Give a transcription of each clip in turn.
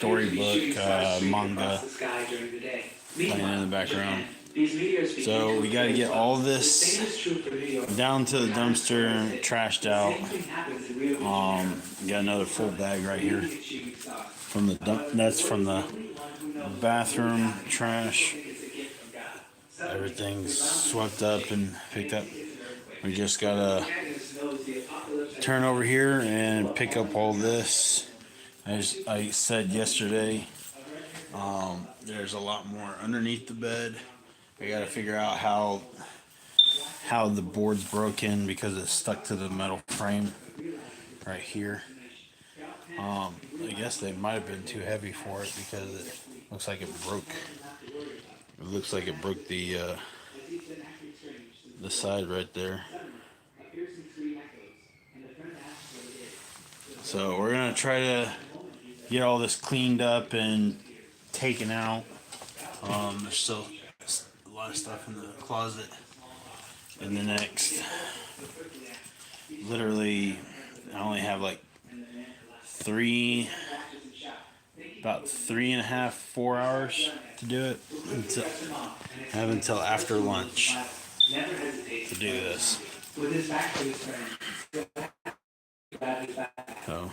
storybook manga playing in the background. So we got to get all this down to the dumpster, trashed out. Got another full bag right here from the dump. That's from the bathroom trash. Everything's swept up and picked up. We just gotta turn over here and pick up all this. As I said yesterday, there's a lot more underneath the bed. I gotta figure out how the board's broken because it's stuck to the metal frame right here. I guess they might have been too heavy for it because it looks like it broke. It looks like it broke the side right there. So we're gonna try to get all this cleaned up and taken out. There's still a lot of stuff in the closet. In the next, literally, I only have like about 3.5, 4 hours to do it. I have until after lunch to do this. So.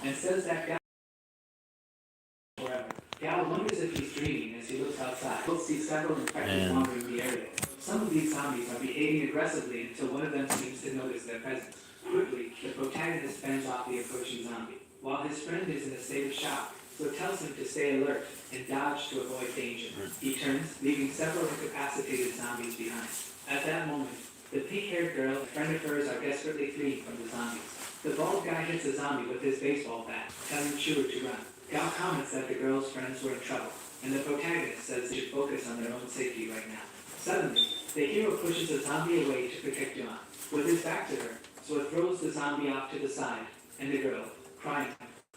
Gal wonders if he's dreaming as he looks outside. He'll see several infected wandering the area. Some of these zombies are behaving aggressively until one of them seems to notice their presence. Quickly, the protagonist fends off the approaching zombie, while his friend is in a state of shock, so tells him to stay alert and dodge to avoid danger. He turns, leaving several incapacitated zombies behind. At that moment, the pink-haired girl and a friend of hers are desperately fleeing from the zombies. The bald guy hits a zombie with his baseball bat, telling Chewer to run. Gal comments that the girl's friends were in trouble, and the protagonist says they should focus on their own safety right now. Suddenly, the hero pushes a zombie away to protect John, with his back to her, so it throws the zombie off to the side, and the girl, crying,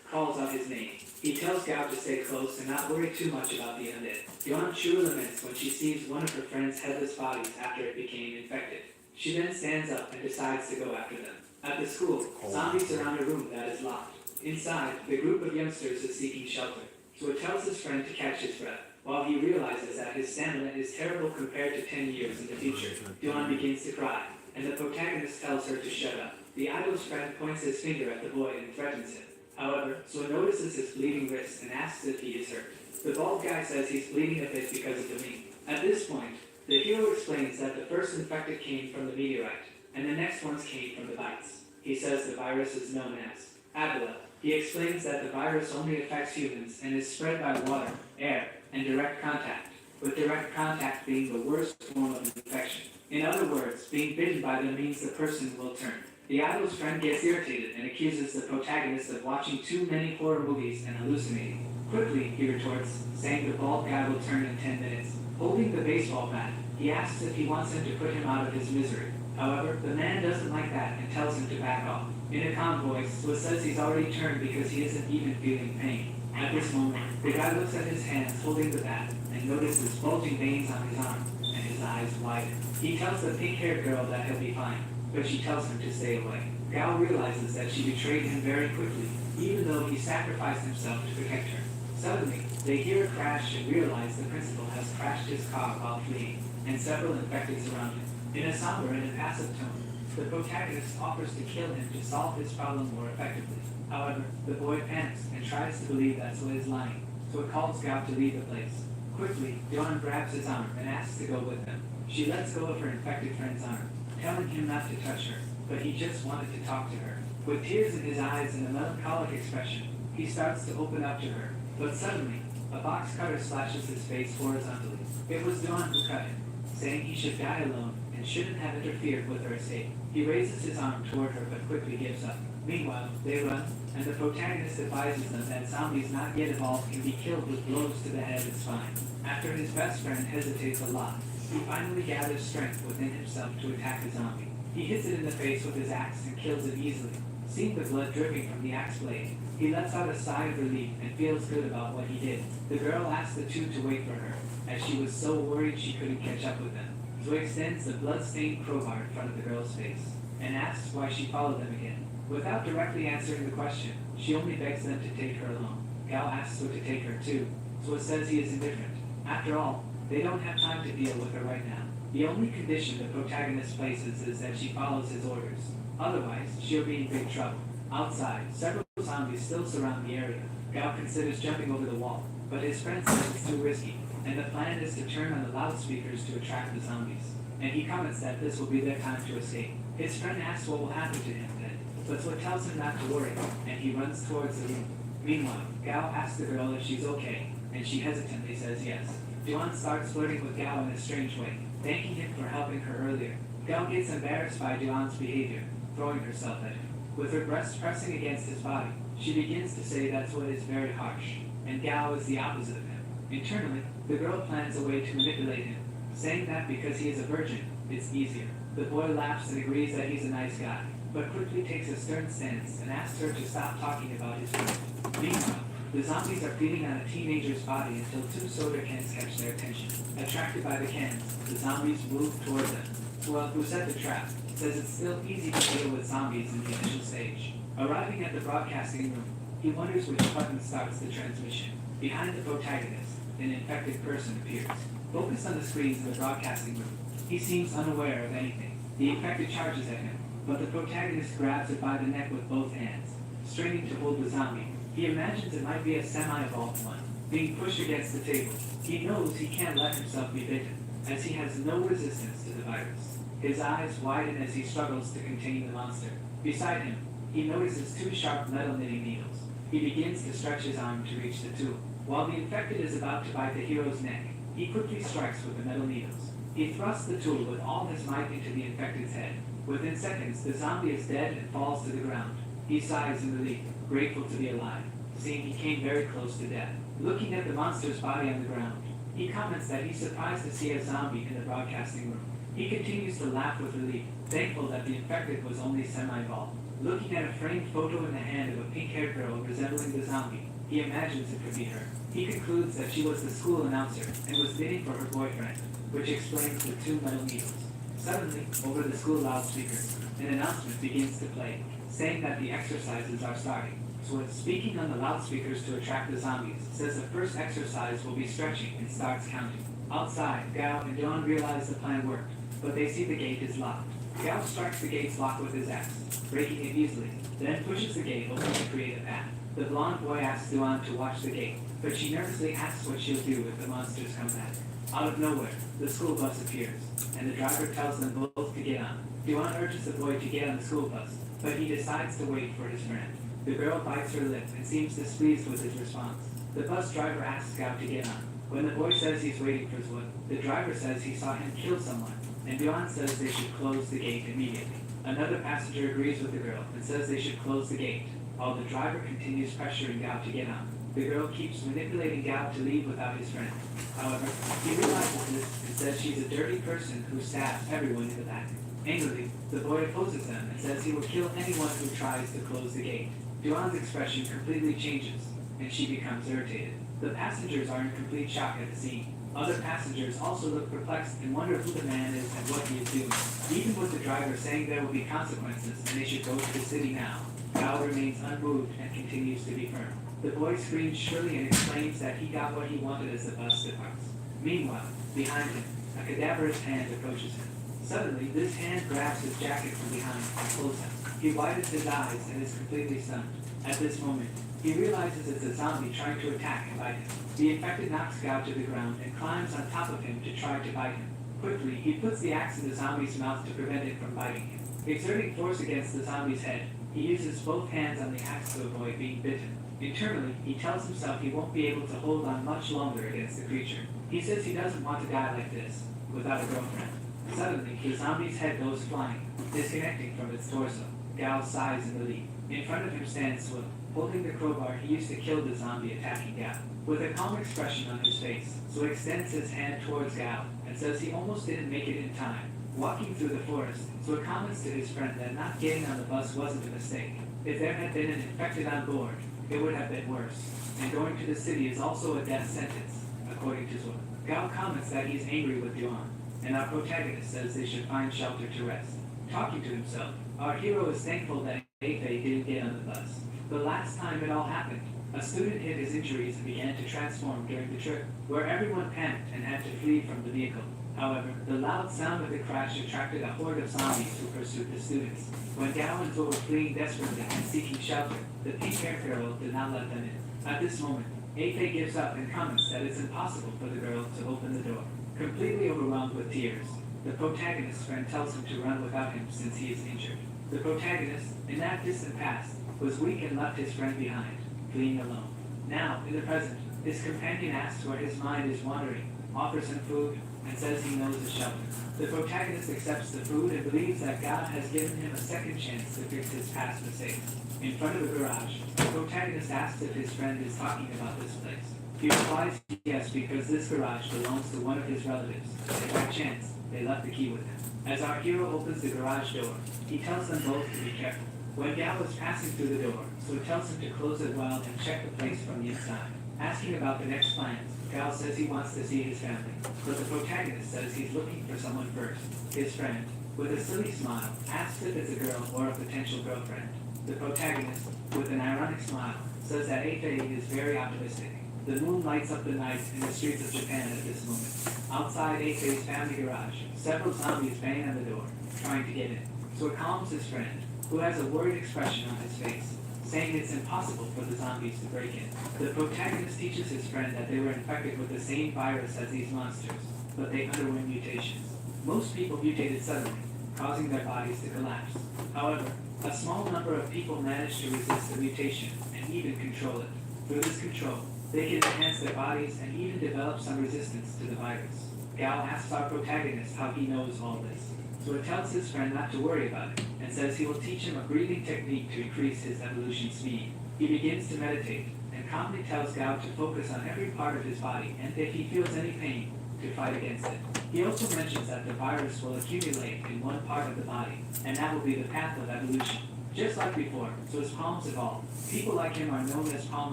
calls out his name. He tells Gao to stay close and not worry too much about the undead. Yuan Chu laments when she sees one of her friend's headless bodies after it became infected. She then stands up and decides to go after them. At the school, zombies surround a room that is locked. Inside, the group of youngsters is seeking shelter, so it tells his friend to catch his breath. While he realizes that his stamina is terrible compared to 10 years in the future, Yuan begins to cry, and the protagonist tells her to shut up. The idol's friend points his finger at the boy and threatens him. However, So notices his bleeding wrist and asks if he is hurt. The bald guy says he's bleeding a bit because of the meat. At this point, the hero explains that the first infected came from the meteorite, and the next ones came from the bites. He says the virus is known as Ebola. He explains that the virus only affects humans and is spread by water, air, and direct contact, with direct contact being the worst form of infection. In other words, being bitten by them means the person will turn. The idol's friend gets irritated and accuses the protagonist of watching too many horror movies and hallucinating. Quickly, he retorts, saying the bald guy will turn in 10 minutes. Holding the baseball bat, he asks if he wants him to put him out of his misery. However, the man doesn't like that and tells him to back off. In a calm voice, Swiss says he's already turned because he isn't even feeling pain. At this moment, the guy looks at his hands holding the bat and notices bulging veins on his arm, and his eyes widen. He tells the pink-haired girl that he'll be fine, but she tells him to stay away. Gao realizes that she betrayed him very quickly, even though he sacrificed himself to protect her. Suddenly, they hear a crash and realize the principal has crashed his car while fleeing, and several infected surround him. In a somber and impassive tone, the protagonist offers to kill him to solve his problem more effectively. However, the boy panics and tries to believe that Sui is lying, so it calls Gao to leave the place. Quickly, Yuan grabs his arm and asks to go with them. She lets go of her infected friend's arm, telling him not to touch her, but he just wanted to talk to her. With tears in his eyes and a melancholic expression, he starts to open up to her, but suddenly, a box cutter slashes his face horizontally. It was Yuan who cut him, saying he should die alone and shouldn't have interfered with her escape. He raises his arm toward her but quickly gives up. Meanwhile, they run, and the protagonist advises them that zombies not yet evolved can be killed with blows to the head and spine. After his best friend hesitates a lot, he finally gathers strength within himself to attack the zombie. He hits it in the face with his axe and kills it easily. Seeing the blood dripping from the axe blade, he lets out a sigh of relief and feels good about what he did. The girl asks the two to wait for her, as she was so worried she couldn't catch up with them. Zoe extends the blood-stained crowbar in front of the girl's face, and asks why she followed them again. Without directly answering the question, she only begs them to take her along. Gao asks her to take her too. Zhuo says he is indifferent. After all, they don't have time to deal with her right now. The only condition the protagonist places is that she follows his orders. Otherwise, she'll be in big trouble. Outside, several zombies still surround the area. Gao considers jumping over the wall, but his friend says it's too risky, and the plan is to turn on the loudspeakers to attract the zombies. And he comments that this will be their time to escape. His friend asks what will happen to him then, but Zhuo tells him not to worry, and he runs towards the room. Meanwhile, Gao asks the girl if she's okay, and she hesitantly says yes. Duan starts flirting with Gao in a strange way, thanking him for helping her earlier. Gao gets embarrassed by Duan's behavior, throwing herself at him. With her breasts pressing against his body, she begins to say that's what is very harsh, and Gao is the opposite of him. Internally, the girl plans a way to manipulate him, saying that because he is a virgin, it's easier. The boy laughs and agrees that he's a nice guy, but quickly takes a stern stance and asks her to stop talking about his friend. Meanwhile, the zombies are feeding on a teenager's body until 2 soda cans catch their attention. Attracted by the cans, the zombies move toward them. Well, who set the trap, says it's still easy to deal with zombies in the initial stage. Arriving at the broadcasting room, he wonders which button starts the transmission. Behind the protagonist, an infected person appears. Focused on the screens in the broadcasting room, he seems unaware of anything. The infected charges at him, but the protagonist grabs it by the neck with both hands, straining to hold the zombie. He imagines it might be a semi-evolved one, being pushed against the table. He knows he can't let himself be bitten, as he has no resistance to the virus. His eyes widen as he struggles to contain the monster. Beside him, he notices 2 sharp metal knitting needles. He begins to stretch his arm to reach the tool. While the infected is about to bite the hero's neck, he quickly strikes with the metal needles. He thrusts the tool with all his might into the infected's head. Within seconds, the zombie is dead and falls to the ground. He sighs in relief, grateful to be alive, seeing he came very close to death. Looking at the monster's body on the ground, he comments that he's surprised to see a zombie in the broadcasting room. He continues to laugh with relief, thankful that the infected was only semi-evolved. Looking at a framed photo in the hand of a pink-haired girl resembling the zombie, he imagines it could be her. He concludes that she was the school announcer and was bidding for her boyfriend, which explains the 2 metal needles. Suddenly, over the school loudspeakers, an announcement begins to play, saying that the exercises are starting. So speaking on the loudspeakers to attract the zombies, says the first exercise will be stretching and starts counting. Outside, Gao and Dawn realize the plan worked, but they see the gate is locked. Gao strikes the gate's lock with his axe, breaking it easily, then pushes the gate open to create a path. The blonde boy asks Duan to watch the gate, but she nervously asks what she'll do if the monsters come back. Out of nowhere, the school bus appears, and the driver tells them both to get on. Duan urges the boy to get on the school bus, but he decides to wait for his friend. The girl bites her lip and seems displeased with his response. The bus driver asks Gao to get on. When the boy says he's waiting for Zhuo, the driver says he saw him kill someone, and Duan says they should close the gate immediately. Another passenger agrees with the girl and says they should close the gate, while the driver continues pressuring Gao to get on. The girl keeps manipulating Gao to leave without his friend. However, he realizes this and says she's a dirty person who stabs everyone in the back. Angrily, the boy opposes them and says he will kill anyone who tries to close the gate. Duan's expression completely changes, and she becomes irritated. The passengers are in complete shock at the scene. Other passengers also look perplexed and wonder who the man is and what he is doing. Even with the driver saying there will be consequences and they should go to the city now, Gao remains unmoved and continues to be firm. The boy screams shrilly and explains that he got what he wanted as the bus departs. Meanwhile, behind him, a cadaverous hand approaches him. Suddenly, this hand grabs his jacket from behind and pulls him. He widens his eyes and is completely stunned. At this moment, he realizes it's a zombie trying to attack and bite him. The infected knocks Gao to the ground and climbs on top of him to try to bite him. Quickly, he puts the axe in the zombie's mouth to prevent it from biting him. Exerting force against the zombie's head, he uses both hands on the axe to avoid being bitten. Internally, he tells himself he won't be able to hold on much longer against the creature. He says he doesn't want to die like this, without a girlfriend. Suddenly, the zombie's head goes flying, disconnecting from its torso. Gao sighs in relief. In front of him stands Zhuo, holding the crowbar he used to kill the zombie attacking Gao. With a calm expression on his face, Zhuo extends his hand towards Gao and says he almost didn't make it in time. Walking through the forest, Zhuo comments to his friend that not getting on the bus wasn't a mistake. If there had been an infected on board, it would have been worse. And going to the city is also a death sentence, according to Zhuo. Gao comments that he's angry with Yuan, and our protagonist says they should find shelter to rest. Talking to himself, our hero is thankful that Fei didn't get on the bus. The last time it all happened, A student hid his injuries and began to transform during the trip, where everyone panicked and had to flee from the vehicle. However, the loud sound of the crash attracted a horde of zombies who pursued the students. When Gao and Zo were fleeing desperately and seeking shelter, the pink-haired girl did not let them in. At this moment, Afei gives up and comments that it's impossible for the girl to open the door. Completely overwhelmed with tears, the protagonist's friend tells him to run without him since he is injured. The protagonist, in that distant past, was weak and left his friend behind, fleeing alone. Now, in the present, his companion asks where his mind is wandering, offers him food, and says he knows a shelter. The protagonist accepts the food and believes that God has given him a second chance to fix his past mistakes. In front of the garage, the protagonist asks if his friend is talking about this place. He replies yes because this garage belongs to one of his relatives, and by chance, they left the key with him. As our hero opens the garage door, he tells them both to be careful. When Gao is passing through the door, so tells him to close it well and check the place from the inside. Asking about the next plans, Gao says he wants to see his family, but the protagonist says he's looking for someone first. His friend, with a silly smile, asks if it's a girl or a potential girlfriend. The protagonist, with an ironic smile, says that Afei is very optimistic. The moon lights up the night in the streets of Japan at this moment. Outside Afei's family garage, several zombies bang on the door, trying to get in. So it calms his friend, who has a worried expression on his face, saying it's impossible for the zombies to break in. The protagonist teaches his friend that they were infected with the same virus as these monsters, but they underwent mutations. Most people mutated suddenly, causing their bodies to collapse. However, a small number of people managed to resist the mutation and even control it. Through this control, they can enhance their bodies and even develop some resistance to the virus. Gao asks our protagonist how he knows all this, so it tells his friend not to worry about it, and says he will teach him a breathing technique to increase his evolution speed. He begins to meditate, and calmly tells Gao to focus on every part of his body, and if he feels any pain, to fight against it. He also mentions that the virus will accumulate in one part of the body, and that will be the path of evolution. Just like before, so as palms evolve, people like him are known as palm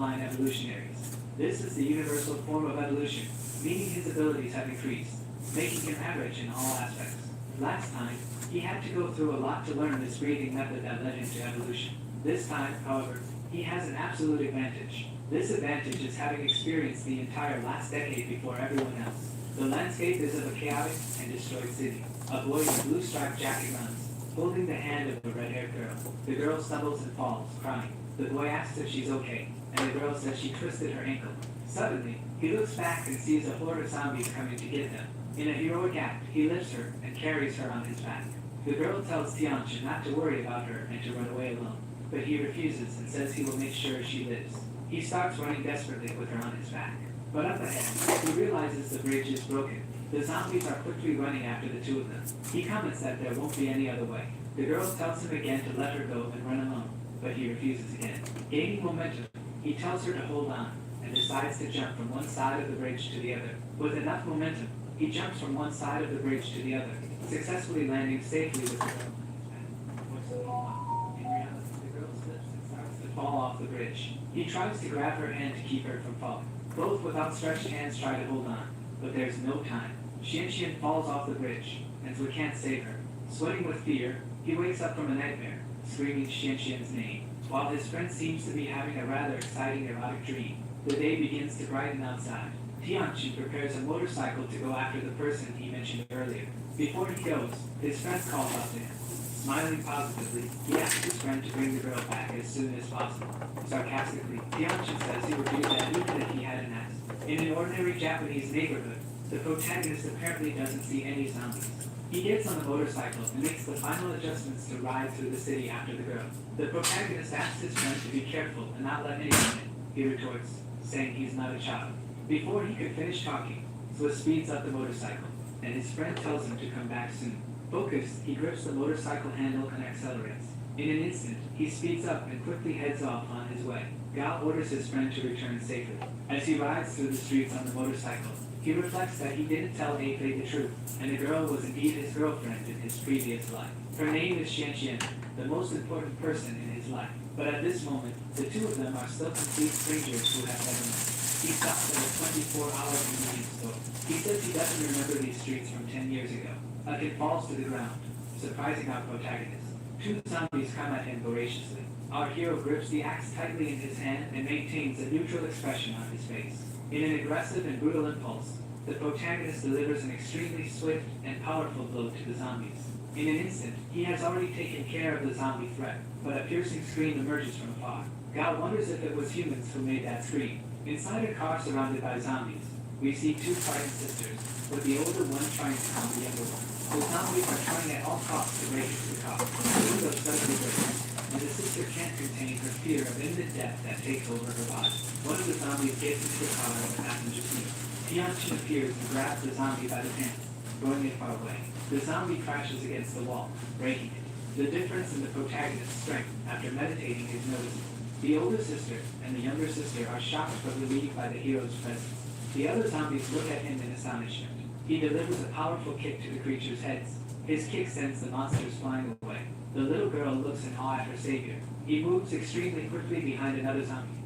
line evolutionaries. This is the universal form of evolution, meaning his abilities have increased, making him average in all aspects. Last time, he had to go through a lot to learn this breathing method that led him to evolution. This time, however, he has an absolute advantage. This advantage is having experienced the entire last decade before everyone else. The landscape is of a chaotic and destroyed city. A boy in a blue-striped jacket runs, holding the hand of a red-haired girl. The girl stumbles and falls, crying. The boy asks if she's okay, and the girl says she twisted her ankle. Suddenly, he looks back and sees a horde of zombies coming to get them. In a heroic act, he lifts her and carries her on his back. The girl tells Tianchi not to worry about her and to run away alone, but he refuses and says he will make sure she lives. He starts running desperately with her on his back. But up ahead, he realizes the bridge is broken. The zombies are quickly running after the two of them. He comments that there won't be any other way. The girl tells him again to let her go and run alone, but he refuses again. Gaining momentum, he tells her to hold on, and decides to jump from one side of the bridge to the other. With enough momentum, he jumps from one side of the bridge to the other, successfully landing safely with the girl on his back. In reality, the girl slips and starts to fall off the bridge. He tries to grab her hand to keep her from falling. Both with outstretched hands try to hold on, but there's no time. Xianxian falls off the bridge, and Zui can't save her. Sweating with fear, he wakes up from a nightmare, screaming Xianxian's name. While his friend seems to be having a rather exciting erotic dream, the day begins to brighten outside. Tianchi prepares a motorcycle to go after the person he mentioned earlier. Before he goes, his friend calls out to him. Smiling positively, he asks his friend to bring the girl back as soon as possible. Sarcastically, Tianchi says he would do that even if he hadn't asked. In an ordinary Japanese neighborhood, the protagonist apparently doesn't see any zombies. He gets on the motorcycle and makes the final adjustments to ride through the city after the girl. The protagonist asks his friend to be careful and not let anyone in. He retorts, saying he's not a child. Before he could finish talking, Swiss speeds up the motorcycle, and his friend tells him to come back soon. Focused, he grips the motorcycle handle and accelerates. In an instant, he speeds up and quickly heads off on his way. Gao orders his friend to return safely. As he rides through the streets on the motorcycle, he reflects that he didn't tell Afei the truth, and the girl was indeed his girlfriend in his previous life. Her name is Xianxian, the most important person in his life. But at this moment, the two of them are still complete strangers who have never met. He stops at a 24-hour convenience store. He says he doesn't remember these streets from 10 years ago. Like it falls to the ground, surprising our protagonist. Two zombies come at him voraciously. Our hero grips the axe tightly in his hand and maintains a neutral expression on his face. In an aggressive and brutal impulse, the protagonist delivers an extremely swift and powerful blow to the zombies. In an instant, he has already taken care of the zombie threat, but a piercing scream emerges from afar. Gal wonders if it was humans who made that scream. Inside a car surrounded by zombies, we see two fighting sisters, with the older one trying to calm the younger one. The zombies are trying at all costs to break into the car. The window suddenly breaks, and the sister can't contain her fear of imminent death that takes over her body. One of the zombies gets into the car on the passenger seat. Tianqin appears and grabs the zombie by the pants, throwing it far away. The zombie crashes against the wall, breaking it. The difference in the protagonist's strength after meditating is noticeable. The older sister and the younger sister are shocked but relieved by the hero's presence. The other zombies look at him in astonishment. He delivers a powerful kick to the creature's heads. His kick sends the monsters flying away. The little girl looks in awe at her savior. He moves extremely quickly behind another zombie,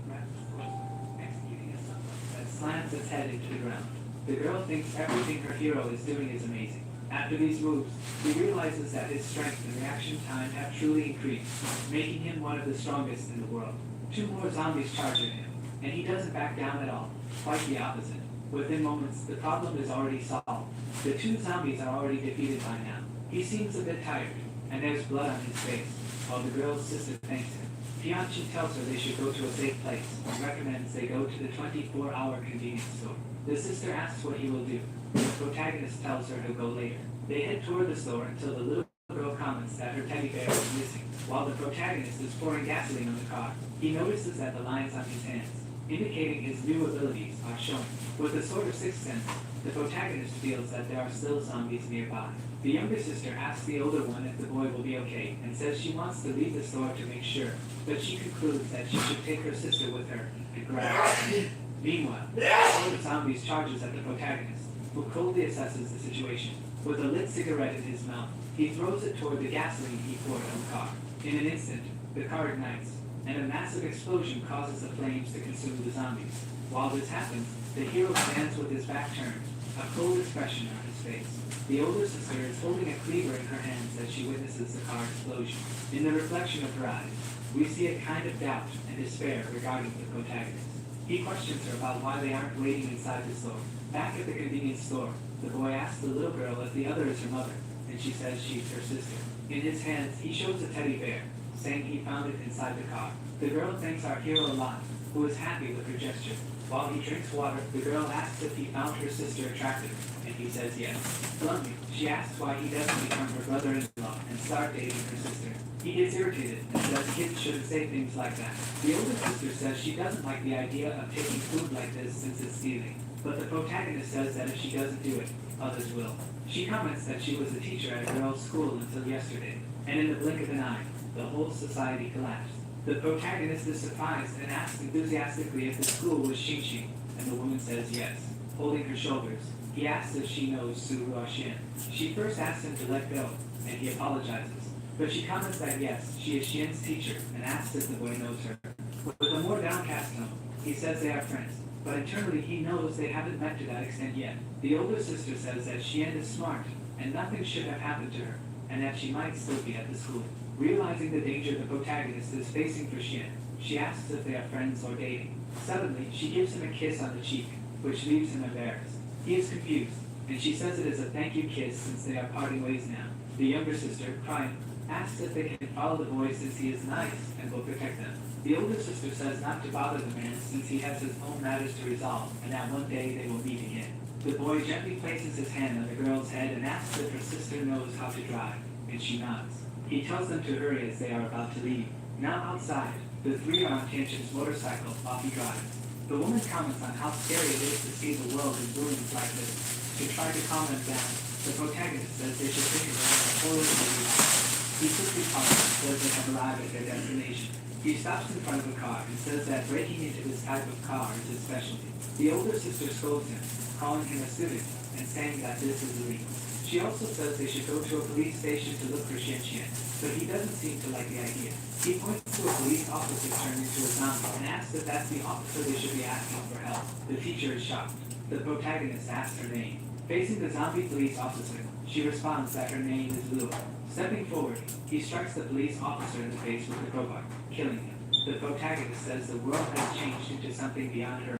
executing a suplex that slams its head into the ground. The girl thinks everything her hero is doing is amazing. After these moves, he realizes that his strength and reaction time have truly increased, making him one of the strongest in the world. Two more zombies charge at him, and he doesn't back down at all. Quite the opposite. Within moments, the problem is already solved. The two zombies are already defeated by now. He seems a bit tired, and there's blood on his face, while the girl's sister thanks him. Tianqin tells her they should go to a safe place, and recommends they go to the 24-hour convenience store. The sister asks what he will do. The protagonist tells her he'll go later. They head toward the store until the little girl comments that her teddy bear is missing. While the protagonist is pouring gasoline on the car, he notices that the lines on his hands, indicating his new abilities, are shown. With a sort of sixth sense, the protagonist feels that there are still zombies nearby. The younger sister asks the older one if the boy will be okay, and says she wants to leave the store to make sure, but she concludes that she should take her sister with her and grab her. Meanwhile, one of the zombies charges at the protagonist, who coldly assesses the situation. With a lit cigarette in his mouth, he throws it toward the gasoline he poured on the car. In an instant, the car ignites, and a massive explosion causes the flames to consume the zombies. While this happens, the hero stands with his back turned, a cold expression on his face. The older sister is holding a cleaver in her hands as she witnesses the car explosion. In the reflection of her eyes, we see a kind of doubt and despair regarding the protagonist. He questions her about why they aren't waiting inside the store. Back at the convenience store, the boy asks the little girl if the other is her mother, and she says she's her sister. In his hands, he shows a teddy bear, saying he found it inside the car. The girl thanks our hero a lot, who is happy with her gesture. While he drinks water, the girl asks if he found her sister attractive, and he says yes. Bluntly, she asks why he doesn't become her brother-in-law and start dating her sister. He gets irritated and says kids shouldn't say things like that. The older sister says she doesn't like the idea of taking food like this since it's stealing, but the protagonist says that if she doesn't do it, others will. She comments that she was a teacher at a girls' school until yesterday, and in the blink of an eye, the whole society collapsed. The protagonist is surprised and asks enthusiastically if the school was Xingxing, and the woman says yes. Holding her shoulders, he asks if she knows Su Ruoxian. She first asks him to let go, and he apologizes. But she comments that yes, she is Xian's teacher, and asks if the boy knows her. With a more downcast tone, he says they are friends, but internally he knows they haven't met to that extent yet. The older sister says that Xian is smart, and nothing should have happened to her, and that she might still be at the school. Realizing the danger the protagonist is facing for Xian, she asks if they are friends or dating. Suddenly, she gives him a kiss on the cheek, which leaves him embarrassed. He is confused, and she says it is a thank you kiss since they are parting ways now. The younger sister, crying, asks if they can follow the boy since he is nice and will protect them. The older sister says not to bother the man since he has his own matters to resolve, and that one day they will meet again. The boy gently places his hand on the girl's head and asks if her sister knows how to drive, and she nods. He tells them to hurry as they are about to leave. Now outside, the three are on Tianqin's motorcycle while he drives. The woman comments on how scary it is to see the world in ruins like this. To try to calm them down, the protagonist says they should think of it as a horror movie. He quickly pauses and says they have arrived at their destination. He stops in front of a car and says that breaking into this type of car is his specialty. The older sister scolds him, calling him a civic and saying that this is illegal. She also says they should go to a police station to look for Xian, but he doesn't seem to like the idea. He points to a police officer turned into a zombie and asks if that's the officer they should be asking for help. The teacher is shocked. The protagonist asks her name. Facing the zombie police officer, she responds that her name is Lua. Stepping forward, he strikes the police officer in the face with the crowbar, killing him. The protagonist says the world has changed into something beyond her.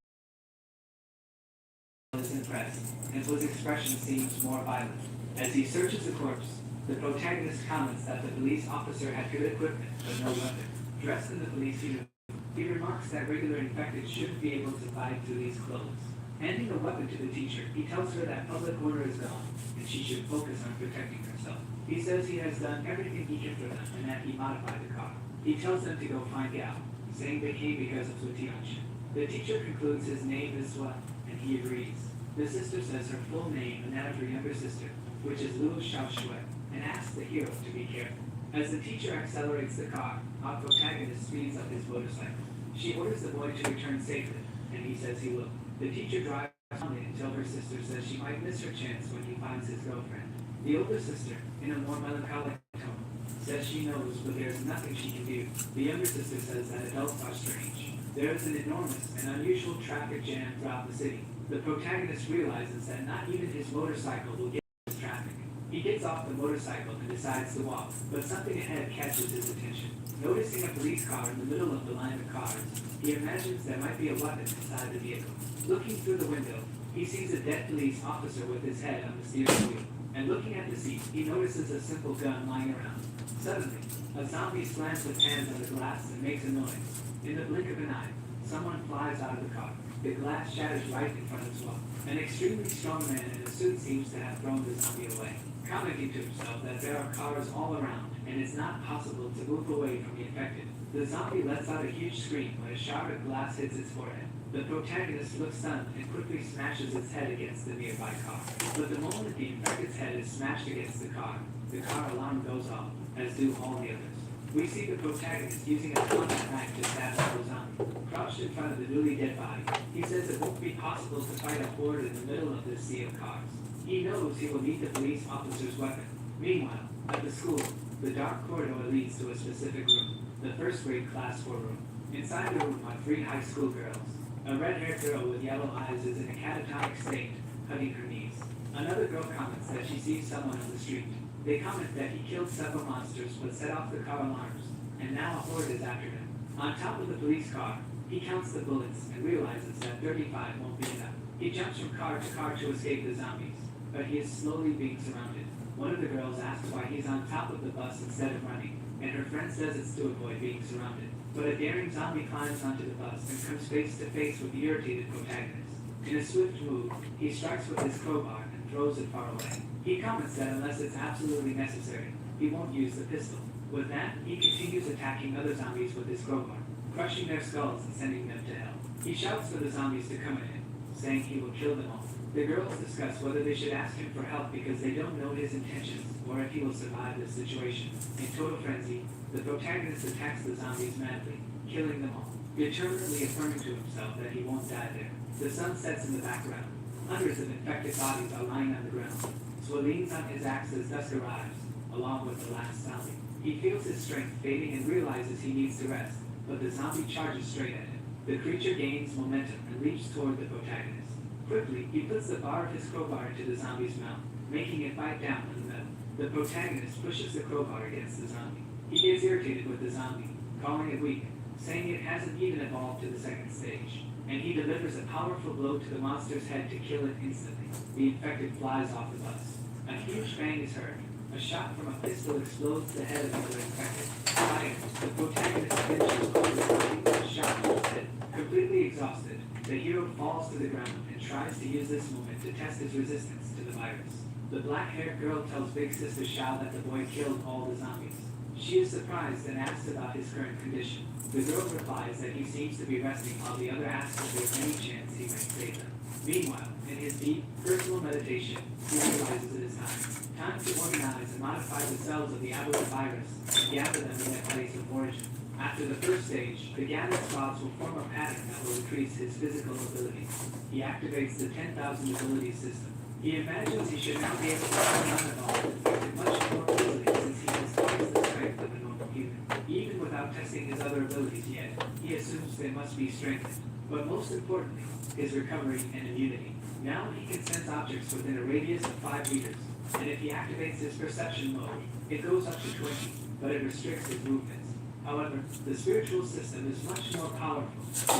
Is impressed, and his expression seems more violent. As he searches the corpse, the protagonist comments that the police officer had good equipment, but no weapon. Dressed in the police uniform, he remarks that regular infected shouldn't be able to fight through these clothes. Handing a weapon to the teacher, he tells her that public order is gone, and she should focus on protecting herself. He says he has done everything he can for them, and that he modified the car. He tells them to go find Gao, saying they came because of Zutianshi. The teacher concludes his name is Swa, and he agrees. The sister says her full name and that of her younger sister, which is Luo Xiaoshui, and asks the hero to be careful. As the teacher accelerates the car, our protagonist speeds up his motorcycle. She orders the boy to return safely, and he says he will. The teacher drives calmly until her sister says she might miss her chance when he finds his girlfriend. The older sister, in a more melancholic tone, says she knows, but there's nothing she can do. The younger sister says that adults are strange. There is an enormous and unusual traffic jam throughout the city. The protagonist realizes that not even his motorcycle will get this traffic. He gets off the motorcycle and decides to walk, but something ahead catches his attention. Noticing a police car in the middle of the line of cars, he imagines there might be a weapon inside the vehicle. Looking through the window, he sees a dead police officer with his head on the steering wheel. And looking at the seat, he notices a simple gun lying around. Suddenly, a zombie slams with hands on the glass and makes a noise. In the blink of an eye, someone flies out of the car. The glass shatters right in front of Swap. An extremely strong man in a suit seems to have thrown the zombie away, commenting to himself that there are cars all around, and it's not possible to move away from the infected. The zombie lets out a huge scream when a shard of glass hits its forehead. The protagonist looks stunned and quickly smashes its head against the nearby car. But the moment the infected's head is smashed against the car alarm goes off, as do all the others. We see the protagonist using a combat knife to stab the zombie. Crouched in front of the newly dead body, he says it won't be possible to fight a horde in the middle of this sea of cars. He knows he will need the police officer's weapon. Meanwhile, at the school, the dark corridor leads to a specific room, the first grade class 4 room. Inside the room are 3 high school girls. A red-haired girl with yellow eyes is in a catatonic state, hugging her knees. Another girl comments that she sees someone on the street. They comment that he killed several monsters but set off the car alarms, and now a horde is after him. On top of the police car, he counts the bullets and realizes that 35 won't be enough. He jumps from car to car to escape the zombies, but he is slowly being surrounded. One of the girls asks why he's on top of the bus instead of running, and her friend says it's to avoid being surrounded. But a daring zombie climbs onto the bus and comes face to face with the irritated protagonist. In a swift move, he strikes with his crowbar and throws it far away. He comments that unless it's absolutely necessary, he won't use the pistol. With that, he continues attacking other zombies with his crowbar, crushing their skulls and sending them to hell. He shouts for the zombies to come at him, saying he will kill them all. The girls discuss whether they should ask him for help because they don't know his intentions or if he will survive this situation. In total frenzy, the protagonist attacks the zombies madly, killing them all, determinedly affirming to himself that he won't die there. The sun sets in the background. Hundreds of infected bodies are lying on the ground. So leans on his axe as dusk arrives, along with the last zombie. He feels his strength fading and realizes he needs to rest, but the zombie charges straight at him. The creature gains momentum and leaps toward the protagonist. Quickly, he puts the bar of his crowbar into the zombie's mouth, making it bite down on the metal. The protagonist pushes the crowbar against the zombie. He gets irritated with the zombie, calling it weak, saying it hasn't even evolved to the second stage. And he delivers a powerful blow to the monster's head to kill it instantly. The infected flies off the bus. A huge bang is heard. A shot from a pistol explodes the head of another infected. Fired, the protagonist finishes off the zombie with a shot to his head. Completely exhausted, the hero falls to the ground and tries to use this moment to test his resistance to the virus. The black-haired girl tells Big Sister Xiao that the boy killed all the zombies. She is surprised and asks about his current condition. The girl replies that he seems to be resting while the other asks if there's any chance he might save them. Meanwhile, in his deep, personal meditation, he realizes it is time to organize and modify the cells of the aberrant virus and gather them in their place of origin. After the first stage, the gathered swabs will form a pattern that will increase his physical abilities. He activates the 10,000 abilities system. He imagines he should now be able to turn on and off infected much more easily since he has twice the strength of a normal human. Even without without testing his other abilities yet. He assumes they must be strengthened. But most importantly, his recovery and immunity. Now he can sense objects within a radius of 5 meters, and if he activates his perception mode, it goes up to 20, but it restricts his movements. However, the spiritual system is much more powerful.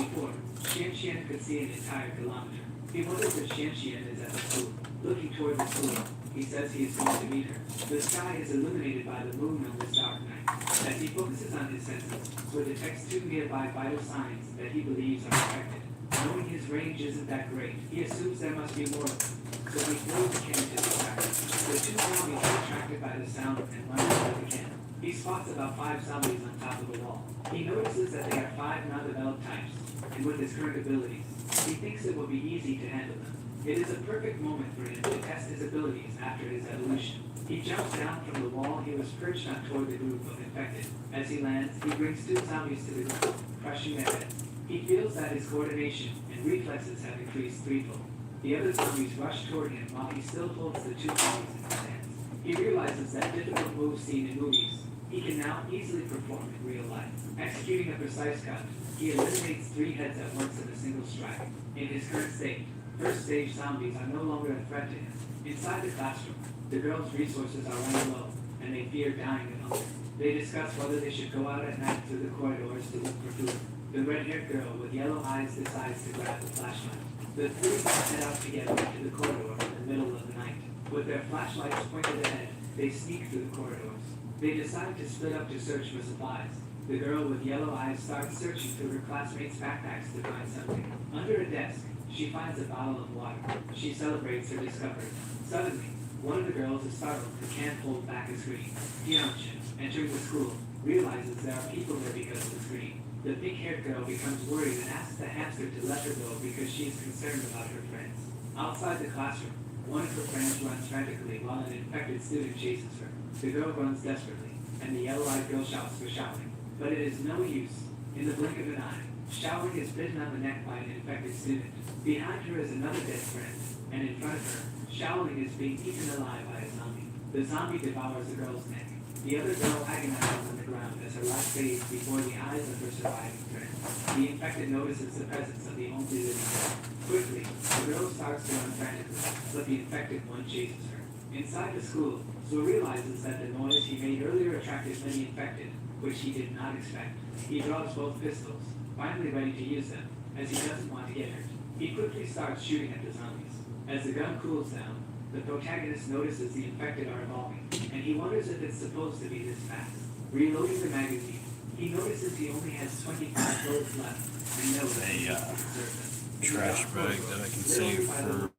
Before, Xian could see an entire kilometer. He wonders if Xian is at the school. Looking toward the school, he says he is going to meet her. The sky is illuminated by the moon on this dark night. As he focuses on his senses, Swo detects 2 nearby vital signs that he believes are affected. Knowing his range isn't that great, he assumes there must be more of them. So he throws a can to distract them. The 2 zombies are attracted by the sound and run toward the can. He spots about 5 zombies on top of the wall. He notices that they are 5 non-developed types, and with his current abilities, he thinks it will be easy to handle them. It is a perfect moment for him to test his abilities after his evolution. He jumps down from the wall he was perched on toward the group of infected. As he lands, he brings 2 zombies to the ground, crushing their heads. He feels that his coordination and reflexes have increased threefold. The other zombies rush toward him while he still holds the 2 zombies in his hands. He realizes that difficult moves seen in movies, he can now easily perform in real life. Executing a precise cut, he eliminates 3 heads at once in a single strike. In his current state, first stage zombies are no longer a threat to him. Inside the classroom, the girls' resources are running low, and they fear dying of hunger. They discuss whether they should go out at night through the corridors to look for food. The red-haired girl with yellow eyes decides to grab the flashlight. The 3 head out together into the corridor in the middle of the night. With their flashlights pointed ahead, they sneak through the corridors. They decide to split up to search for supplies. The girl with yellow eyes starts searching through her classmates' backpacks to find something. Under a desk, she finds a bottle of water. She celebrates her discovery. Suddenly, one of the girls is startled and can't hold back a scream. Tianchen, entering the school, realizes there are people there because of the scream. The pink-haired girl becomes worried and asks the hamster to let her go because she is concerned about her friends. Outside the classroom, one of her friends runs frantically while an infected student chases her. The girl runs desperately, and the yellow-eyed girl shouts for Shaoling. But it is no use. In the blink of an eye, Shaoling is bitten on the neck by an infected student. Behind her is another dead friend, and in front of her, Shaoling is being eaten alive by a zombie. The zombie devours the girl's neck. The other girl agonizes on the ground as her life fades before the eyes of her surviving friend. The infected notices the presence of the only living girl. Quickly, the girl starts to run frantically, but the infected one chases her. Inside the school, Swo realizes that the noise he made earlier attracted many infected, which he did not expect. He draws both pistols, finally ready to use them, as he doesn't want to get hurt. He quickly starts shooting at the zombies. As the gun cools down, the protagonist notices the infected are evolving, and he wonders if it's supposed to be this fast. Reloading the magazine, he notices he only has 25 bullets left, and knows that he needs to conserve them. Trash bag that I can save for.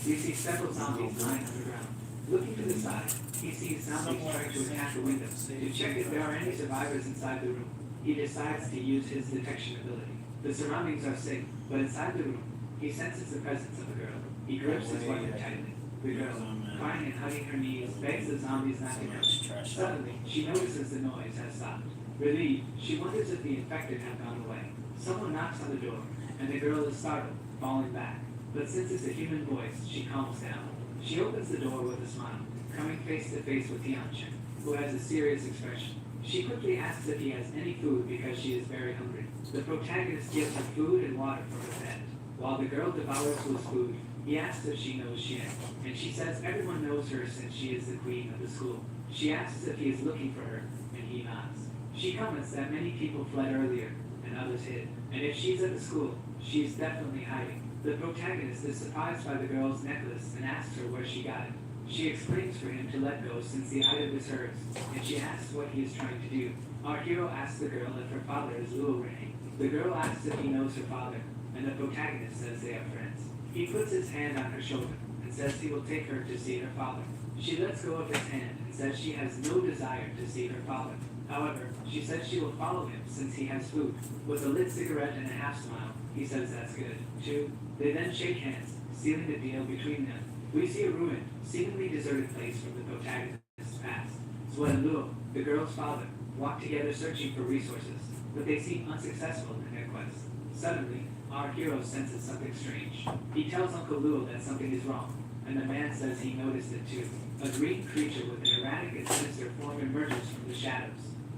You see several zombies lying on the ground. Looking to the side, he sees zombies trying to attack the window. To check if there are any survivors inside the room, he decides to use his detection ability. The surroundings are safe, but inside the room, he senses the presence of a girl. He grips his weapon tightly. The girl, crying and hugging her knees, begs the zombies not to come. Suddenly, she notices the noise has stopped. Relieved, she wonders if the infected have gone away. Someone knocks on the door, and the girl is startled, falling back. But since it's a human voice, she calms down. She opens the door with a smile, coming face to face with Tianchen, who has a serious expression. She quickly asks if he has any food because she is very hungry. The protagonist gives her food and water from her bed. While the girl devours Swo's food, he asks if she knows Xian, and she says everyone knows her since she is the queen of the school. She asks if he is looking for her, and he nods. She comments that many people fled earlier, and others hid, and if she's at the school, she's definitely hiding. The protagonist is surprised by the girl's necklace and asks her where she got it. She explains for him to let go since the item is hers, and she asks what he is trying to do. Our hero asks the girl if her father is Luo Rei. The girl asks if he knows her father, and the protagonist says they are friends. He puts his hand on her shoulder and says he will take her to see her father. She lets go of his hand and says she has no desire to see her father. However, she says she will follow him since he has food. With a lit cigarette and a half smile, he says that's good, too. They then shake hands, sealing the deal between them. We see a ruined, seemingly deserted place from the protagonist's past. Swo and Luo, the girl's father, walk together searching for resources, but they seem unsuccessful in their quest. Suddenly, our hero senses something strange. He tells Uncle Luo that something is wrong, and the man says he noticed it too. A green creature with an erratic and sinister form emerges from the shadows.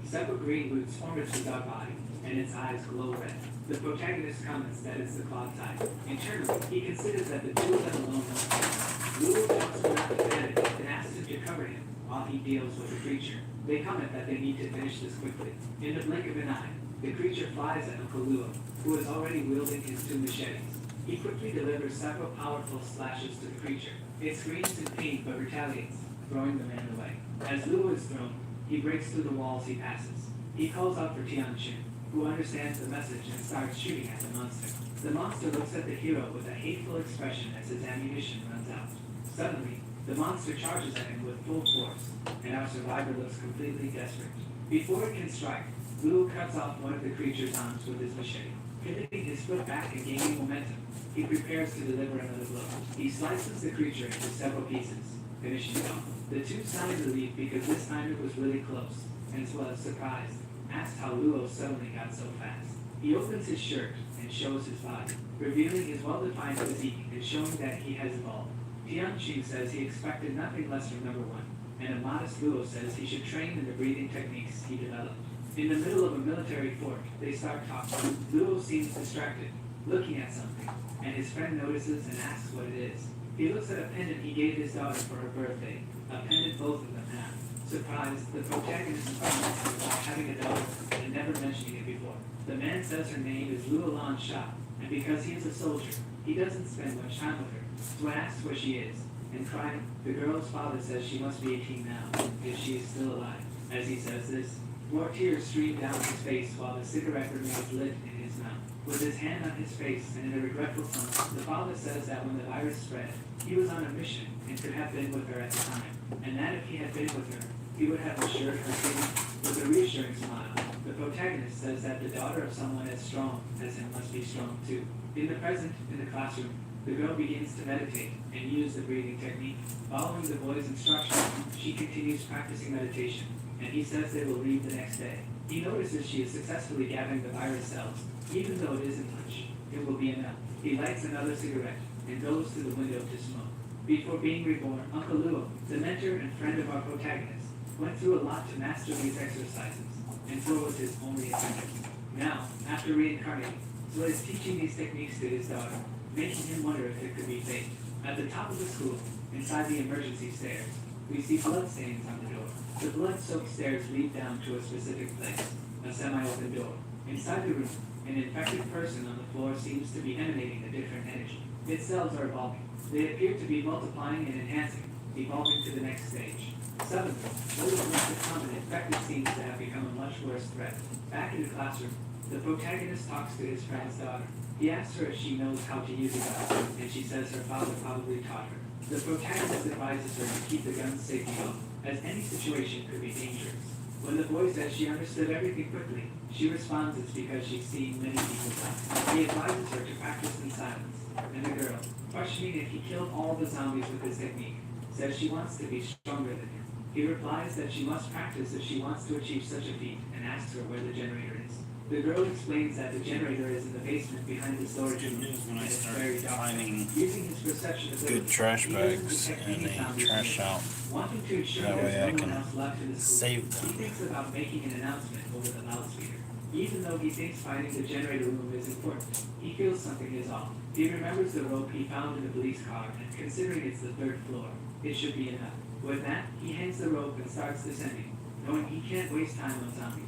Several green roots form its dark body, and its eyes glow red. The protagonist comments that it's the claw type. Internally, he considers that the two of them alone know him. Luo jumps without advantage and asks him to cover him while he deals with the creature. They comment that they need to finish this quickly. In the blink of an eye, the creature flies at Uncle Luo, who is already wielding his two machetes. He quickly delivers several powerful slashes to the creature. It screams in pain but retaliates, throwing the man away. As Luo is thrown, he breaks through the walls he passes. He calls out for Tianqun, who understands the message and starts shooting at the monster. The monster looks at the hero with a hateful expression as his ammunition runs out. Suddenly, the monster charges at him with full force, and our survivor looks completely desperate. Before it can strike, Luo cuts off one of the creature's arms with his machete. Pivoting his foot back and gaining momentum, he prepares to deliver another blow. He slices the creature into several pieces, finishing it off. The two sighed relief because this time it was really close, and was surprised, asked how Luo suddenly got so fast. He opens his shirt and shows his body, revealing his well-defined physique and showing that he has evolved. Tianqun says he expected nothing less from number one, and a modest Luo says he should train in the breathing techniques he developed. In the middle of a military fort, they start talking. Luo seems distracted, looking at something, and his friend notices and asks what it is. He looks at a pendant he gave his daughter for her birthday, a pendant both of them have. Surprised, the protagonist comments about having a daughter and never mentioning it before. The man says her name is Luo Lan Sha, and because he is a soldier, he doesn't spend much time with her, so asks where she is. And crying, the girl's father says she must be 18 now, if she is still alive. As he says this, more tears stream down his face while the cigarette remains lit in his mouth. With his hand on his face and in a regretful tone, the father says that when the virus spread, he was on a mission and could have been with her at the time, and that if he had been with her, he would have assured her safety. With a reassuring smile, the protagonist says that the daughter of someone as strong as him must be strong too. In the present, in the classroom, the girl begins to meditate and use the breathing technique. Following the boy's instructions, she continues practicing meditation, and he says they will leave the next day. He notices she is successfully gathering the virus cells. Even though it isn't much, it will be enough. He lights another cigarette and goes to the window to smoke. Before being reborn, Uncle Luo, the mentor and friend of our protagonist, went through a lot to master these exercises, and so was his only apprentice. Now, after reincarnating, Zui is teaching these techniques to his daughter, making him wonder if it could be fate. At the top of the school, inside the emergency stairs, we see blood stains on the door. The blood-soaked stairs lead down to a specific place, a semi-open door. Inside the room, an infected person on the floor seems to be emanating a different energy. Its cells are evolving. They appear to be multiplying and enhancing, evolving to the next stage. Suddenly, what was once a common infected seems to have become a much worse threat. Back in the classroom, the protagonist talks to his friend's daughter. He asks her if she knows how to use a gun, and she says her father probably taught her. The protagonist advises her to keep the gun's safety off, as any situation could be dangerous. When the boy says she understood everything quickly, she responds it's because she's seen many people die. He advises her to practice in silence, and the girl, questioning if he killed all the zombies with this technique, says she wants to be stronger than him. He replies that she must practice if she wants to achieve such a feat, and asks her where the generator is. The girl explains that the generator is in the basement behind the storage room, When I and it's start very dark. finding Using his perception ability, good trash he doesn't bags detect and any a zombies trash nearby. out, Wanting to ensure that way there's I no one can else left in the school, save he them. thinks about making an announcement over the loudspeaker. Even though he thinks finding the generator room is important, he feels something is off. He remembers the rope he found in the police car, and considering it's the third floor, it should be enough. With that, he hangs the rope and starts descending, knowing he can't waste time on zombies.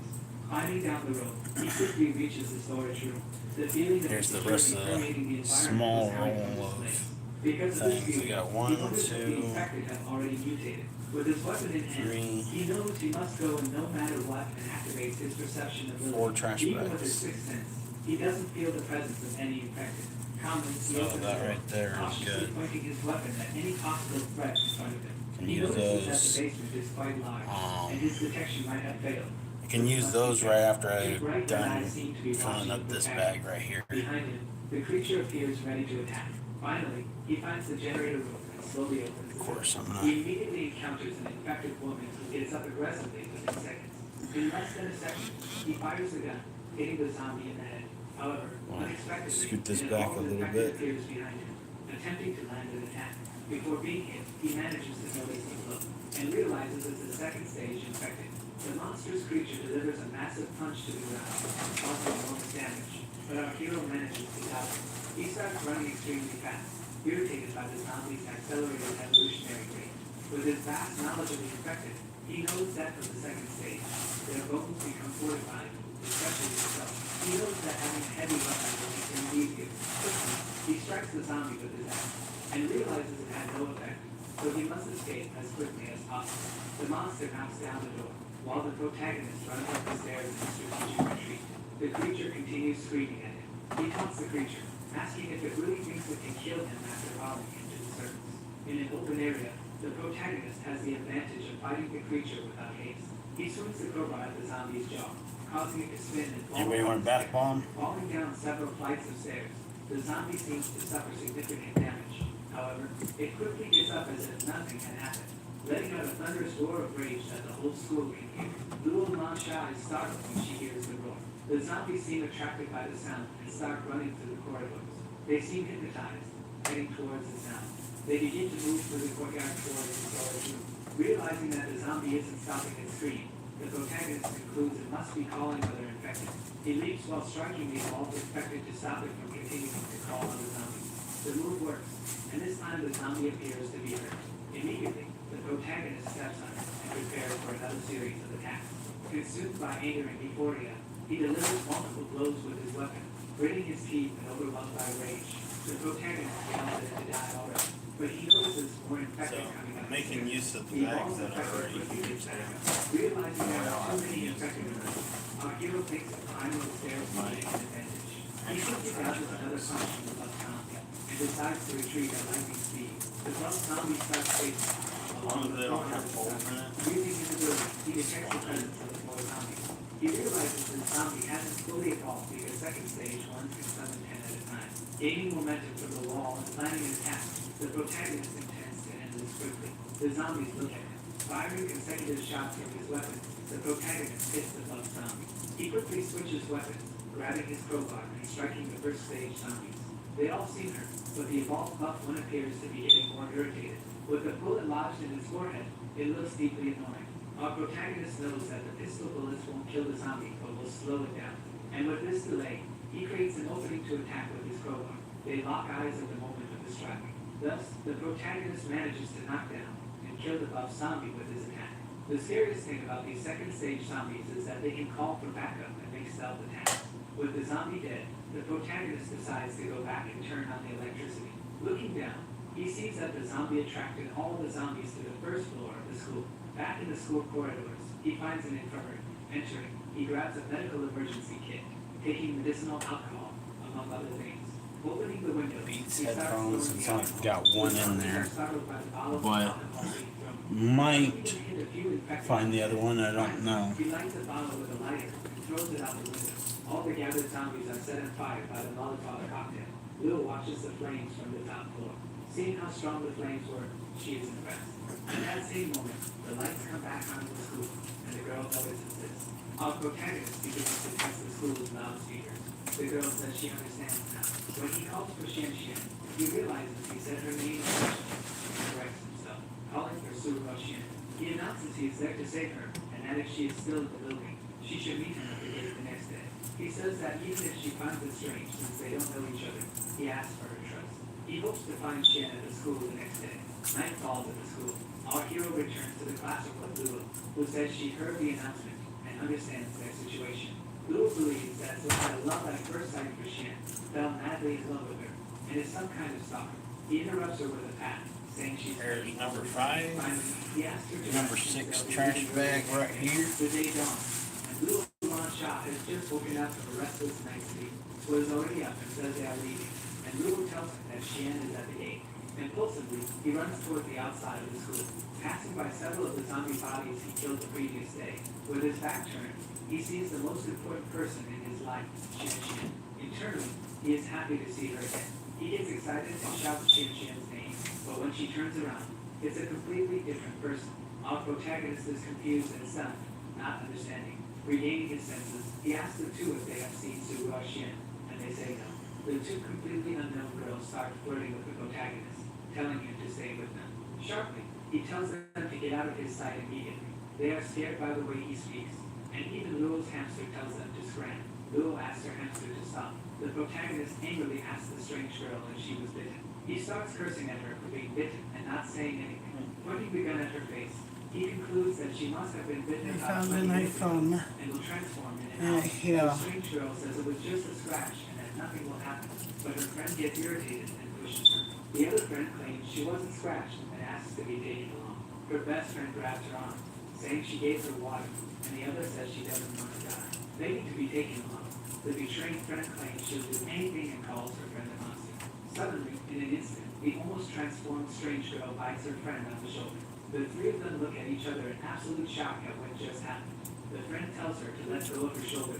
Climbing down the rope, he quickly reaches the storage room. The feeling of Here's the security rest of the permeating the environment small was carried from roll this of place. Because of this things. We feeling, got he 1, wonders if the 2, infected have already mutated. With his weapon in hand, 3, he knows he must go and no matter what and activates his perception ability. 4 trash Even with bags. his sixth sense, he doesn't feel the presence of any infected. Calmly, he So opens that the door, right there is cautiously good. pointing his weapon at any possible threat in front of him. Can He use notices that those. the basement is quite large, and his detection might have failed. I can use those right after His I'm bright done eyes seem to be filling watching up the this protagonist. bag right here. Behind him, the creature appears ready to attack. Finally, he finds the generator room and slowly opens Of the course, door. I'm He not. immediately encounters an infected woman who gets up aggressively within seconds. In less than a second, he fires the gun, hitting the zombie in the head. However, Well, unexpectedly, scoot this an back a evolved little infected bit. appears behind him, attempting to land an attack. Before being hit, he manages to notice the blow and realizes it's a second stage infected. The monstrous creature delivers a massive punch to the ground, causing enormous damage, but our hero manages to stop it. He starts running extremely fast, irritated by the zombie's accelerated evolutionary rate. With his vast knowledge of the infected, he knows that from the second stage, their bones become fortified, especially himself. He knows that having a heavy weapon will make him easier. Quickly, he strikes the zombie with his axe, and realizes it had no effect, so he must escape as quickly as possible. The monster knocks down the door, while the protagonist runs up the stairs in a strategic retreat. The creature continues screaming at him. He taunts the creature, asking if it really thinks it can kill him after following him to the surface. In an open area, the protagonist has the advantage of fighting the creature without haste. He swings the crowbar at the zombie's jaw, causing it to spin and fall. Anybody want a bath bomb? Falling down several flights of stairs, the zombie seems to suffer significant damage. However, it quickly gets up as if nothing had happened, letting out a thunderous roar of rage that the whole school can hear. Luo Mansha is startled when she hears the roar. The zombies seem attracted by the sound and start running through the corridors. They seem hypnotized, heading towards the sound. They begin to move through the courtyard towards the storage room. Realizing that the zombie isn't stopping its scream, the protagonist concludes it must be calling other infected. He leaps while striking the evolved infected to stop it from continuing to call other zombies. The move works, and this time the zombie appears to be hurt. Immediately, the protagonist steps on it and prepares for another series of attacks. Consumed by anger and euphoria, he delivers multiple blows with his weapon, gritting his teeth and overwhelmed by rage. The protagonist yells at it to die already, but he notices more infected coming up. Making use of the He bags falls that are already infected used quickly there. realizing there are too many infected in the room, our hero thinks of climbing the stairs to gain an advantage. He quickly dodges another punch from the buff zombie and decides to retreat at lightning speed. The buff zombie starts chasing him. As long as they don't have holes in it. Using his ability, he detects the presence of the four zombies. He realizes the zombie hasn't fully evolved because second stage ones can summon 10 at a time. Gaining momentum from the wall and planning an attack, the protagonist intends to end this quickly. The zombies look at him. Firing consecutive shots from his weapon, the protagonist hits the buff zombie. He quickly switches weapons, grabbing his crowbar and striking the first stage zombies. They all see her, but the evolved buff one appears to be getting more irritated. With the bullet lodged in his forehead, it looks deeply annoying. Our protagonist knows that the pistol bullets won't kill the zombie, but will slow it down. And with this delay, he creates an opening to attack with his crowbar. They lock eyes at the moment of the strike. Thus, the protagonist manages to knock down and kill the buff zombie with his attack. The scariest thing about these second stage zombies is that they can call for backup and make stealth attacks. With the zombie dead, the protagonist decides to go back and turn on the electricity. Looking down, he sees that the zombie attracted all the zombies to the first floor of the school. Back in the school corridors, he finds an infirmary. Entering, he grabs a medical emergency kit, taking medicinal alcohol, among other things. Opening the window, Beats he starts headphones, throwing it's the only alcohol. got one The in zombies there. are startled by the bottle of But alcohol being thrown. might He hit a few infected find the other one, I don't know. He lights a bottle with a lighter and throws it out the window. All the gathered zombies are set on fire by the Molotov cocktail. Lil watches the flames from the top floor. Seeing how strong the flames were, she is impressed. At that same moment, the lights come back onto the school, and the girl notices this. Our protagonist begins to test the school's loudspeakers. The girl says she understands now. When he calls for Xian Xian, he realizes he said her name incorrectly and corrects himself, calling for Su Xian. He announces he is there to save her, and that if she is still in the building, she should meet him at the gate the next day. He says that even if she finds it strange since they don't know each other, he asks for her trust. He hopes to find Xian at the school the next day. Night falls at the school. Our hero returns to the classroom with Luo, who says she heard the announcement and understands their situation. Luo believes that Zhou had a love at first sight for Xian, fell madly in love with her, and is some kind of stalker. He interrupts her with a pat, saying she's There's number 5. Finally, he asks her to Number 6 trash bag right here. the day dawns, and Luo Mansha has just woken up from a restless night's sleep. Luo is already up and says they are leaving, and Luo tells him that Xian is at the gate. Impulsively, he runs toward the outside of the school, passing by several of the zombie bodies he killed the previous day. With his back turned, he sees the most important person in his life, Xian Xian. Internally, he is happy to see her again. He gets excited and shouts Xian Xian's name, but when she turns around, it's a completely different person. Our protagonist is confused and stunned, not understanding. Regaining his senses, he asks the two if they have seen Su Xian, and they say no. The two completely unknown girls start flirting with the protagonist, telling him to stay with them. Sharply, he tells them to get out of his sight immediately. They are scared by the way he speaks, and even Luo's hamster tells them to scram. Luo asks her hamster to stop. The protagonist angrily asks the strange girl if she was bitten. He starts cursing at her for being bitten and not saying anything, pointing the gun at her face. He concludes that she must have been bitten about 20 minutes ago and will transform in an hour. The strange girl says it was just a scratch and that nothing will happen, but her friend gets irritated and pushes her. The other friend claims she wasn't scratched and asks to be taken along. Her best friend grabs her arm, saying she gave her water, and the other says she doesn't want to die. They need to be taken along. The betraying friend claims she'll do anything and calls her friend a monster. Suddenly, in an instant, the almost transformed strange girl bites her friend on the shoulder. The three of them look at each other in absolute shock at what just happened. The friend tells her to let go of her shoulder.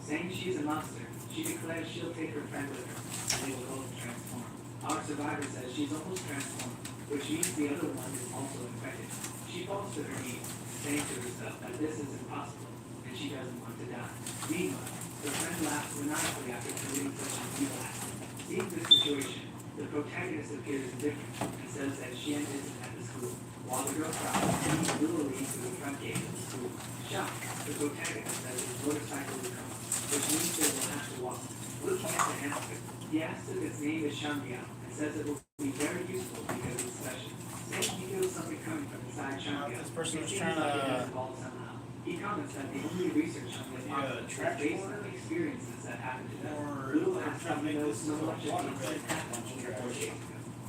Saying she's a monster, she declares she'll take her friend with her, and they will both transform. Our survivor says she's almost transformed, which means the other one is also infected. She falls to her knees, saying to herself that this is impossible, and she doesn't want to die. Meanwhile, her friend laughs maniacally after committing such an evil act. Seeing this situation, the protagonist appears indifferent and says that she isn't at the school. While the girl cries, he literally leads to the front gate of the school. Shocked, the protagonist says his motorcycle will come, which means they will have to walk. Looking at the hamster, he asks if its name is Shangyao and says it will be very useful because it's special. Saying he feels something coming from inside Shangyao, This person was it seems trying like it to has evolved somehow. He comments that the only research on this object is based on experiences that happened to them. Little asks how he knows so much of the incident happened only 4 days ago.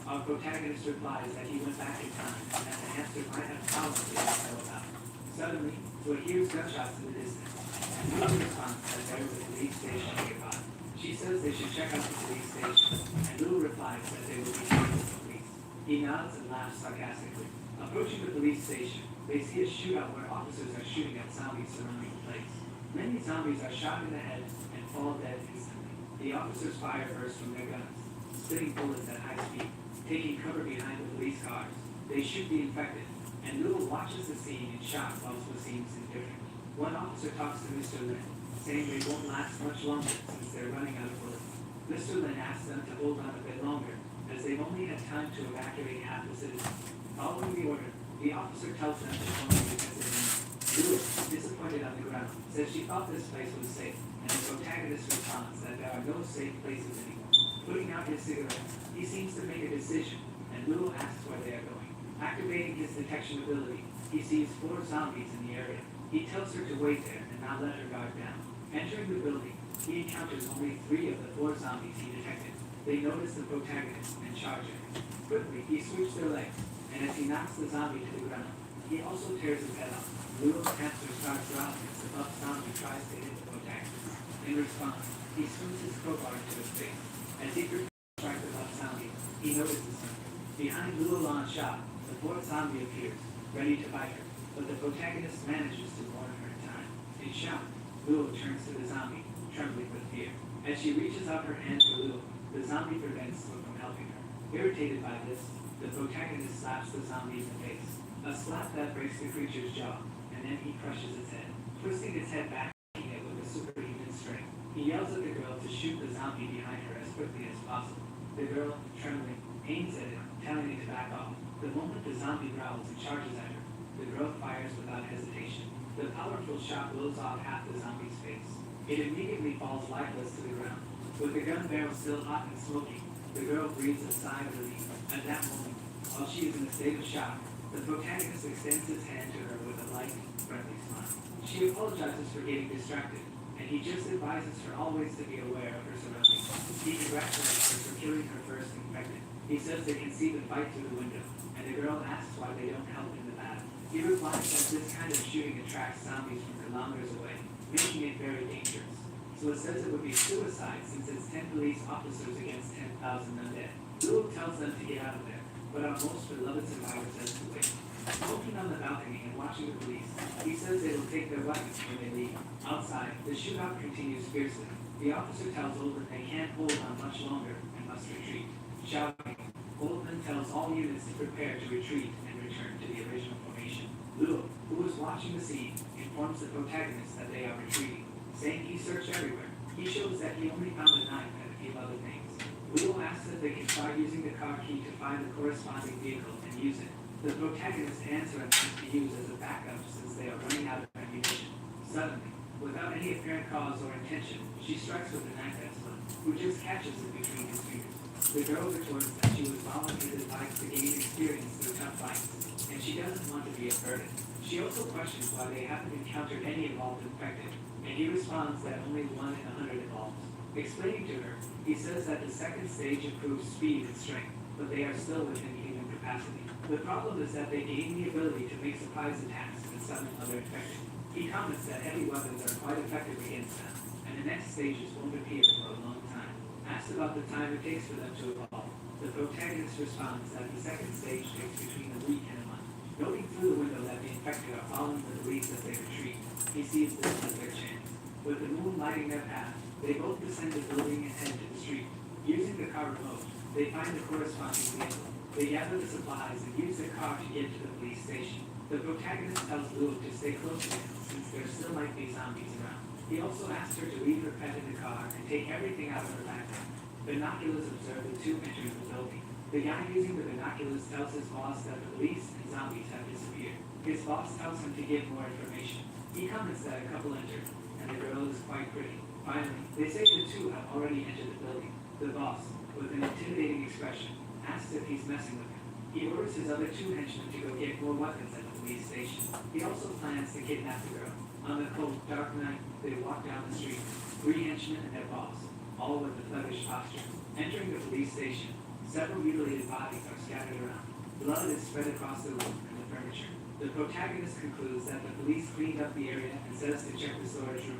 Our protagonist replies that he went back in time and that the hamster might have powers they didn't know about. Suddenly, Wood hears gunshots in the distance, and Lulu responds that there is a police station nearby. She says they should check out the police station, and Lulu replies that they will be taken to the police. He nods and laughs sarcastically. Approaching the police station, they see a shootout where officers are shooting at zombies surrounding the place. Many zombies are shot in the head and fall dead instantly. The officers fire first from their guns, spitting bullets at high speed, taking cover behind the police cars. They shoot the infected, and Lulu watches the scene in shock while Wu seems indifferent. One officer talks to Mr. Lin, saying they won't last much longer since they're running out of bullets. Mr. Lin asks them to hold on a bit longer, as they've only had time to evacuate half the citizens. Following the order, the officer tells them to come in because they need. Lulu, disappointed on the ground, says she thought this place was safe, and the protagonist responds that there are no safe places anymore. Putting out his cigarette, he seems to make a decision, and Lulu asks where they are going. Activating his detection ability, he sees 4 zombies in the area. He tells her to wait there and not let her guard down. Entering the building, he encounters only 3 of the 4 zombies he detected. They notice the protagonist and charge him. Quickly, he sweeps their legs, and as he knocks the zombie to the ground, he also tears his head off. Lulu's hamster starts growling as the buff zombie tries to hit the protagonist. In response, he swings his crowbar into his face. As he prepares to strike the buff zombie, he notices something. Behind Lulu's shop, the 4th zombie appears, ready to bite her, but the protagonist manages to warn her in time. In shock, Lulu turns to the zombie, trembling with fear. As she reaches out her hand to Lulu, the zombie prevents her from helping her. Irritated by this, the protagonist slaps the zombie in the face. A slap that breaks the creature's jaw, and then he crushes its head, twisting its head back and it with a superhuman strength. He yells at the girl to shoot the zombie behind her as quickly as possible. The girl, trembling, aims at it, telling it to back off. The moment the zombie growls and charges at her, the girl fires without hesitation. The powerful shot blows off half the zombie's face. It immediately falls lifeless to the ground. With the gun barrel still hot and smoking, the girl breathes a sigh of relief. At that moment, while she is in a state of shock, the protagonist extends his hand to her with a light, friendly smile. She apologizes for getting distracted, and he just advises her always to be aware of her surroundings. He congratulates her for killing her first infected. He says they can see the fight through the window, and the girl asks why they don't help in the battle. He replies that this kind of shooting attracts zombies from kilometers away, making it very dangerous. So it says it would be suicide since it's 10 police officers against 10,000 undead. Lulu tells them to get out of there, but our most beloved survivor says to wait. Smoking on the balcony and watching the police, he says they will take their weapons when they leave. Outside, the shootout continues fiercely. The officer tells Oldman they can't hold on much longer and must retreat. Shouting, Oldman tells all units to prepare to retreat and return to the original formation. Lulu, who is watching the scene, informs the protagonist that they are retreating, saying he searched everywhere. He shows that he only found a knife and a few other things. Lulu asks if they can try using the car key to find the corresponding vehicle and use it. The protagonist hands her a knife to use as a backup since they are running out of ammunition. Suddenly, without any apparent cause or intention, she strikes with the knife at Slim, who just catches it between his fingers. The girl retorts that she was volunteered advice to gain experience through tough fights, and she doesn't want to be a burden. She also questions why they haven't encountered any involved infected, and he responds that only 1 in 100 involves. Explaining to her, he says that the second stage improves speed and strength, but they are still within human capacity. The problem is that they gain the ability to make surprise attacks and summon other infected. He comments that heavy weapons are quite effective against them, and the next stages won't appear for a long time. Asked about the time it takes for them to evolve, the protagonist responds that the second stage takes between a week and a month. Noting through the window that the infected are following the beliefs as they retreat, he sees this as their chance. With the moon lighting their path, they both descend the building and head to the street. Using the car remote, they find the corresponding vehicle. They gather the supplies and use the car to get to the police station. The protagonist tells Lulu to stay close to him since there still might be zombies around. He also asks her to leave her pet in the car and take everything out of her backpack. Binoculars observe the two entering the building. The guy using the binoculars tells his boss that the police and zombies have disappeared. His boss tells him to give more information. He comments that a couple entered, and the girl is quite pretty. Finally, they say the two have already entered the building. The boss, with an intimidating expression, asks if he's messing with him. He orders his other two henchmen to go get more weapons at the police station. He also plans to kidnap the girl. On the cold, dark night, they walk down the street. 3 henchmen and their boss, all with a thuggish posture. Entering the police station, several mutilated bodies are scattered around. Blood is spread across the room and the furniture. The protagonist concludes that the police cleaned up the area and says to check the storage room.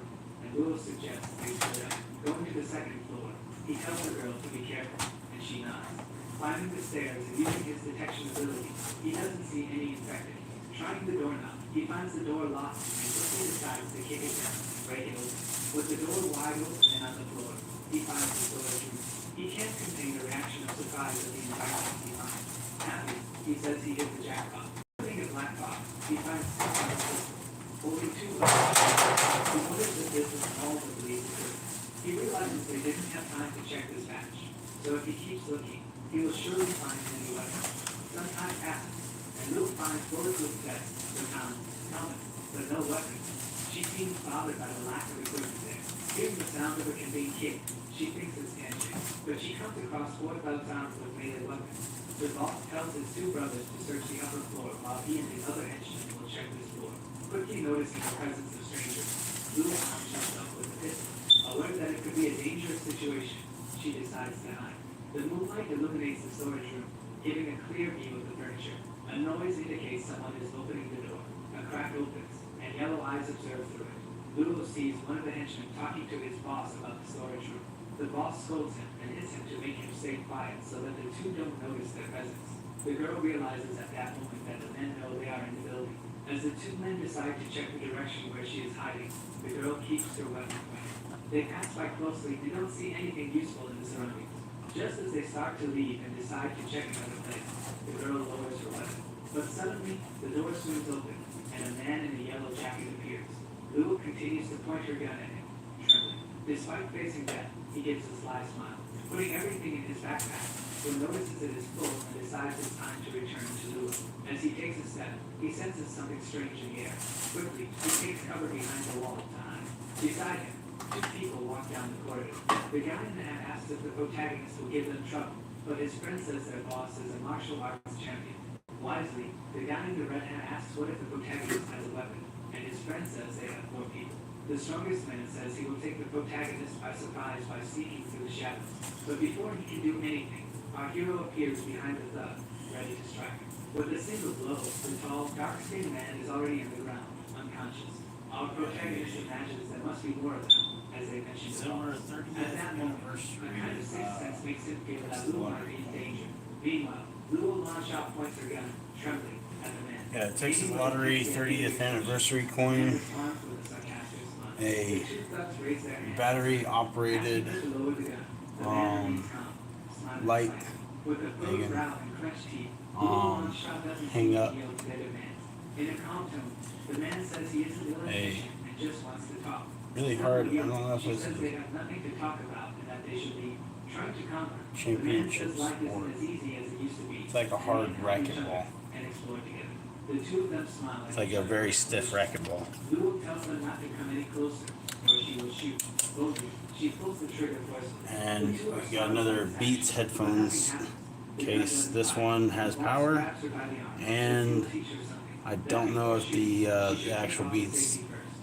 Lulu suggests they split up. Going to the second floor, he tells the girl to be careful, and she nods. Climbing the stairs and using his detection ability, he doesn't see any infected. Trying the doorknob, he finds the door locked and quickly decides to kick it down and break it open. With the door wide open and on the floor, he finds the storage room. He can't contain the reaction of surprise at the environment he finds. Happy, he says he hit the jackpot. Opening a black box, he finds 6 pistols, holding 2 weapons. He wonders if this is all the police do. He realizes they didn't have time to check this batch, so if he keeps looking, he will surely find any weapons. Some time passes, and Luke finds bulletproof vests, the helmet, but no weapons. She seems bothered by the lack of equipment there. Hearing the sound of a conveyed kick, she thinks it's handshake, but she comes across 4 gloves armed with melee weapons. The boss tells his 2 brothers to search the upper floor while he and his other henchmen will check this floor. Quickly noticing the presence of strangers, Lulu arms herself with a pistol. Aware that it could be a dangerous situation, she decides to hide. The moonlight illuminates the storage room, giving a clear view of the furniture. A noise indicates someone is opening the door. A crack opens, and yellow eyes observe through it. Lulu sees one of the henchmen talking to his boss about the storage room. The boss scolds him and hits him to make him stay quiet so that the two don't notice their presence. The girl realizes at that moment that the men know they are in the building. As the 2 men decide to check the direction where she is hiding, the girl keeps her weapon away. They pass by closely and don't see anything useful in the surroundings. Just as they start to leave and decide to check another place, the girl lowers her weapon. But suddenly, the door swings open, and a man in a yellow jacket appears. Lulu continues to point her gun at him, trembling. Despite facing death, he gives a sly smile. Putting everything in his backpack, Will notices it is full and decides it's time to return to Lulu. As he takes a step, he senses something strange in the air. Quickly, he takes cover behind the wall to hide. Beside him, 2 people walk down the corridor. The guy in the hat asks if the protagonist will give them trouble, but his friend says their boss is a martial arts champion. Wisely, the guy in the red hat asks what if the protagonist has a weapon, and his friend says they have 4 people. The strongest man says he will take the protagonist by surprise by sneaking through the shadows. But before he can do anything, our hero appears behind the thug, ready to strike him. With a single blow, the tall, dark-skinned man is already on the ground, unconscious. Our protagonist imagines there must be more of them, as they mentioned Summer above. 30th At that moment, anniversary. a kind of sixth sense makes him feel that Lulu might be in danger. Meanwhile, Lulu Longshot points her gun, trembling, at the man. Yeah, Texas Lottery 30th anniversary coin, a battery operated light hang up, a really hard, I don't know if it's championship sport. It's like a hard racquetball. floor together. The two of them smile. It's like a very stiff racquetball. Luo tells them not to come any closer, or she will shoot. Boldly, she pulls the trigger forcefully. And we got another Beats headphones case. This one has power, and I don't know if the actual Beats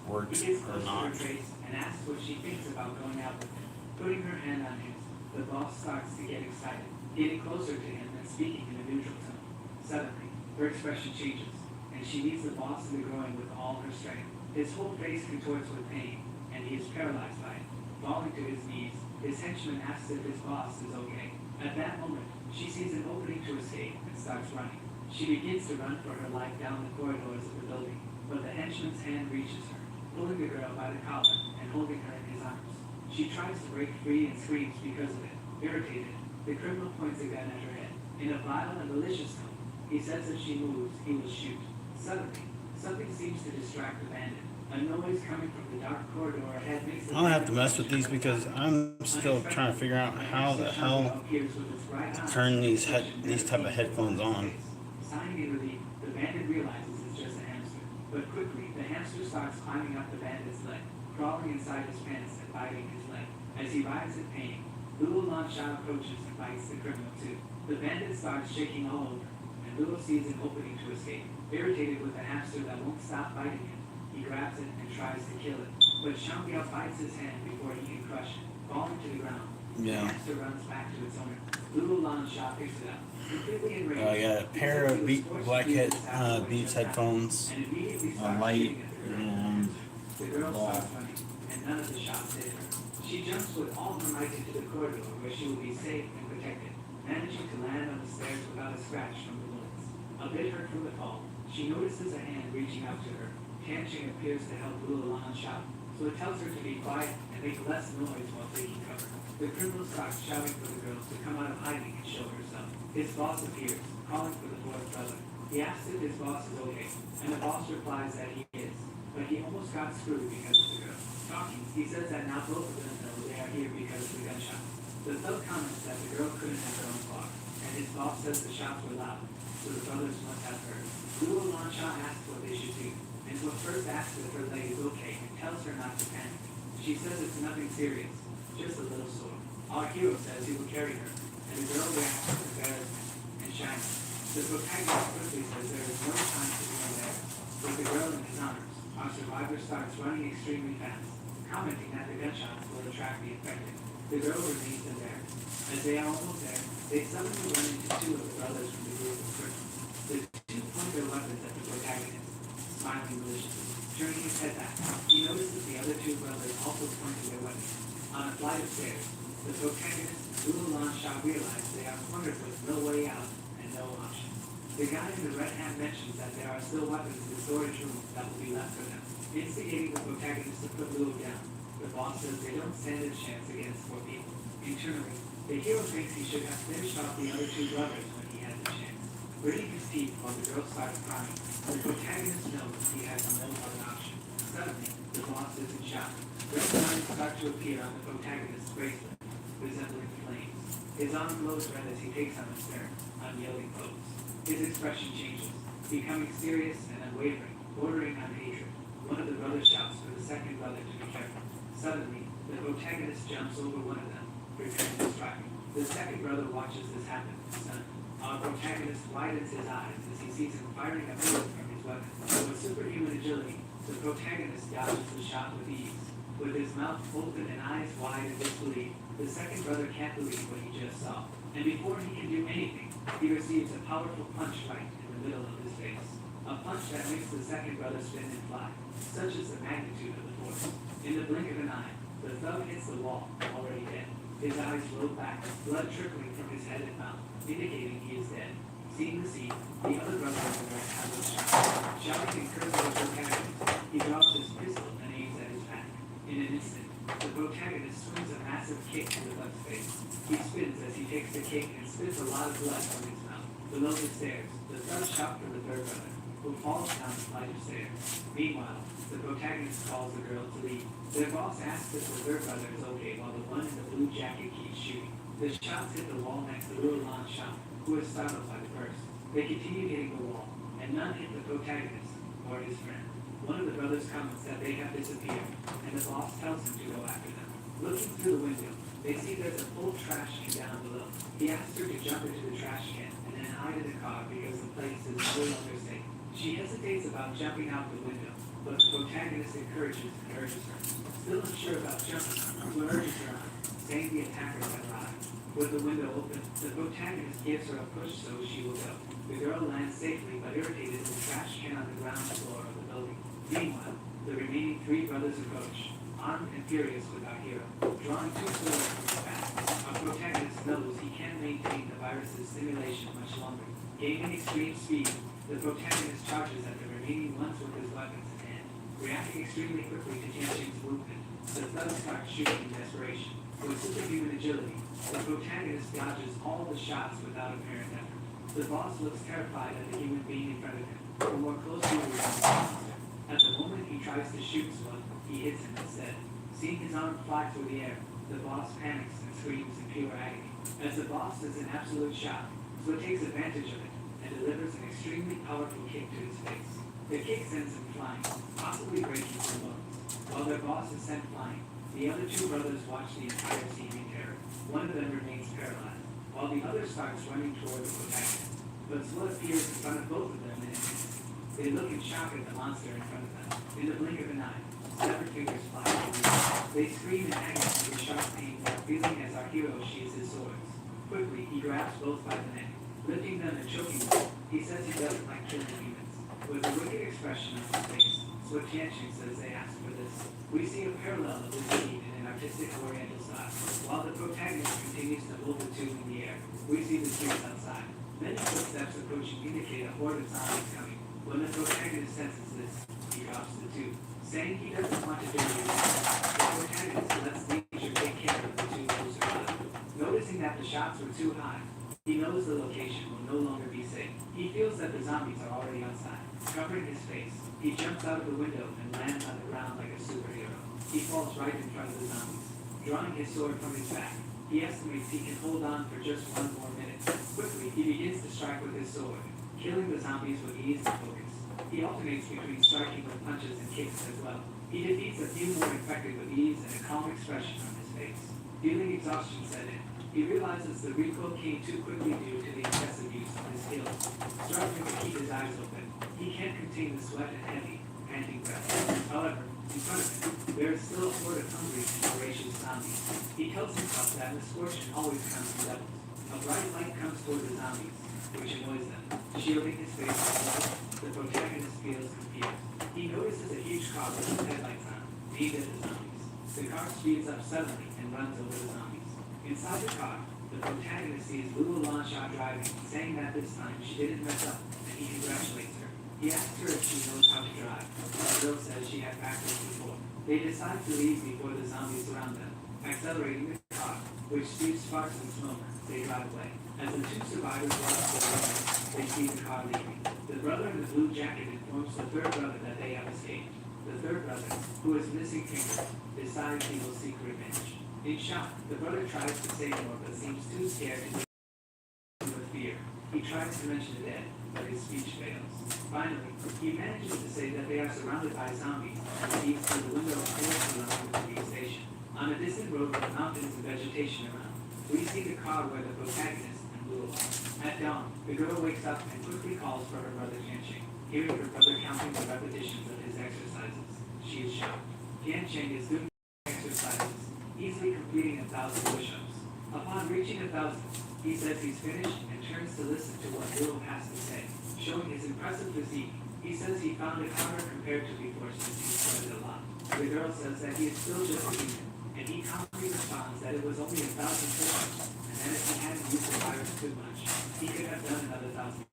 works or not. And asks what she thinks about going out with him. Putting her hand on his, the boss starts to get excited, getting closer to him and speaking in a neutral tone. Suddenly, her expression changes, and she meets the boss in the groin with all her strength. His whole face contorts with pain, and he is paralyzed by it. Falling to his knees, his henchman asks if his boss is okay. At that moment, she sees an opening to escape and starts running. She begins to run for her life down the corridors of the building, but the henchman's hand reaches her, pulling the girl by the collar and holding her in his arms. She tries to break free and screams because of it. Irritated, the criminal points a gun at her head. In a vile and malicious tone, he says if she moves, he will shoot. Suddenly, something seems to distract the bandit. A noise coming from the dark corridor ahead makes the I don't have to mess with these because I'm still trying to figure out how the hell to turn these type of headphones on. Sighing in relief, the bandit realizes it's just a hamster. But quickly, the hamster starts climbing up the bandit's leg, crawling inside his pants and biting his leg. As he writhes in pain, Luo Lansha approaches and bites the criminal too. The bandit starts shaking all over, and Luo sees an opening to escape. Irritated with the hamster that won't stop biting him, he grabs it and tries to kill it. But Shangyao bites his hand before he can crush it, falling to the ground. Yeah. The hamster runs back to its owner. Luo Lansha picks it up. Completely enraged, I got a pair of Beats headphones, and immediately a starts light, shooting at the girl. and The girl ball. starts running, and none of the shots hit her. She jumps with all her might into the corridor where she will be safe and protected, managing to land on the stairs without a scratch from the bullets. A bit hurt from the fall, she notices a hand reaching out to her. Tianqing appears to help Luo Lan shout, so it tells her to be quiet and make less noise while taking cover. The criminal starts shouting for the girls to come out of hiding and show herself. His boss appears, calling for the fourth brother. He asks if his boss is okay, and the boss replies that he is, but he almost got screwed because of the girl. Talking, he says that now both of them know they are here because of the gunshot. The thug comments that the girl couldn't have her own car, and his boss says the shots were loud, so the brothers must have heard. Luo Lansha asks what they should do, and what first asks if her leg is okay and tells her not to panic. She says it's nothing serious, just a little sore. Our hero says he will carry her, and the girl reacts with embarrassment and shyness. The protagonist quickly says there is no time to be embarrassed. With the girl in his arms, our survivor starts running extremely fast, commenting that the gunshots will attract the infected. The girl remains embarrassed. As they are almost there, they suddenly run into two of the brothers from the group of circles. The two point their weapons at the protagonist, smiling maliciously. Turning his head back, he notices the other two brothers also pointing their weapons. On a flight of stairs, the protagonist, Luo Lansha, realizes they are cornered with no way out and no option. The guy in the red hat mentions that there are still weapons in the storage room that will be left for them, instigating the protagonist to put Luo down. The boss says they don't stand a chance against four people. Internally, the hero thinks he should have finished off the other two brothers when he had the chance. Gritting his teeth while the girl starts crying, the protagonist knows he has no other option. Suddenly, the boss is in shock. Red lines start to appear on the protagonist's bracelet, resembling flames. His arm glows red as he takes on a stern, unyielding pose. His expression changes, becoming serious and unwavering, bordering on hatred. One of the brothers shouts for the second brother to be careful. Suddenly, the protagonist jumps over one of them, preparing to strike. The second brother watches this happen, stunned. Our protagonist widens his eyes as he sees him firing a bullet from his weapon. With superhuman agility, the protagonist dodges the shot with ease. With his mouth open and eyes wide in disbelief, the second brother can't believe what he just saw. And before he can do anything, he receives a powerful punch right in the middle of his face. A punch that makes the second brother spin and fly. Such is the magnitude of the force. In the blink of an eye, the thug hits the wall, already dead. His eyes roll back, blood trickling from his head and mouth, indicating he is dead. Seeing the scene, the other brother in the red hat was shot. Shouting and cursing at the protagonist, he drops his pistol and aims at his back. In an instant, the protagonist swings a massive kick to the thug's face. He spins as he takes the kick and spits a lot of blood from his mouth. Below the stairs, the thug shot for the third brother, who falls down the flight of stairs. Meanwhile, the protagonist calls the girl to leave. Their boss asks if the third brother is okay while the one in the blue jacket keeps shooting. The shots hit the wall next to Luo Lansha, who is startled by the burst. They continue hitting the wall, and none hit the protagonist or his friend. One of the brothers comments that they have disappeared, and the boss tells him to go after them. Looking through the window, they see there's a full trash can down below. He asks her to jump into the trash can and then hide in the car because the place is no longer safe. She hesitates about jumping out the window, but the protagonist encourages and urges her. Still unsure about jumping, he urges her on, saying the attackers have arrived. With the window open, the protagonist gives her a push so she will go. The girl lands safely but irritated in the trash can on the ground floor of the building. Meanwhile, the remaining three brothers approach, armed and furious with our hero, drawing two swords from his back. Our protagonist knows he can't maintain the virus's simulation much longer. Gaining extreme speed, the protagonist charges at the remaining ones with his weapons in hand. Reacting extremely quickly to Tianqing's movement, the thugs start shooting in desperation. With superhuman agility, the protagonist dodges all the shots without apparent effort. The boss looks terrified at the human being in front of him, or more closely around the monster. At the moment he tries to shoot one, he hits him instead. Seeing his arm fly through the air, the boss panics and screams in pure agony. As the boss is in absolute shock, Zwo takes advantage of it and delivers an extremely powerful kick to his face. The kick sends him flying, possibly breaking some bones. While their boss is sent flying, the other two brothers watch the entire scene in terror. One of them remains paralyzed, while the other starts running toward the protagonist. But Zwo appears in front of both of them in an instant. They look in shock at the monster in front of them. In the blink of an eye, severed fingers fly from the air. They scream in agony with sharp pain while feeling as our hero sheathes his swords. Quickly, he grabs both by the neck. Lifting them and choking them, he says he doesn't like killing humans. With a wicked expression on his face, Zwo Tianqing says they asked for this. We see a parallel of this scene in an artistic oriental style. While the protagonist continues to hold the tube in the air, we see the streets outside. Many footsteps approaching indicate a horde of zombies coming. When the protagonist senses this, he drops the tube, saying he doesn't want to do it anymore. The protagonist lets nature take care of the two who survive. Noticing that the shots were too high, he knows the location will no longer be safe. He feels that the zombies are already outside. Covering his face, he jumps out of the window and lands on the ground like a superhero. He falls right in front of the zombies. Drawing his sword from his back, he estimates he can hold on for just 1 more minute. Quickly, he begins to strike with his sword, killing the zombies with ease and focus. He alternates between striking with punches and kicks as well. He defeats a few more infected with ease and a calm expression on his face. Feeling exhaustion set in, he realizes the recoil came too quickly due to the excessive use of his skills. Struggling to keep his eyes open, he can't contain the sweat and heavy, panting breath. However, in front of him, there is still a horde of hungry and voracious zombies. He tells himself that misfortune always comes in levels. A bright light comes toward the zombies, which annoys them. Shielding his face with blood, the protagonist feels confused. He notices a huge car with its headlights on, aimed at the zombies. The car speeds up suddenly and runs over the zombies. Inside the car, the protagonist sees Luo Lansha driving, saying that this time she didn't mess up, and he congratulates her. He asks her if she knows how to drive. The girl says she had practiced before. They decide to leave before the zombies surround them. Accelerating the car, which spews sparks and smoke, they drive away. As the two survivors watch the road, they see the car leaving. The brother in the blue jacket informs the third brother that they have escaped. The third brother, who is missing fingers, decides he will seek revenge. In shock, the brother tries to say more but seems too scared to with fear. He tries to mention the dead, but his speech fails. Finally, he manages to say that they are surrounded by zombies and sees through the window of the police station. On a distant road with mountains and vegetation around, we see the car where the protagonist and Luo are. At dawn, the girl wakes up and quickly calls for her brother Tianqing. Hearing her brother counting the repetitions of his exercises, she is shocked. Tianqing is doing exercises, easily completing 1,000 push-ups. Upon reaching 1,000, he says he's finished and turns to listen to what Luo has to say. Showing his impressive physique, he says he found it harder compared to before since he sweated a lot. The girl says that he is still just a human, and he calmly responds that it was only 1,000 push-ups, and that if he hadn't used the virus too much, he could have done another 1,000.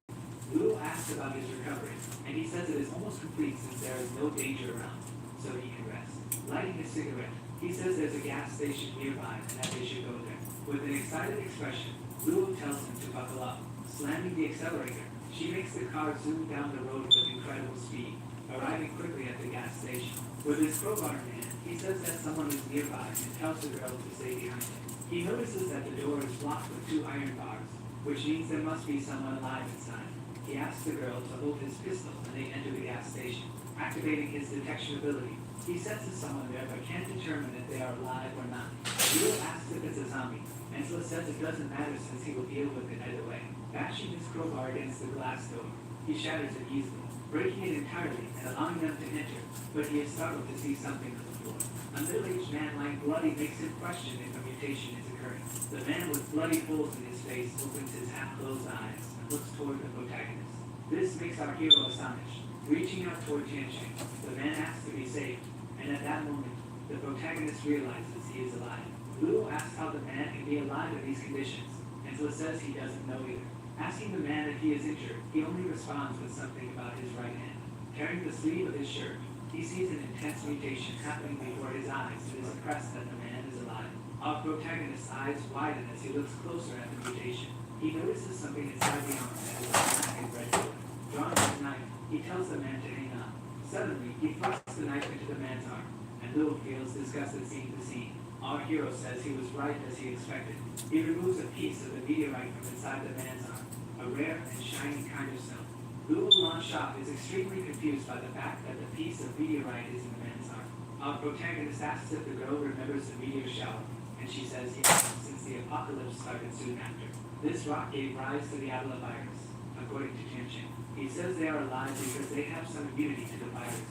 Luo asks about his recovery, and he says it is almost complete since there is no danger around, so he can rest. Lighting his cigarette, he says there's a gas station nearby and that they should go there. With an excited expression, Luo tells him to buckle up. Slamming the accelerator, she makes the car zoom down the road with incredible speed, arriving quickly at the gas station. With his crowbar in hand, he says that someone is nearby and tells the girl to stay behind him. He notices that the door is blocked with 2 iron bars, which means there must be someone alive inside. he asks the girl to hold his pistol when they enter the gas station, activating his detection ability. He senses someone there but can't determine if they are alive or not. Leo asks if it's a zombie. Angela says it doesn't matter since he will deal with it either way. Bashing his crowbar against the glass door, he shatters it easily, breaking it entirely and allowing them to enter, but he is startled to see something on the floor. A middle-aged man lying bloody makes him question if a mutation is occurring. The man with bloody holes in his face opens his half-closed eyes and looks toward the protagonist. This makes our hero astonished. Reaching out toward Tianqing, the man asks to be saved, and at that moment, the protagonist realizes he is alive. Luo asks how the man can be alive in these conditions. Angela says he doesn't know either. Asking the man if he is injured, he only responds with something about his right hand. Tearing the sleeve of his shirt, he sees an intense mutation happening before his eyes and is impressed that the man is alive. Our protagonist's eyes widen as he looks closer at the mutation. He notices something inside the arm that is black and red color. Drawing his knife, he tells the man to hang on. Suddenly, he thrusts the knife into the man's arm, and Luo feels disgusted seeing the scene. Our hero says he was right as he expected. He removes a piece of the meteorite from inside the man's arm, a rare and shiny kind of stone. Luo Lansha is extremely confused by the fact that the piece of meteorite is in the man's arm. Our protagonist asks if the girl remembers the meteor shower, and she says yes, since the apocalypse started soon after. This rock gave rise to the Avila virus, according to Tianqing. He says they are alive because they have some immunity to the virus,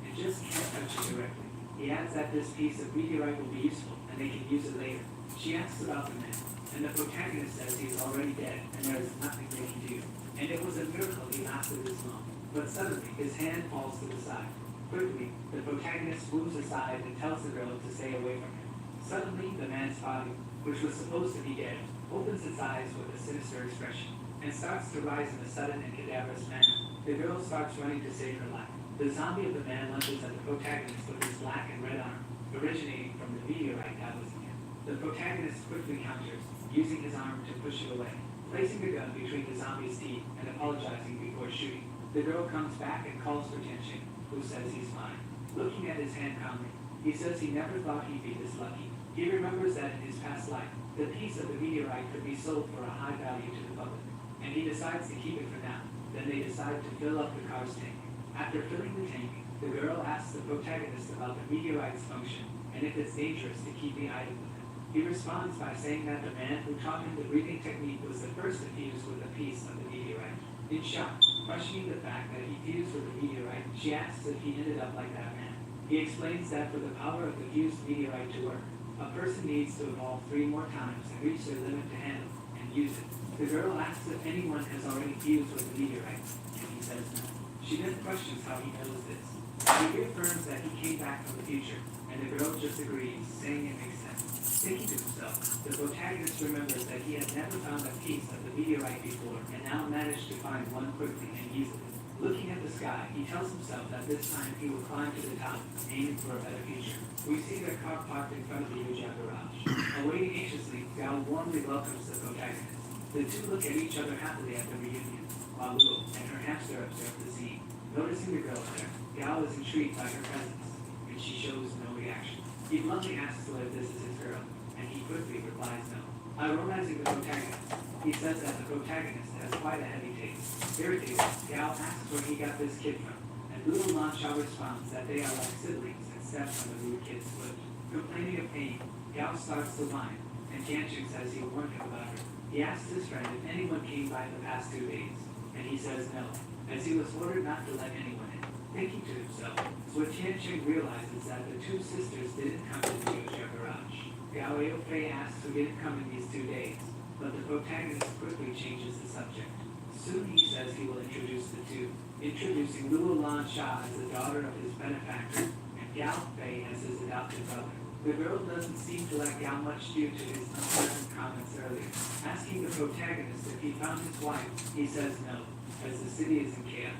and just can't touch it directly. He adds that this piece of meteorite will be useful, and they can use it later. She asks about the man, and the protagonist says he is already dead, and there is nothing they can do. And it was a miracle he lasted this long. But suddenly, his hand falls to the side. Quickly, the protagonist moves aside and tells the girl to stay away from him. Suddenly, the man's body, which was supposed to be dead, opens its eyes with a sinister expression, and starts to rise in a sudden and cadaverous manner. The girl starts running to save her life. The zombie of the man lunges at the protagonist with his black and red arm, originating from the meteorite that was in him. The protagonist quickly counters, using his arm to push it away, placing the gun between the zombie's teeth and apologizing before shooting. The girl comes back and calls for Tianqing, who says he's fine. Looking at his hand calmly, he says he never thought he'd be this lucky. He remembers that in his past life, the piece of the meteorite could be sold for a high value to the public, and he decides to keep it for now. Then they decide to fill up the car's tank. After filling the tank, the girl asks the protagonist about the meteorite's function and if it's dangerous to keep the item with him. He responds by saying that the man who taught him the breathing technique was the first to fuse with a piece of the meteorite. In shock, questioning the fact that he fused with the meteorite, she asks if he ended up like that man. He explains that for the power of the fused meteorite to work, a person needs to evolve 3 more times and reach their limit to handle and use it. The girl asks if anyone has already fused with the meteorite, and he says no. She then questions how he knows this. He reaffirms that he came back from the future, and the girl just agrees, saying it makes sense. Thinking to himself, the protagonist remembers that he had never found a piece of the meteorite before, and now managed to find one quickly and easily. Looking at the sky, he tells himself that this time he will climb to the top, aiming for a better future. We see their car parked in front of the Yuja garage. Awaiting anxiously, Gao warmly welcomes the protagonist. The two look at each other happily at the reunion, while Luo and her hamster observe the scene. Noticing the girl there, Gao is intrigued by her presence, and she shows no reaction. He bluntly asks her if this is his girl, and he quickly replies no. Ironizing the protagonist, he says that the protagonist has quite a heavy taste. Irritated, Gao asks where he got this kid from, and Luo Lansha responds that they are like siblings and steps on the rude kid's foot. Complaining of pain, Gao starts to whine, and Tianqing says he warned him about her. He asks his friend if anyone came by in the past 2 days, and he says no, as he was ordered not to let anyone in. Thinking to himself, so Tianqing realizes that the 2 sisters didn't come to the Yoja garage. Gao Eofei asks who didn't come in these 2 days, but the protagonist quickly changes the subject. Soon he says he will introduce the 2, introducing Luo Lansha as the daughter of his benefactor, and Gao Fei as his adopted brother. The girl doesn't seem to like Gao much due to his unpleasant comments earlier. Asking the protagonist if he found his wife, he says no, as the city is in chaos,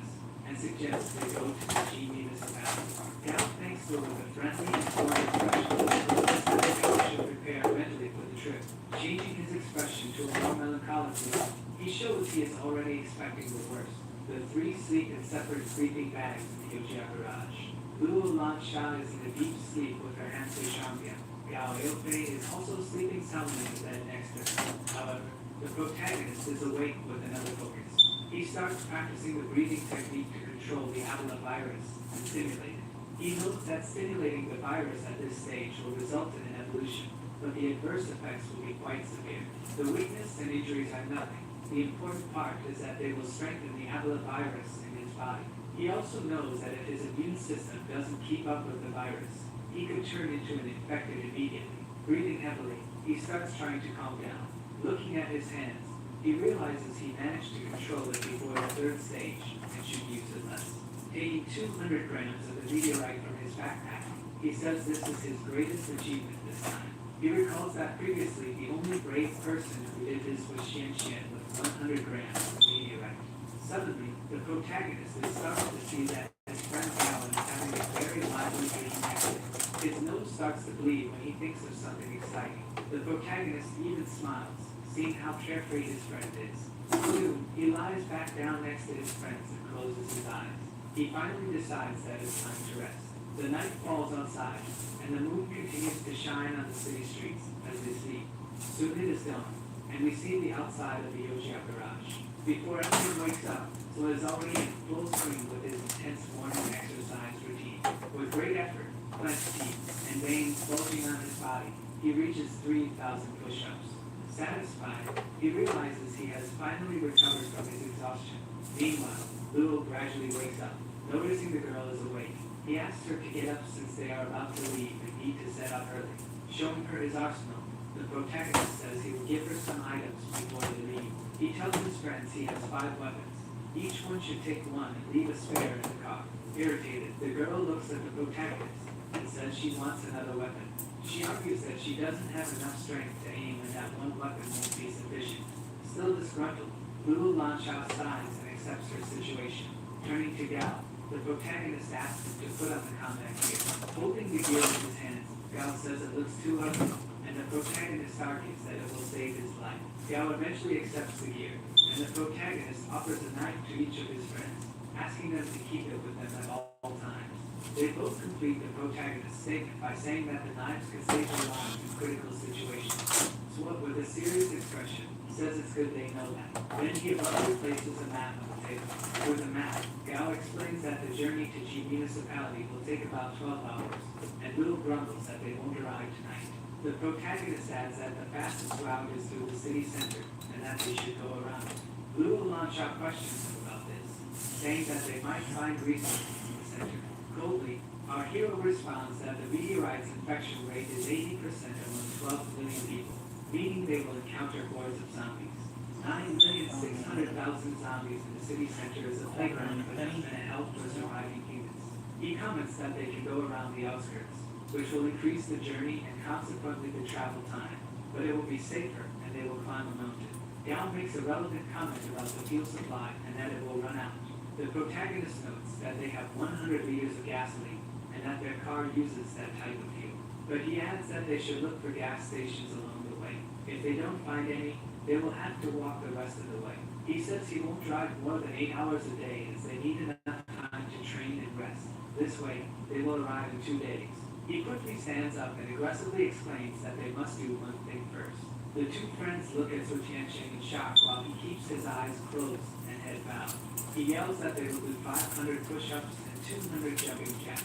and suggests they go to the G municipality. Gao thanks her with a friendly and foreign expression, that they should prepare mentally for the trip. Changing his expression to a more melancholic one, he shows he is already expecting the worst. The 3 sleep in separate sleeping bags in the Yoja garage. Luo Lansha is in a deep sleep with her hamster Shambia. Gao Eofei is also sleeping soundly in the bed next to her. However, the protagonist is awake with another focus. He starts practicing the breathing technique to control the Avila virus and stimulate it. He notes that stimulating the virus at this stage will result in an evolution, but the adverse effects will be quite severe. The weakness and injuries are nothing. The important part is that they will strengthen the Avila virus in his body. He also knows that if his immune system doesn't keep up with the virus, he could turn into an infected immediately. Breathing heavily, he starts trying to calm down. Looking at his hands, he realizes he managed to control it before the third stage and should use it less. Taking 200 grams of the meteorite from his backpack, he says this is his greatest achievement this time. He recalls that previously the only brave person who did this was Xian Xian with 100 grams of meteorite. Suddenly, the protagonist is startled to see that his friend Alan is having a very lively game accident. His nose starts to bleed when he thinks of something exciting. The protagonist even smiles, seeing how carefree his friend is. Soon, he lies back down next to his friends and closes his eyes. He finally decides that it's time to rest. The night falls outside, and the moon continues to shine on the city streets as they sleep. Soon it is dawn, and we see the outside of the Yojiao garage. Before everyone wakes up, Zula is already in full swing with his intense morning exercise routine. With great effort, clenched teeth, and veins bulging on his body, he reaches 3,000 push-ups. Satisfied, he realizes he has finally recovered from his exhaustion. Meanwhile, Luo gradually wakes up. Noticing the girl is awake, he asks her to get up since they are about to leave and need to set out early. Showing her his arsenal, the protagonist says he will give her some items before they leave. He tells his friends he has 5 weapons. Each one should take one and leave a spare in the car. Irritated, the girl looks at the protagonist and says she wants another weapon. She argues that she doesn't have enough strength to aim and that one weapon won't be sufficient. Still disgruntled, Lulu Lansha sighs and accepts her situation. Turning to Gao, the protagonist asks him to put on the combat gear. Holding the gear in his hands, Gao says it looks too ugly, and the protagonist argues that it will save his life. Gao eventually accepts the gear, and the protagonist offers a knife to each of his friends, asking them to keep it with them at all times. They both complete the protagonist's statement by saying that the knives can save their lives in critical situations. Swab, with a serious expression, says it's good they know that. Then he abruptly places a map on the table. With the map, Gao explains that the journey to G Municipality will take about 12 hours, and Will grumbles that they won't arrive tonight. The protagonist adds that the fastest route is through the city center, and that they should go around. Blue will launch out questions about this, saying that they might find resources in the center. Coldly, our hero responds that the meteorite's infection rate is 80% among 12 million people, meaning they will encounter hordes of zombies. 9,600,000 zombies in the city center is a playground for them and a help for surviving humans. He comments that they can go around the outskirts, which will increase the journey and consequently the travel time, but it will be safer and they will climb a mountain. Gao makes a relevant comment about the fuel supply and that it will run out. The protagonist notes that they have 100 liters of gasoline and that their car uses that type of fuel. But he adds that they should look for gas stations along the way. If they don't find any, they will have to walk the rest of the way. He says he won't drive more than 8 hours a day as they need enough time to train and rest. This way, they will arrive in 2 days. He quickly stands up and aggressively explains that they must do one thing first. The two friends look at Su Tianqing in shock while he keeps his eyes closed and head bowed. He yells that they will do 500 push-ups and 200 jumping jacks,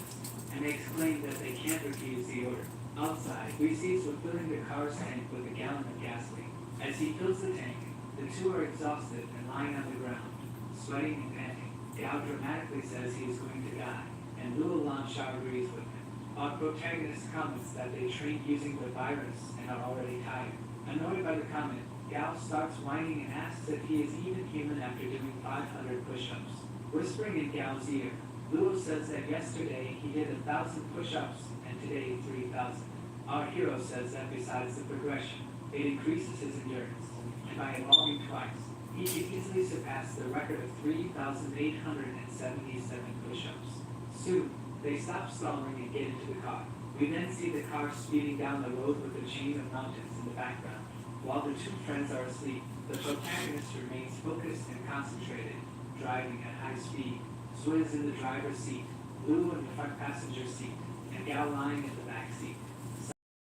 and they explain that they can't refuse the order. Outside, we see Su filling the car's tank with a gallon of gasoline. As he fills the tank, the two are exhausted and lying on the ground, sweating and panting. Gao dramatically says he is going to die, and Luo Lansha agrees with him. Our protagonist comments that they trained using the virus and are already tired. Annoyed by the comment, Gao starts whining and asks if he is even human after doing 500 push-ups. Whispering in Gao's ear, Luo says that yesterday he did 1,000 push-ups and today 3,000. Our hero says that besides the progression, it increases his endurance, and by evolving twice, he can easily surpass the record of 3,877 push-ups. Soon, they stop stalling and get into the car. We then see the car speeding down the road with a chain of mountains in the background. While the two friends are asleep, the protagonist remains focused and concentrated, driving at high speed. Sui is in the driver's seat, Lu in the front passenger seat, and Gao lying in the back seat.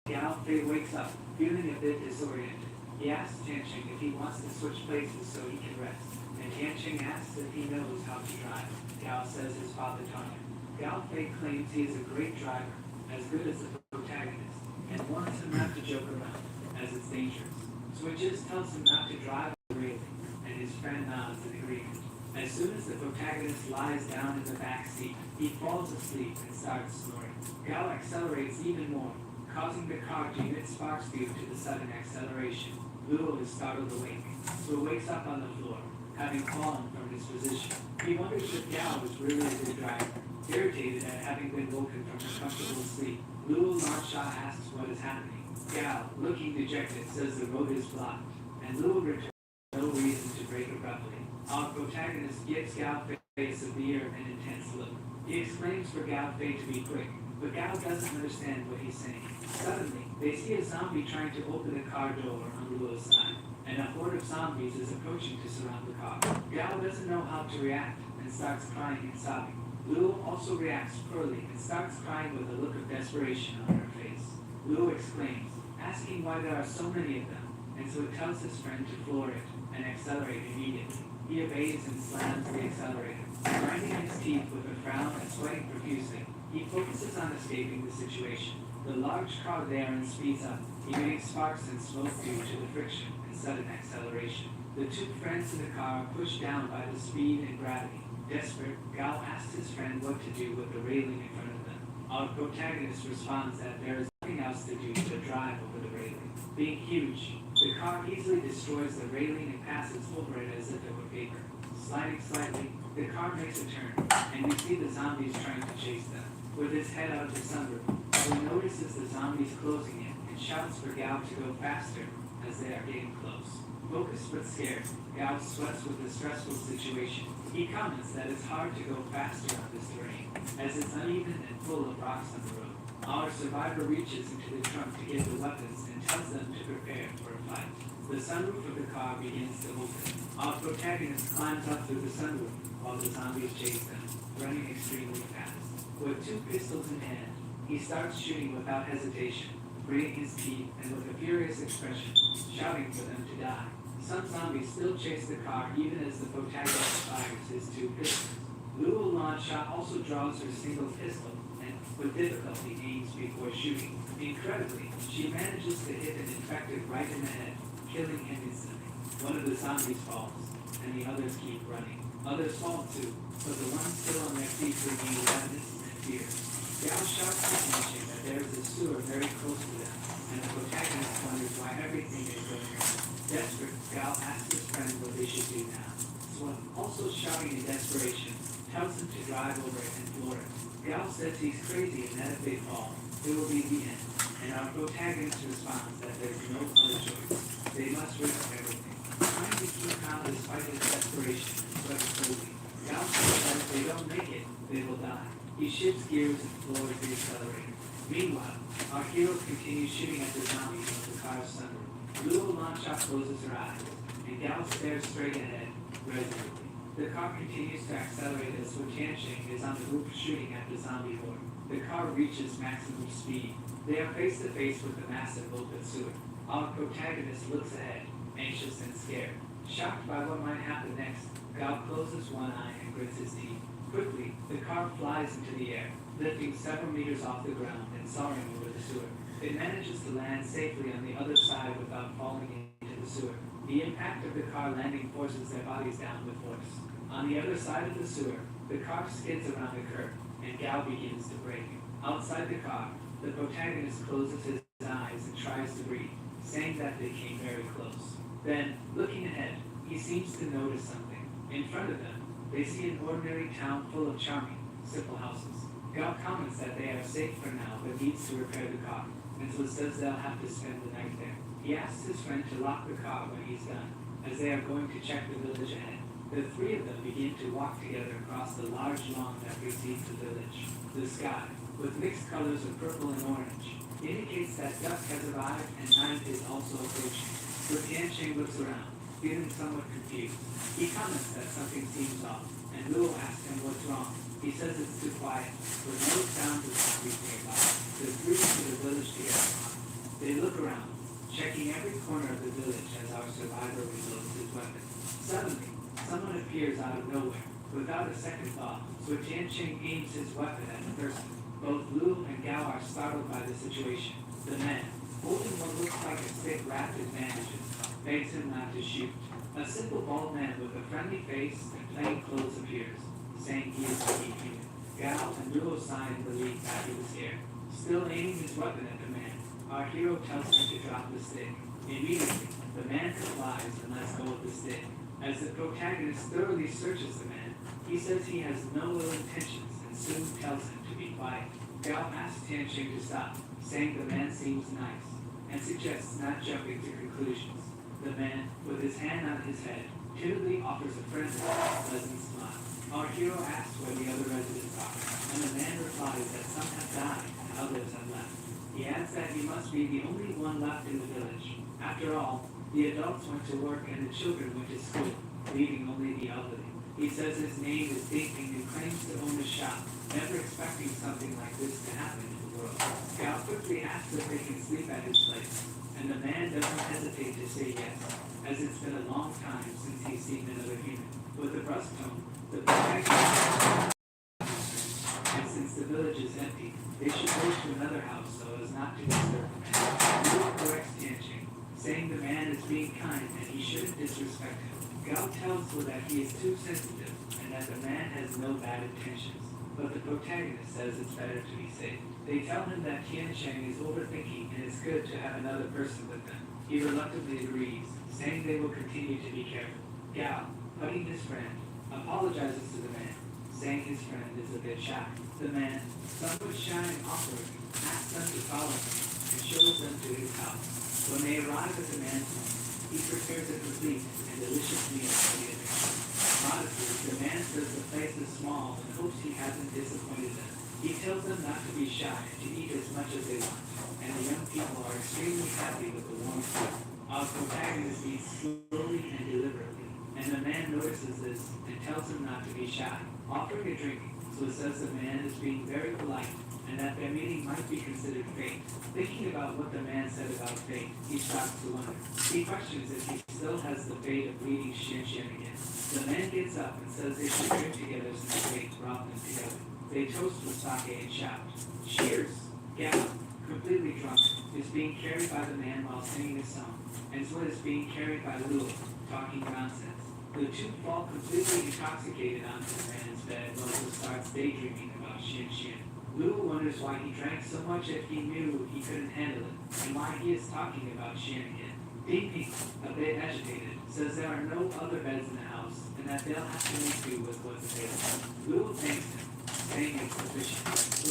Gao Fei wakes up, feeling a bit disoriented. He asks Tianqing if he wants to switch places so he can rest, and and Tianqing asks if he knows how to drive. Gao says his father taught him. Gao Fei claims he is a great driver, as good as the protagonist, and warns him not to joke around, as it's dangerous. Switches tells him not to drive on the railing, and his friend nods in agreement. As soon as the protagonist lies down in the back seat, he falls asleep and starts snoring. Gao accelerates even more, causing the car to emit sparks due to the sudden acceleration. Luo is startled awake, so wakes up on the floor, having fallen from his position. He wonders if Gao was really a good driver. Irritated at having been woken from his comfortable sleep, Luo Lansha asks what is happening. Gao, looking dejected, says the road is blocked, and Luo returns no reason to break abruptly. Our protagonist gives Gao Fei a severe and intense look. He exclaims for Gao Fei to be quick, but Gao doesn't understand what he's saying. Suddenly, they see a zombie trying to open the car door on Luo's side, and a horde of zombies is approaching to surround the car. Gao doesn't know how to react and starts crying and sobbing. Luo also reacts poorly and starts crying with a look of desperation on her face. Luo exclaims, asking why there are so many of them, and so it tells his friend to floor it and accelerate immediately. He obeys and slams the accelerator. Grinding his teeth with a frown and sweating profusely, he focuses on escaping the situation. The large car therein speeds up, emitting sparks and smoke due to the friction and sudden acceleration. The two friends in the car are pushed down by the speed and gravity. Desperate, Gao asks his friend what to do with the railing in front of them. Our protagonist responds that there is nothing else to do but drive over the railing. Being huge, the car easily destroys the railing and passes over it as if it were paper. Sliding slightly, the car makes a turn, and we see the zombies trying to chase them. With his head out of the sunroof, he notices the zombies closing in and shouts for Gao to go faster as they are getting close. Focused but scared, Gao sweats with the stressful situation. He comments that it's hard to go faster on this terrain, as it's uneven and full of rocks on the road. Our survivor reaches into the trunk to get the weapons and tells them to prepare for a fight. The sunroof of the car begins to open. Our protagonist climbs up through the sunroof while the zombies chase them, running extremely fast. With two pistols in hand, he starts shooting without hesitation, gritting his teeth and with a furious expression, shouting for them to die. Some zombies still chase the car even as the protagonist fires his two pistols. Luo Lansha also draws her single pistol and, with difficulty, aims before shooting. Incredibly, she manages to hit an infected right in the head, killing him instantly. One of the zombies falls, and the others keep running. Others fall too, but the ones still on their feet regain madness and fear. Gao shouts to Tianqing that there is a sewer very close to them, and the protagonist wonders why everything is going wrong. Desperate, Gao asks his friend what they should do now. Swan, also shouting in desperation, tells him to drive over it and floor it. Gao says he's crazy and that if they fall, it will be the end. And our protagonist responds that there's no other choice. They must risk everything. Trying to keep calm despite his desperation and sweat slowly, Gao says that if they don't make it, they will die. He shifts gears and floors the accelerator. Meanwhile, our hero continues shooting at the zombies on the car's sunroof. Luo Lansha closes her eyes, and Gao stares straight ahead, resolutely. The car continues to accelerate as Wu Tianqing is on the roof shooting at the zombie horde. The car reaches maximum speed. They are face to face with the massive open sewer. Our protagonist looks ahead, anxious and scared. Shocked by what might happen next, Gao closes one eye and grits his teeth. Quickly, the car flies into the air, lifting several meters off the ground and soaring over the sewer. It manages to land safely on the other side without falling into the sewer. The impact of the car landing forces their bodies down with force. On the other side of the sewer, the car skids around a curve, and Gao begins to brake. Outside the car, the protagonist closes his eyes and tries to breathe, saying that they came very close. Then, looking ahead, he seems to notice something. In front of them, they see an ordinary town full of charming, simple houses. Gao comments that they are safe for now, but needs to repair the car, and so says they'll have to spend the night there. He asks his friend to lock the car when he's done, as they are going to check the village ahead. The three of them begin to walk together across the large lawn that precedes the village. The sky, with mixed colors of purple and orange, indicates that dusk has arrived and night is also approaching. Wu Tianqing looks around, feeling somewhat confused. He comments that something seems off, and Luo asks him what's wrong. He says it's too quiet, with no sound of zombies nearby. The three enter the village together. They look around, checking every corner of the village as our survivor reloads his weapon. Suddenly, someone appears out of nowhere. Without a second thought, Su Tianqing aims his weapon at the person. Both Lu and Gao are startled by the situation. The man, holding what looks like a stick wrapped in bandages, begs him not to shoot. A simple bald man with a friendly face and plain clothes appears, saying he is a weak human. Gao and Luo sigh in relief after the scare. Still aiming his weapon at the man, our hero tells him to drop the stick. Immediately, the man complies and lets go of the stick. As the protagonist thoroughly searches the man, he says he has no ill intentions and soon tells him to be quiet. Gao asks Tianqing to stop, saying the man seems nice, and suggests not jumping to conclusions. The man, with his hand on his head, timidly offers a friendly, pleasant smile. Our hero asks where the other residents are, and the man replies that some have died and others have left. He adds that he must be the only one left in the village. After all, the adults went to work and the children went to school, leaving only the elderly. He says his name is Ding Ping and claims to own a shop, never expecting something like this to happen in the world. Gao quickly asks if they can sleep at his place, and the man doesn't hesitate to say yes, as it's been a long time since he's seen another human. With a brusque tone, the protagonist, and since the village is empty, they should go to another house so as not to disturb the man. Luo corrects Tianqing, saying the man is being kind and he shouldn't disrespect him. Gao tells Lu that he is too sensitive and that the man has no bad intentions, but the protagonist says it's better to be safe. They tell him that Tianqing is overthinking and it's good to have another person with them. He reluctantly agrees, saying they will continue to be careful. Gao, hugging his friend, apologizes to the man, saying his friend is a bit shy. The man, somewhat shy and awkward, asks them to follow him and shows them to his house. When they arrive at the man's home, he prepares a complete and delicious meal for the adventure. Modestly, the man says the place is small and hopes he hasn't disappointed them. He tells them not to be shy and to eat as much as they want, and the young people are extremely happy with the warm food. Our protagonist eats slowly and deliberately, and the man notices this and tells him not to be shy, offering a drink. So it says the man is being very polite and that their meeting might be considered fate. Thinking about what the man said about fate, he stops to wonder. He questions if he still has the fate of leading Xianxian again. The man gets up and says they should drink together since fate brought them together. They toast with sake and shout, "Cheers!" Gao, completely drunk, is being carried by the man while singing a song, and so is being carried by Luo, talking nonsense. The two fall completely intoxicated onto the man's bed while Luo starts daydreaming about Xianxian. Luo wonders why he drank so much if he knew he couldn't handle it, and why he is talking about Xian again. Ding Ping, a bit agitated, says there are no other beds in the house, and that they'll have to make do with what's available. Luo thanks him, saying it's sufficient.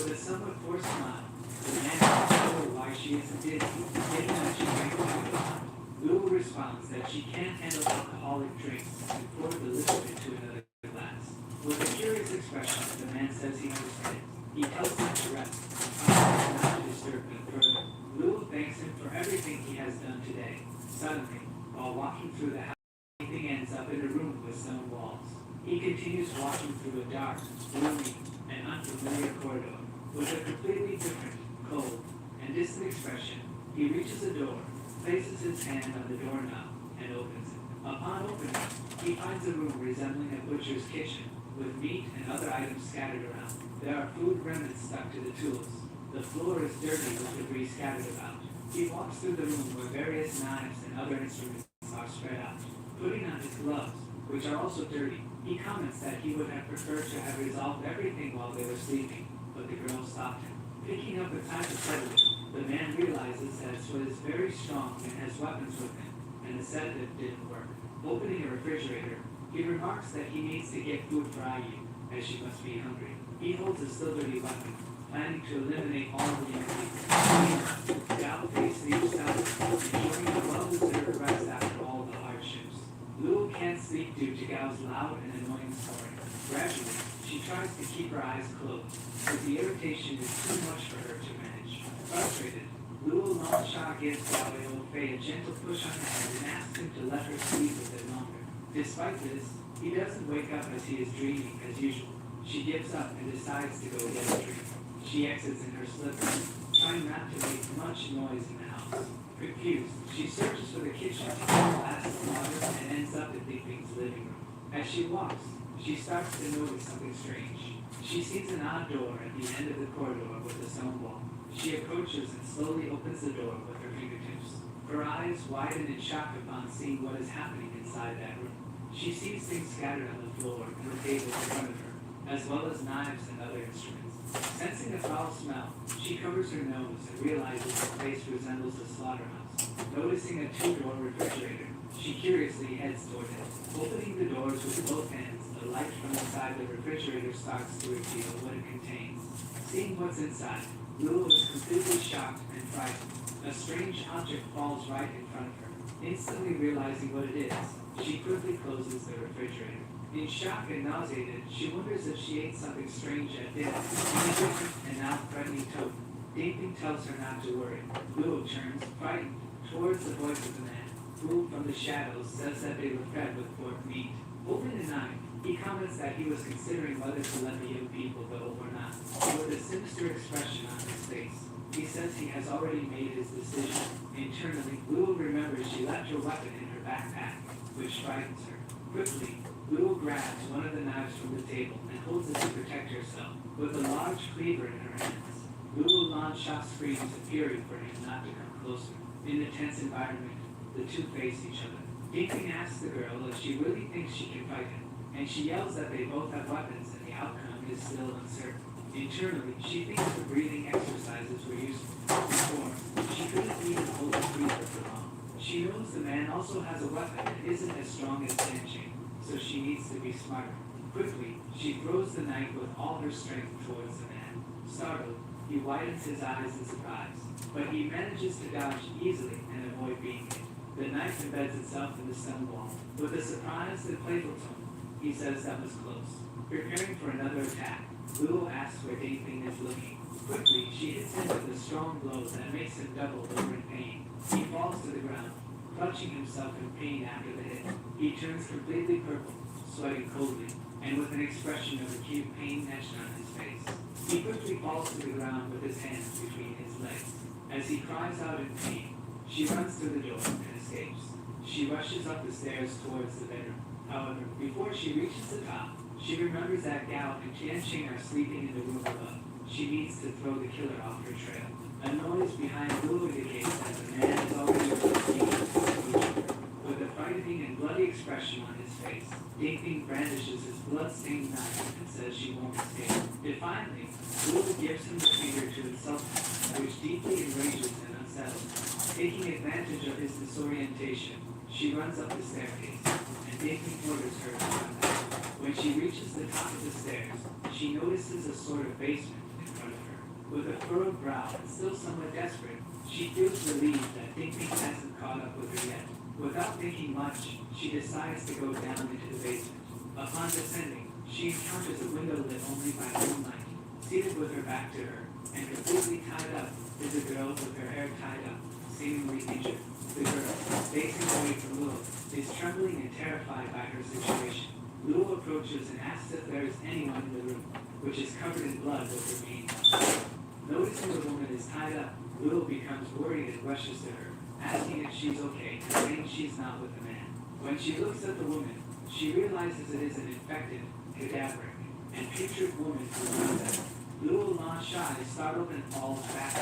With a somewhat forced smile, the man asks her why she isn't dizzy, given that she drank alcohol. Luo responds that she can't handle alcoholic drinks and pours the liquid into another glass. With a curious expression, the man says he understands. He tells him to rest, and not to disturb him further. Luo thanks him for everything he has done today. Suddenly, while walking through the house, he ends up in a room with stone walls. He continues walking through a dark, gloomy, and unfamiliar corridor. With a completely different, cold, and distant expression, he reaches a door, places his hand on the doorknob, and opens it. Upon opening, he finds a room resembling a butcher's kitchen, with meat and other items scattered around. There are food remnants stuck to the tools. The floor is dirty with debris scattered about. He walks through the room where various knives and other instruments are spread out. Putting on his gloves, which are also dirty, he comments that he would have preferred to have resolved everything while they were sleeping, but the girl stopped him. Picking up a type of sedative, the man realizes that Sui is very strong and has weapons with him, and the sedative didn't work. Opening a refrigerator, he remarks that he needs to get food for Ayu, as she must be hungry. He holds a still dirty weapon, planning to eliminate all of the enemies. Gao takes the salad, enjoying a well-deserved rest after all the hardships. Luo can't sleep due to Gao's loud and annoying snoring. Gradually, she tries to keep her eyes closed, but the irritation is too much for her to manage. Frustrated, Luo Longsha gives Gao Fei a gentle push on the head and asks him to let her sleep a bit longer. Despite this, he doesn't wake up as he is dreaming as usual. She gives up and decides to go get a drink. She exits in her slippers, trying not to make much noise in the house. Confused, she searches for the kitchen to get a glass of water and ends up in Ding Ping's living room. As she walks, she starts to notice something strange. She sees an odd door at the end of the corridor with a stone wall. She approaches and slowly opens the door with her fingertips. Her eyes widen in shock upon seeing what is happening inside that room. She sees things scattered on the floor and the table in front of her, as well as knives and other instruments. Sensing a foul smell, she covers her nose and realizes the place resembles a slaughterhouse. Noticing a two-door refrigerator, she curiously heads toward it. Opening the doors with both hands, the light from inside the refrigerator starts to reveal what it contains. Seeing what's inside, Lulu is completely shocked and frightened. A strange object falls right in front of her. Instantly realizing what it is, she quickly closes the refrigerator. In shock and nauseated, she wonders if she ate something strange at dinner. In a different and now threatening tone, Dingbing tells her not to worry. Lulu turns, frightened, towards the voice of the man, who, from the shadows, says that they were fed with pork meat. Holding a knife, he comments that he was considering whether to let the young people go or not. With a sinister expression on his face, he says he has already made his decision. Internally, Lulu remembers she left her weapon in her backpack, which frightens her. Quickly, Lulu grabs one of the knives from the table and holds it to protect herself, with a large cleaver in her hands. Lulu non-shot screams in fury for him not to come closer. In the tense environment, the two face each other. Dingbing asks the girl if she really thinks she can fight him, and she yells that they both have weapons and the outcome is still uncertain. Internally, she thinks the breathing exercises were useful. Before, she couldn't even hold the cleaver for long. She knows the man also has a weapon that isn't as strong as Sanjay, so she needs to be smarter. Quickly, she throws the knife with all her strength towards the man. Startled, he widens his eyes in surprise, but he manages to dodge easily and avoid being hit. The knife embeds itself in the stone wall. With a surprised and playful tone, he says that was close. Preparing for another attack, Lulu asks where Dingbing is looking. Quickly, she hits him with a strong blow that makes him double over in pain. He falls to the ground, clutching himself in pain after the hit. He turns completely purple, sweating coldly, and with an expression of acute pain etched on his face. He quickly falls to the ground with his hands between his legs. As he cries out in pain, she runs through the door and escapes. She rushes up the stairs towards the bedroom. However, before she reaches the top, she remembers that Gao and Tianqing are sleeping in the room above. She needs to throw the killer off her trail. A noise behind Lulu indicates that the man is already approaching. With a frightening and bloody expression on his face, Dingbing brandishes his blood-stained knife and says she won't escape. Defiantly, Lulu gives him the finger to insult him, which deeply enrages and unsettles him. Taking advantage of his disorientation, she runs up the staircase, and Dingbing orders her to come back. When she reaches the top of the stairs, she notices a sort of basement in front of her. With a furrowed brow and still somewhat desperate, she feels relieved that Dingbing hasn't caught up with her yet. Without thinking much, she decides to go down into the basement. Upon descending, she encounters a window lit only by moonlight. Seated with her back to her, and completely tied up, is a girl with her hair tied up, seemingly injured. The girl, facing away from Lulu, is trembling and terrified by her situation. Lulu approaches and asks if there is anyone in the room, which is covered in blood with her being. Noticing the woman is tied up, Lulu becomes worried and rushes to her, asking if she's okay and saying she's not with the man. When she looks at the woman, she realizes it is an infected, cadaveric, and putrid woman who runs at her. Lulu non-shy is startled and falls back,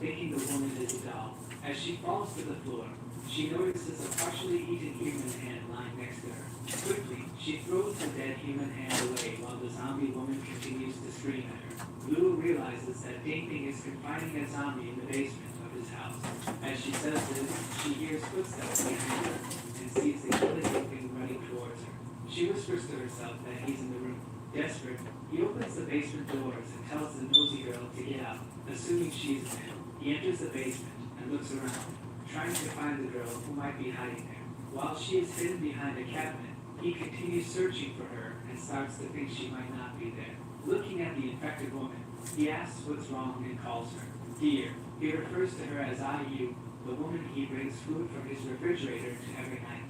thinking the woman is a doll. As she falls to the floor, she notices a partially eaten human hand lying next to her. Quickly, she throws the dead human hand away while the zombie woman continues to scream at her. Lulu realizes that Dingbing is confining a zombie in the basement of his house. As she says this, she hears footsteps behind her and sees the killer Dingbing running towards her. She whispers to herself that he's in the room. Desperate, he opens the basement doors and tells the nosy girl to get out, assuming she's a man. He enters the basement and looks around, trying to find the girl who might be hiding there. While she is hidden behind a cabinet, he continues searching for her and starts to think she might not be there. Looking at the infected woman, he asks what's wrong and calls her dear. He refers to her as IU, the woman he brings food from his refrigerator to every night.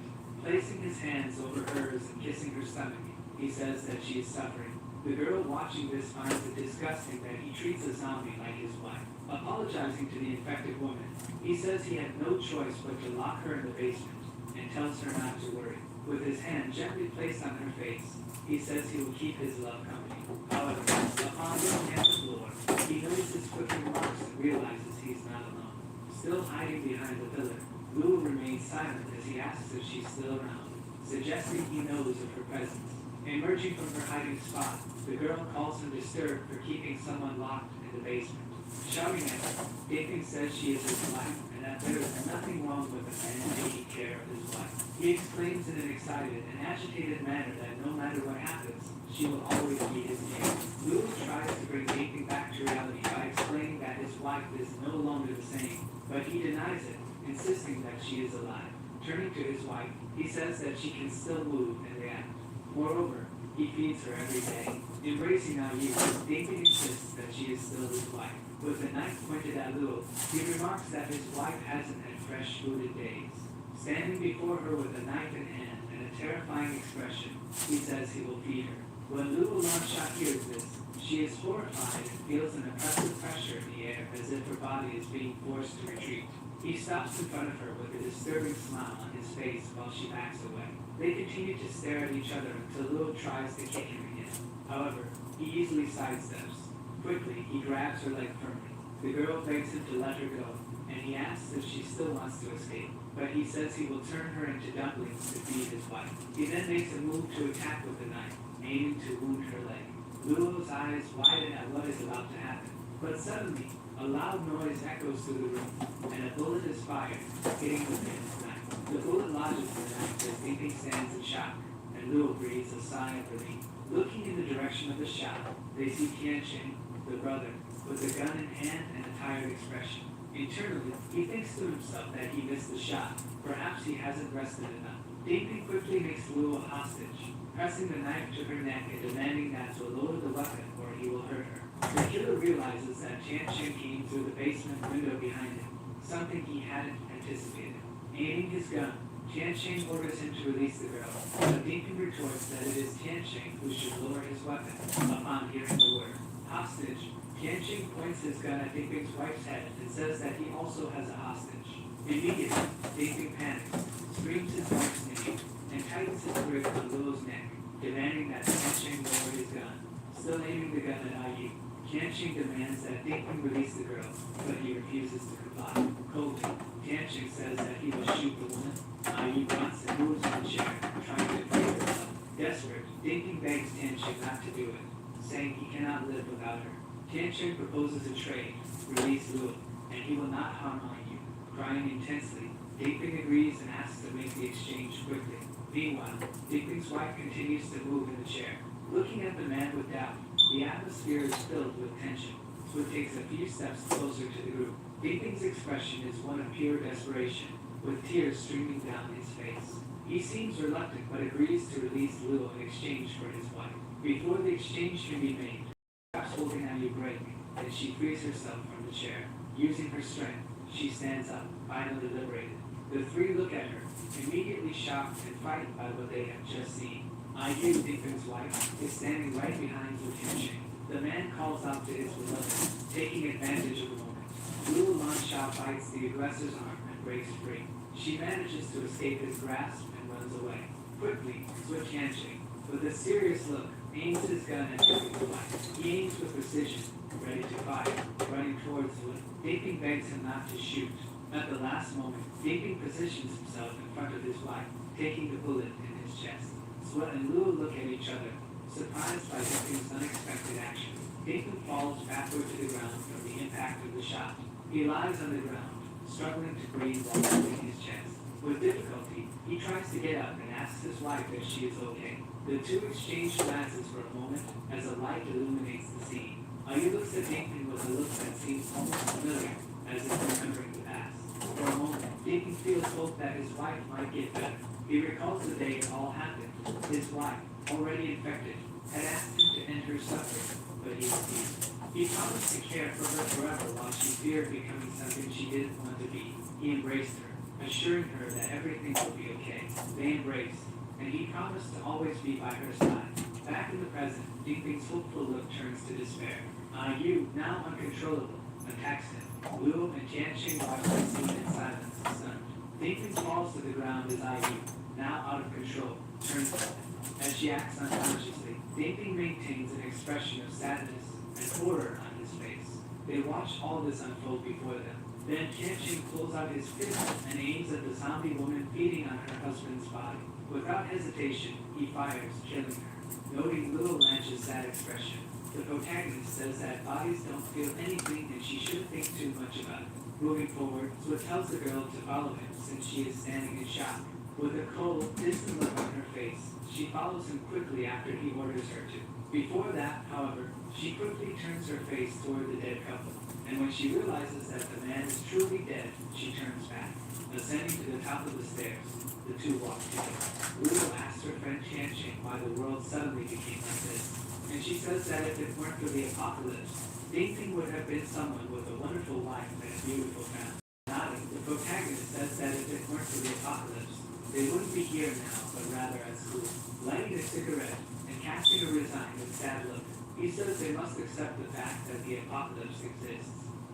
Placing his hands over hers and kissing her stomach, he says that she is suffering. The girl watching this finds it disgusting that he treats a zombie like his wife. Apologizing to the infected woman, he says he had no choice but to lock her in the basement and tells her not to worry. with his hand gently placed on her face. He says he will keep his love company. However, upon looking at the floor, he notices flickering marks and realizes he's not alone. Still hiding behind the pillar, Lulu remains silent as he asks if she's still around, suggesting he knows of her presence. Emerging from her hiding spot, the girl calls him disturbed for keeping someone locked in the basement. Shouting at her, Daphne says she is his wife and that there is nothing wrong with a man taking care of his wife. He exclaims in an excited and agitated manner that no matter what happens, she will always be his mate. Lulu tries to bring Daphne back to reality by explaining that his wife is no longer the same, but he denies it, insisting that she is alive. Turning to his wife, he says that she can still move and react. Moreover, he feeds her every day. Embracing Ayu, Daphne insists that she is still his wife. With the knife pointed at Lulu, he remarks that his wife hasn't had fresh food in days. Standing before her with a knife in hand and a terrifying expression, he says he will feed her. When Lulu Lansha hears this, she is horrified and feels an oppressive pressure in the air as if her body is being forced to retreat. He stops in front of her with a disturbing smile on his face while she backs away. They continue to stare at each other until Lulu tries to kick him again. However, he easily sidesteps. Quickly, he grabs her leg firmly. The girl begs him to let her go, and he asks if she still wants to escape. But he says he will turn her into dumplings to feed his wife. He then makes a move to attack with the knife, aiming to wound her leg. Lulu's eyes widen at what is about to happen. But suddenly, a loud noise echoes through the room, and a bullet is fired, hitting within his knife. The bullet lodges in the knife as Daphne stands in shock, and Lulu breathes a sigh of relief. Looking in the direction of the shot, they see Tianqing, the brother, with a gun in hand and a tired expression. Internally, he thinks to himself that he missed the shot. Perhaps he hasn't rested enough. Daphne quickly makes Lulu a hostage, pressing the knife to her neck and demanding that to lower the weapon or he will hurt her. The killer realizes that Tianqing came through the basement window behind him, something he hadn't anticipated. Aiming his gun, Tianqing orders him to release the girl, but Daphne retorts that it is Tianqing who should lower his weapon upon hearing the word hostage. Tianqing points his gun at Daphne's wife's head and says that he also has a hostage. Immediately, Daphne panics, screams his wife's name, and tightens his grip on Lulu's neck, demanding that Tianqing lower his gun. Still aiming the gun at Ayu, Tianqing demands that Daphne release the girl, but he refuses to comply. Coldly, Tianqing says that he will shoot the woman. Ayu grunts and moves in the chair, trying to free herself. Desperate, Daphne begs Tianqing not to do it, saying he cannot live without her. Tianqing proposes a trade, release Lulu, and he will not harm Ayu. Crying intensely, Daphne agrees and asks to make the exchange quickly. Meanwhile, Daphne's wife continues to move in the chair. Looking at the man with doubt, the atmosphere is filled with tension. Swift takes a few steps closer to the group. Daphne's expression is one of pure desperation, with tears streaming down his face. He seems reluctant but agrees to release Lulu in exchange for his wife. Before the exchange can be made, perhaps holding Ayu break, and she frees herself from the chair. Using her strength, she stands up, finally liberated. The three look at her, immediately shocked and frightened by what they have just seen. Ayu, Daphne's wife, is standing right behind Wu Tianqing. The man calls out to his beloved, taking advantage of the moment. Lulu Lansha bites the aggressor's arm and breaks free. She manages to escape his grasp and runs away. Quickly, Wu Tianqing, with a serious look, aims his gun at Daphne's wife. He aims with precision, ready to fire, running towards Wu. Daphne begs him not to shoot. At the last moment, Daphne positions himself in front of his wife, taking the bullet in his chest. Sweat and Lulu look at each other, surprised by Daphne's unexpected action. Daphne falls backward to the ground from the impact of the shot. He lies on the ground, struggling to breathe while holding his chest. With difficulty, he tries to get up and asks his wife if she is okay. The two exchange glances for a moment as a light illuminates the scene. Ayu looks at Daphne with a look that seems almost familiar, as if remembering the past. For a moment, Daphne feels hope that his wife might get better. He recalls the day it all happened. His wife, already infected, had asked him to end her suffering, but he refused. He promised to care for her forever while she feared becoming something she didn't want to be. He embraced her, assuring her that everything would be okay. They embraced, and he promised to always be by her side. Back in the present, Daphne's hopeful look turns to despair. Ayu, now uncontrollable, attacks him. Wu and Tianqing watch the scene in silence, stunned. Daphne falls to the ground as Ayu, now out of control, turns on them. As she acts unconsciously, Ding maintains an expression of sadness and horror on his face. They watch all this unfold before them. Then Tianqing pulls out his fist and aims at the zombie woman feeding on her husband's body. Without hesitation, he fires, killing her. Noting Little Lanch's sad expression, the protagonist says that bodies don't feel anything and she shouldn't think too much about it. Moving forward, Sua tells the girl to follow him since she is standing in shock. With a cold, distant look on her face, she follows him quickly after he orders her to. Before that, however, she quickly turns her face toward the dead couple, and when she realizes that the man is truly dead, she turns back. Ascending to the top of the stairs, the two walk together. Luo asks her friend Tianqing why the world suddenly became like this, and she says that if it weren't for the apocalypse, Ding would have been someone with a wonderful life and a beautiful family. Nodding, the protagonist says that if it weren't for the apocalypse, they wouldn't be here now, but rather at school. Lighting a cigarette and casting a resigned and sad look, he says they must accept the fact that the apocalypse exists.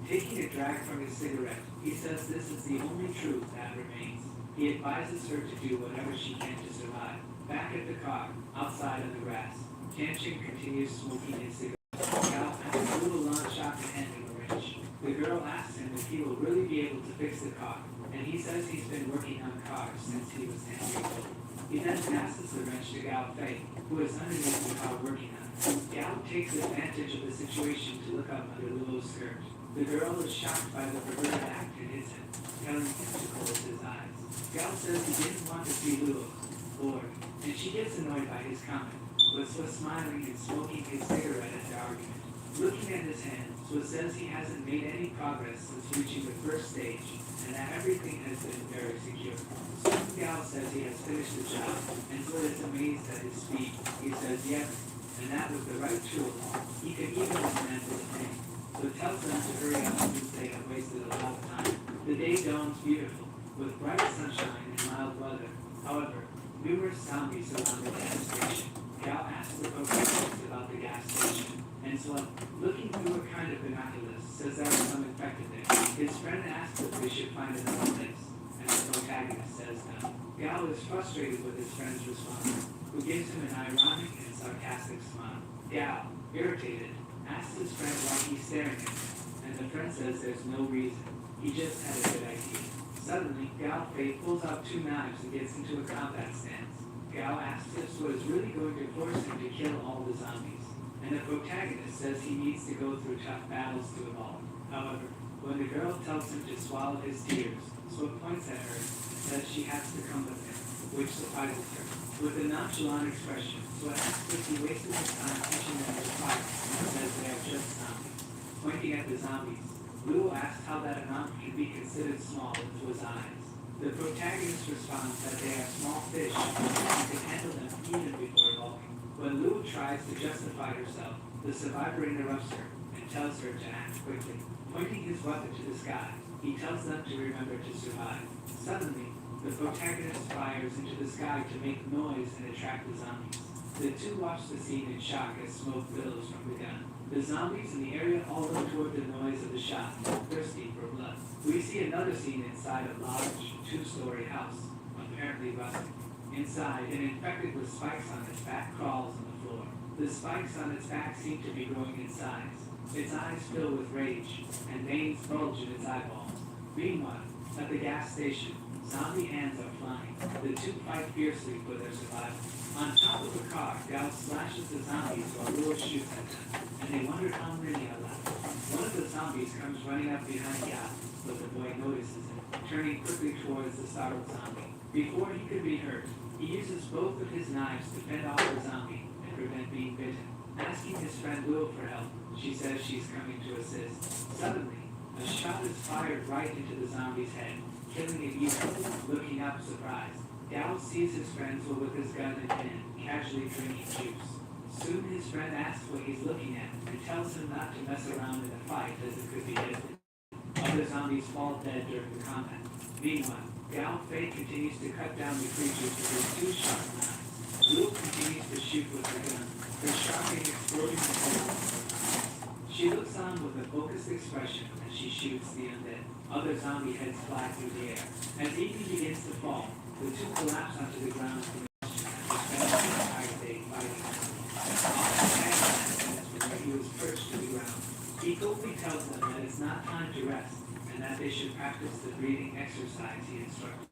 Taking a drag from his cigarette, he says this is the only truth that remains. He advises her to do whatever she can to survive. Back at the car, outside on the grass, Tianqing continues smoking his cigarette. Gao asks Little Lansha to hand him a wrench. The girl asks him if he will really be able to fix the car, and he says he's been working on cars since he was 10 years old. He then passes the wrench to Gao Fei, who is underneath the car working on it. Gao takes advantage of the situation to look up under Luo's skirt. The girl is shocked by the perverted act and hits him, telling him to close his eyes. Gao says he didn't want to see Luo bored, and she gets annoyed by his comment, but Sua smiling and smoking his cigarette at the argument. Looking at his hand, Sua says he hasn't made any progress since reaching the first stage, and that everything has been very secure. Soon Gao says he has finished the job, and Sua is amazed at his speed. He says yes, and that with the right tool, he could even dismantle the thing. So tells them to hurry up since they have wasted a lot of time. The day dawns beautiful, with bright sunshine and mild weather. However, numerous zombies surround the gas station. Gao asks the protagonist about the gas station, and so looking through a kind of binoculars, says there are some infected there. His friend asks if they should find another place, and the protagonist says no. Gao is frustrated with his friend's response, who gives him an ironic and sarcastic smile. Gao, irritated, asks his friend why he's staring at him, and the friend says there's no reason. He just had a good idea. Suddenly, Gao Fei pulls out two knives and gets into a combat stance. Gao asks if Sua is really going to force him to kill all the zombies, and the protagonist says he needs to go through tough battles to evolve. However, when the girl tells him to swallow his tears, Sua points at her and says she has to come with him, which surprises her. With a nonchalant expression, Sua asks if he wasted his time teaching them to fight, and says they are just zombies. Pointing at the zombies, Luo asks how that amount can be considered small in Sua's eyes. The protagonist responds that they are small fish and can handle them even before evolving. When Luo tries to justify herself, the survivor interrupts her and tells her to act quickly. Pointing his weapon to the sky, he tells them to remember to survive. Suddenly, the protagonist fires into the sky to make noise and attract the zombies. The two watch the scene in shock as smoke billows from the gun. The zombies in the area all look toward the noise of the shot, thirsty for blood. We see another scene inside a large, two-story house, apparently rusting. Inside, an infected with spikes on its back crawls on the floor. The spikes on its back seem to be growing in size. Its eyes fill with rage, and veins bulge in its eyeballs. Meanwhile, at the gas station, zombie hands are flying. The two fight fiercely for their survival. On top of the car, Gao slashes the zombies while Luo shoots at them, and they wonder how many are left. One of the zombies comes running up behind Gao, but the boy notices him, turning quickly towards the startled zombie. Before he could be hurt, he uses both of his knives to fend off the zombie and prevent being bitten. Asking his friend Luo for help, she says she's coming to assist. Suddenly, a shot is fired right into the zombie's head, killing it easily. Looking up, surprised, Gao sees his friend Sua with his gun in hand, casually drinking juice. Soon his friend asks what he's looking at and tells him not to mess around in a fight as it could be deadly. Other zombies fall dead during the combat. Meanwhile, Gao Fei continues to cut down the creatures with his two sharp knives. Luo continues to shoot with her gun, her shocking exploding the head. She looks on with a focused expression as she shoots the undead. Other zombie heads fly through the air. As evening begins to fall, The two collapse onto the ground from exhaustion after spending the entire day fighting. Where he was perched to the ground. He coldly tells them that it's not time to rest, and that they should practice the breathing exercise he instructed.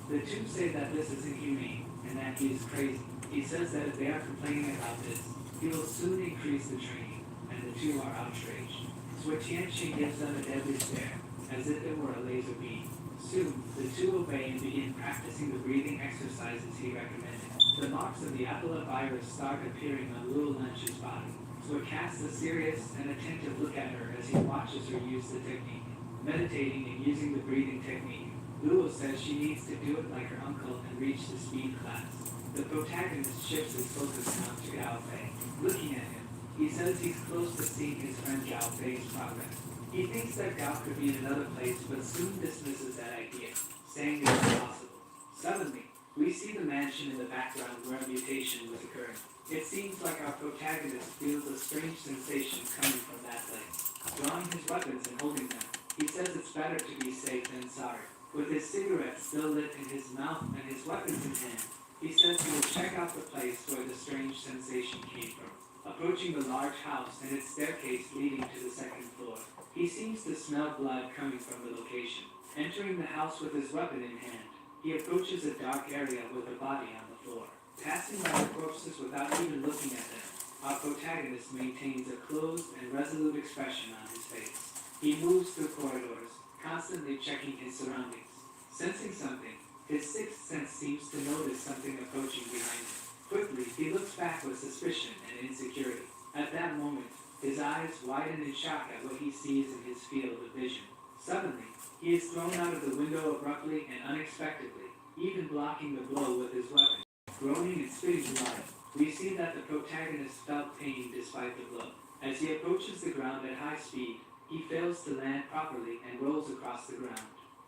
The two say that this is inhumane, and that he is crazy. He says that if they are complaining about this, he will soon increase the training, and the two are outraged. So Tianqing gives them a deadly stare, as if it were a laser beam. Soon, the two obey and begin practicing the breathing exercises he recommended. The marks of the Apollo virus start appearing on Luo Lunch's body, so it casts a serious and attentive look at her as he watches her use the technique. Meditating and using the breathing technique, Luo says she needs to do it like her uncle and reach the speed class. The protagonist shifts his focus now to Gao Fei. Looking at him, he says he's close to seeing his friend Gao Fei's progress. He thinks that Gao could be in another place, but soon dismisses that idea, saying it's impossible. Suddenly, we see the mansion in the background where a mutation was occurring. It seems like our protagonist feels a strange sensation coming from that place. Drawing his weapons and holding them, he says it's better to be safe than sorry. With his cigarette still lit in his mouth and his weapons in hand, he says he will check out the place where the strange sensation came from. Approaching the large house and its staircase leading to the second floor, he seems to smell blood coming from the location. Entering the house with his weapon in hand, he approaches a dark area with a body on the floor. Passing by the corpses without even looking at them, our protagonist maintains a closed and resolute expression on his face. He moves through corridors, constantly checking his surroundings. Sensing something, his sixth sense seems to notice something approaching behind him. Quickly, he looks back with suspicion and insecurity. At that moment, his eyes widen in shock at what he sees in his field of vision. Suddenly, he is thrown out of the window abruptly and unexpectedly, even blocking the blow with his weapon. Groaning and spitting blood, we see that the protagonist felt pain despite the blow. As he approaches the ground at high speed, he fails to land properly and rolls across the ground.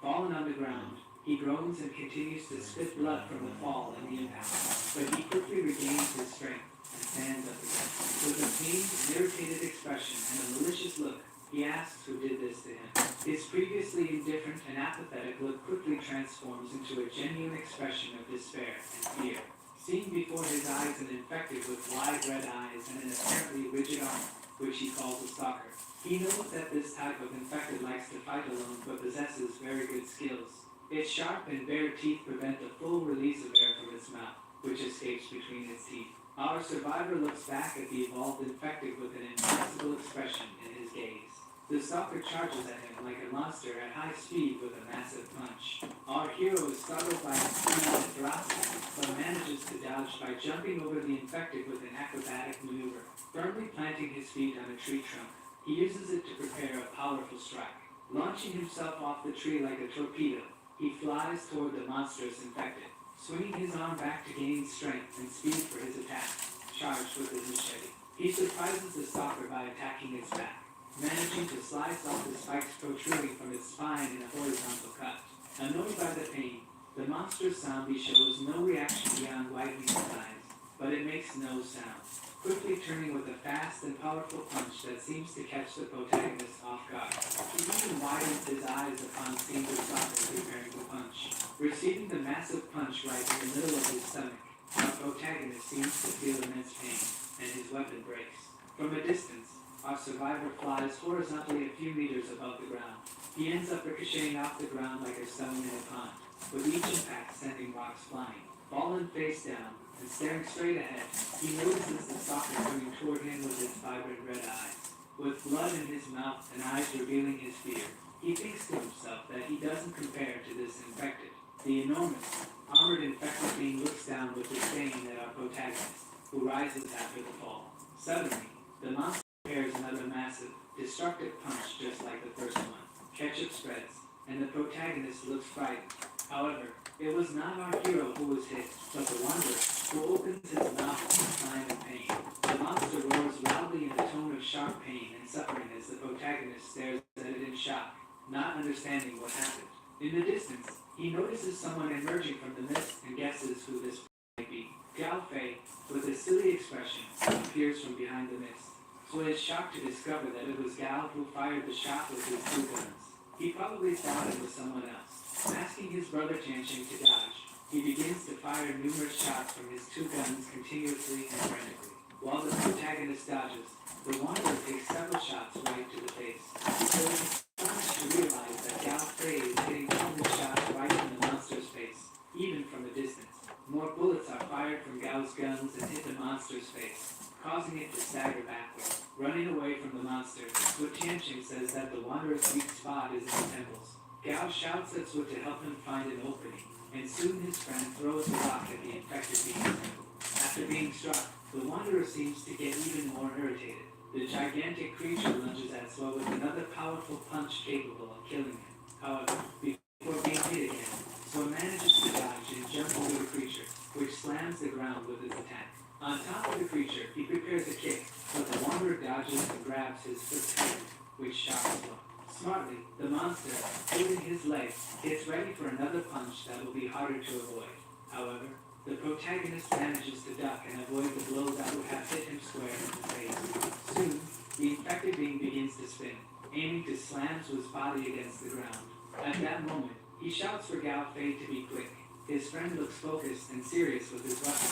Fallen on the ground, he groans and continues to spit blood from the fall and the impact, but he quickly regains his strength and stands up again. With a pained and irritated expression and a malicious look, he asks who did this to him. His previously indifferent and apathetic look quickly transforms into a genuine expression of despair and fear. Seeing before his eyes an infected with wide red eyes and an apparently rigid arm, which he calls a stalker, he knows that this type of infected likes to fight alone but possesses very good skills. Its sharp and bare teeth prevent the full release of air from its mouth, which escapes between its teeth. Our survivor looks back at the evolved infected with an impassible expression in his gaze. The stalker charges at him like a monster at high speed with a massive punch. Our hero is startled by his speed and ferocity, but manages to dodge by jumping over the infected with an acrobatic maneuver. Firmly planting his feet on a tree trunk, he uses it to prepare a powerful strike. Launching himself off the tree like a torpedo, he flies toward the monstrous infected, swinging his arm back to gain strength and speed for his attack, charged with his machete. He surprises the stalker by attacking its back, managing to slice off the spikes protruding from its spine in a horizontal cut. Annoyed by the pain, the monstrous zombie shows no reaction beyond widening its eyes, but it makes no sound, quickly turning with a fast and powerful punch that seems to catch the protagonist off guard. He even widens his eyes upon seeing the stalker preparing to punch. Receiving the massive punch right in the middle of his stomach, our protagonist seems to feel immense pain, and his weapon breaks. From a distance, our survivor flies horizontally a few meters above the ground. He ends up ricocheting off the ground like a stone in a pond, with each impact sending rocks flying. Fallen face down, and staring straight ahead, he notices the stalker coming toward him with its vibrant red eyes. With blood in his mouth and eyes revealing his fear, he thinks to himself that he doesn't compare to this infected. The enormous, armored infected being looks down with disdain at our protagonist, who rises after the fall. Suddenly, the monster prepares another massive, destructive punch just like the first one. Ketchup spreads, and the protagonist looks frightened. However, it was not our hero who was hit, but the wanderer, who opens his mouth in sign of pain. The monster roars loudly in a tone of sharp pain and suffering as the protagonist stares at it in shock, not understanding what happened. In the distance, he notices someone emerging from the mist and guesses who this might be. Gao Fei, with a silly expression, appears from behind the mist, so is shocked to discover that it was Gao who fired the shot with his two guns. He probably thought it was someone else. Asking his brother Tianqing to dodge, He begins to fire numerous shots from his two guns continuously and frantically. While the protagonist dodges, the Wanderer takes several shots right to the face. So it's astonished to realize that Gao Fei is hitting countless shots right in the monster's face, even from a distance. More bullets are fired from Gao's guns and hit the monster's face, causing it to stagger backwards. Running away from the monster, Su Tianqing says that the Wanderer's weak spot is in the temples. Gao shouts at Su to help him find an opening, and soon his friend throws a rock at the infected being's temple. After being struck, the Wanderer seems to get even more irritated. The gigantic creature lunges at Su with another powerful punch capable of killing him. However, before being hit again, Su manages to dodge and jump over the creature, which slams the ground with his attack. On top of the creature, he prepares a kick, but the Wanderer dodges and grabs his foot tight, which shocks Su. Smartly, the monster, holding his leg, gets ready for another punch that will be harder to avoid. However, the protagonist manages to duck and avoid the blow that would have hit him square in the face. Soon, the infected being begins to spin, aiming to slam Su's body against the ground. At that moment, he shouts for Gao Fei to be quick. His friend looks focused and serious with his weapon.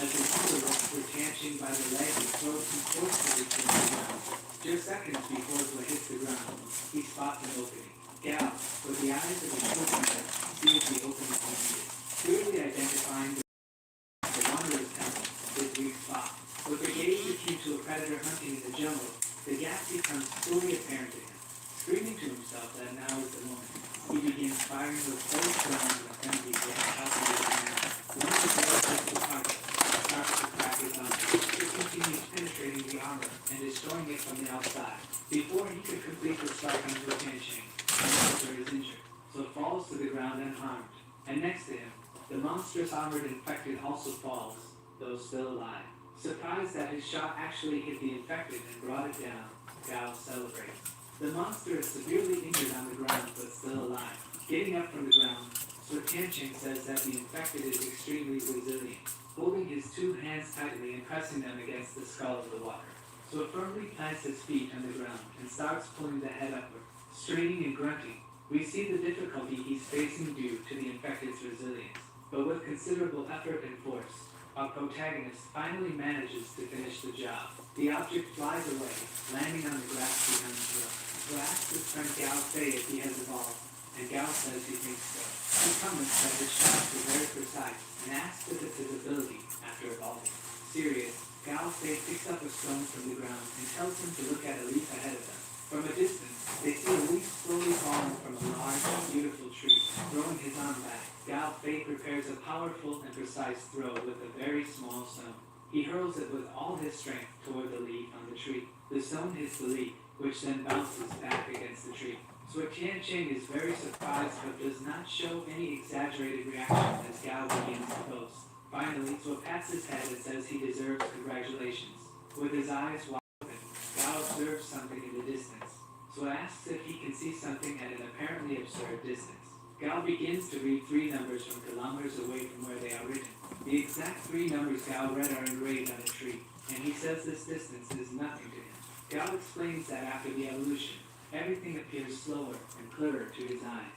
As his killer looks for Tianqing by the leg and throws him forcefully to the ground. Just seconds before Su hits the ground, he spots an opening. Gao, with the eyes of a true hunter, sees the opening he needed, clearly identifying the Wanderer's temple, his weak spot. With the gaze akin to a predator hunting in the jungle, the gap becomes fully apparent to him. Screaming to himself that now is the moment, he begins firing with both guns and frenzy yet calculated manner. One of the bullets hits the target, starts to crack his armor. It continues penetrating the armor and destroying it from the outside. Before he could complete the strike on Su Tianqing, the monster is injured, so falls to the ground unharmed. And next to him, the monstrous armored infected also falls, though still alive. Surprised that his shot actually hit the infected and brought it down, Gao celebrates. The monster is severely injured on the ground but still alive. Getting up from the ground, Su Tianqing says that the infected is extremely resilient, holding his two hands tightly and pressing them against the skull of the walker. Su firmly plants his feet on the ground and starts pulling the head upward. Straining and grunting, we see the difficulty he's facing due to the infected's resilience. But with considerable effort and force, our protagonist finally manages to finish the job. The object flies away, landing on the grass behind the road. Su asks his friend Gao Fei if he has evolved, and Gao says he thinks so. He comments that his shots were very precise, and asks if it's his ability after evolving. Serious, Gao Fei picks up a stone from the ground and tells him to look at a leaf ahead of them. From a distance, they see a leaf slowly falling from a large, beautiful tree. Throwing his arm back, Gao Fei prepares a powerful and precise throw with a very small stone. He hurls it with all his strength toward the leaf on the tree. The stone hits the leaf, which then bounces back against the tree. Su Tianqing is very surprised but does not show any exaggerated reaction as Gao begins to boast. Finally, Su pats his head and says he deserves congratulations. With his eyes wide open, Gao observes something in the distance. Su asks if he can see something at an apparently absurd distance. Gao begins to read 3 numbers from kilometers away from where they are written. The exact 3 numbers Gao read are engraved on a tree, and he says this distance is nothing to him. Gao explains that after the evolution, everything appears slower and clearer to his eyes,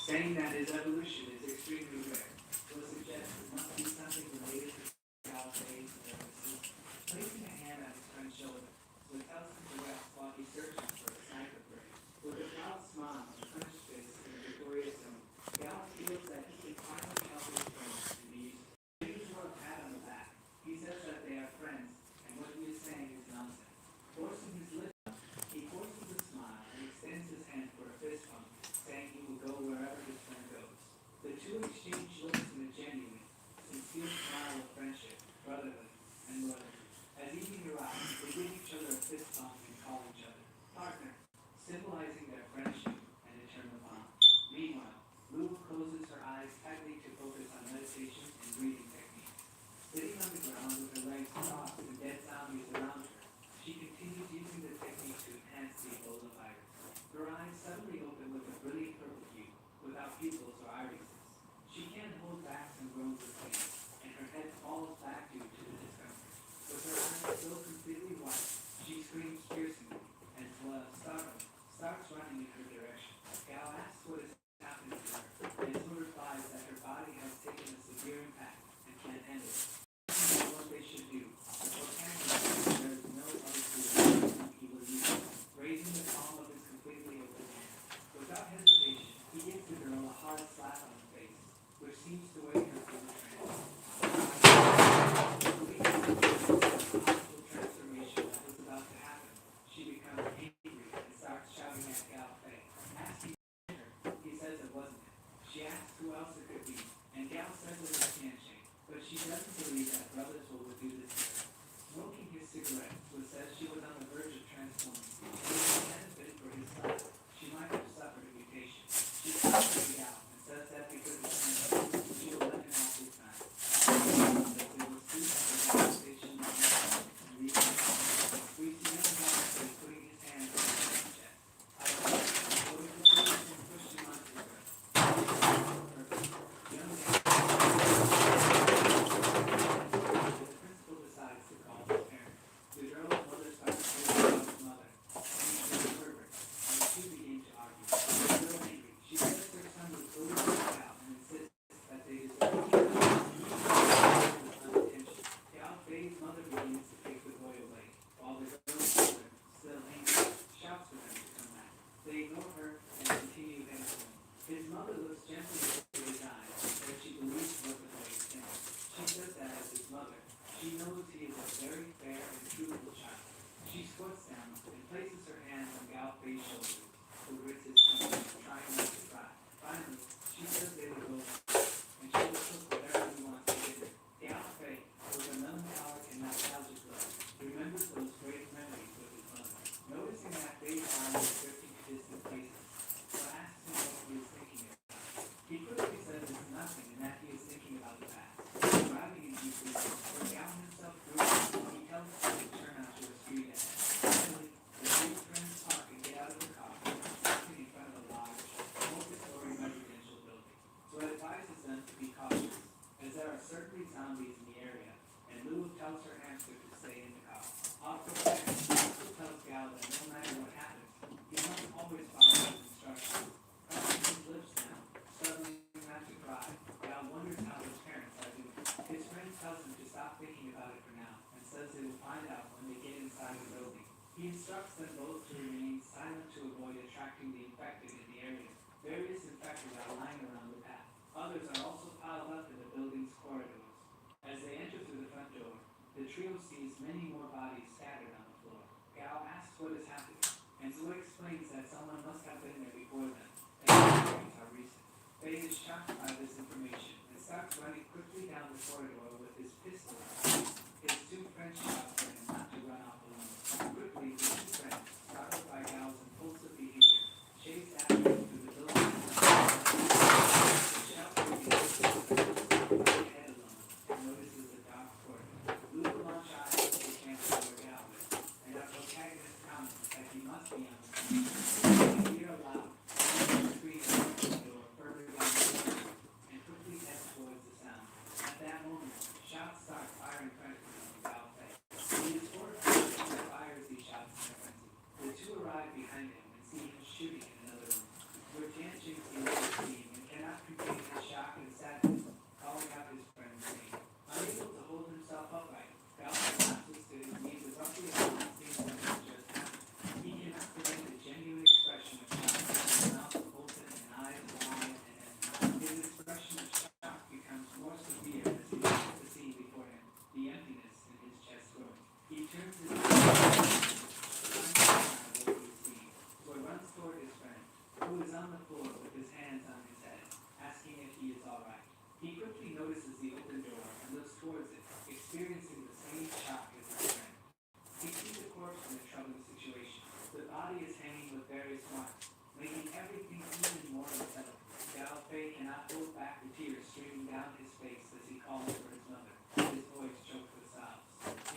saying that his evolution is extremely rare. So it suggests it must be something related to Gao Fei's nervous system. Placing a hand on his friend's shoulder, Su tells him to rest while he searches for a cipher brain. With a proud smile and clenched fists in a victorious tone, Gao feels that he can finally help his friends to be useful. He gives her a pat on the back. He says that they are friends, and what he is saying is nonsense. Forcing his lips up, he forces a smile and extends his hand for a fist bump, saying he will go wherever his friend goes. The two exchange looks in a genuine, sincere smile of friendship, brotherhood, and loyalty. As evening arrives, they give each other a fist bump and call each other partner, symbolizing their friendship and eternal bond. Meanwhile, Lu closes her eyes tightly to focus on meditation and breathing techniques. Sitting on the ground with her legs crossed and dead zombies around her, she continues using the technique to enhance the Ebola virus. Her eyes suddenly open with a brilliant purple hue, without pupils or irises. She can't hold back some groans of pain, and her head falls back due to the discomfort. With her eyes still completely white, she screams piercingly, and startled, starts running in her direction. Gao asks what is happening to her, and Su replies that her body has taken a down and places her hands on Gal Fei's shoulders, who grits his teeth, trying not to cry. Finally, she says they will go, and she will cook whatever he wants for dinner. Gal Fei, with a melancholic and nostalgic look, remembers those great memories with his mother. Noticing that Fei's mind is drifting to distant places, so asks him what he is thinking about. He quickly says it's nothing and that he is thinking about the past. Driving in deep sleep, where Gal himself grew up, he tells her to turn onto a street ahead. Finally, the two friends park and get out of the car, stopping in front of a large, multi-story residential building. So it advises them to be cautious, as there are certainly zombies in the area, and Lulu tells her hamster to stay in the car. Off the back, he also tells Gal that no matter what happens, he must always follow his instructions. Crossing his lips now, suddenly not to cry, Gal wonders how his parents are doing. His friend tells him to stop thinking about it for now, and says they will find out when they get inside the building. He instructs them both to remain silent to avoid attracting the infected in the area. Various infected are lying around the path. Others are also piled up in the building's corridors. As they enter through the front door, the trio sees many more bodies scattered on the floor. Gal asks what is happening, and Zoe explains that someone must have been there before them, and the injuries are recent. Faye is shocked by this information and starts running quickly down the corridor with his pistol out. His two friends shout for him not to run off alone. Quickly, the two friends, startled by Gal's impulsive behavior, chase after him through the building. They shout for the head alone and notices a dark corridor. Lulu launch eyes as they can't see where Gal is, and our protagonist comments that he must be on the phone. They hear aloud, scream the door further down the corridor, and quickly head towards the sound. At that moment, shots start firing frantically on Gal Fei. He is horrified as he fires these shots in a frenzy. The two arrive behind him and see him shooting in another room. Where Tianjin sees the scene and cannot contain his shock and sadness, calling out his friend's name. Unable to hold himself upright, Gal collapses to his knees abruptly upon seeing what has just happened. He cannot prevent the genuine expression of shock, his mouth open and eyes wide and empty. His expression of shock becomes more severe as he looks at the scene before him, the emptiness in his chest growing. He turns his eyes what he sees, so he runs toward his friend, who is on the floor with his hands on his head, asking if he is alright. He quickly notices the open door and looks towards it, experiencing the same shock as his friend. He sees a corpse in a troubling situation. The body is hanging with various marks, making everything even more unsettling. Gal Fei cannot hold back the tears streaming down his face as he calls for his mother, his voice choked with sobs.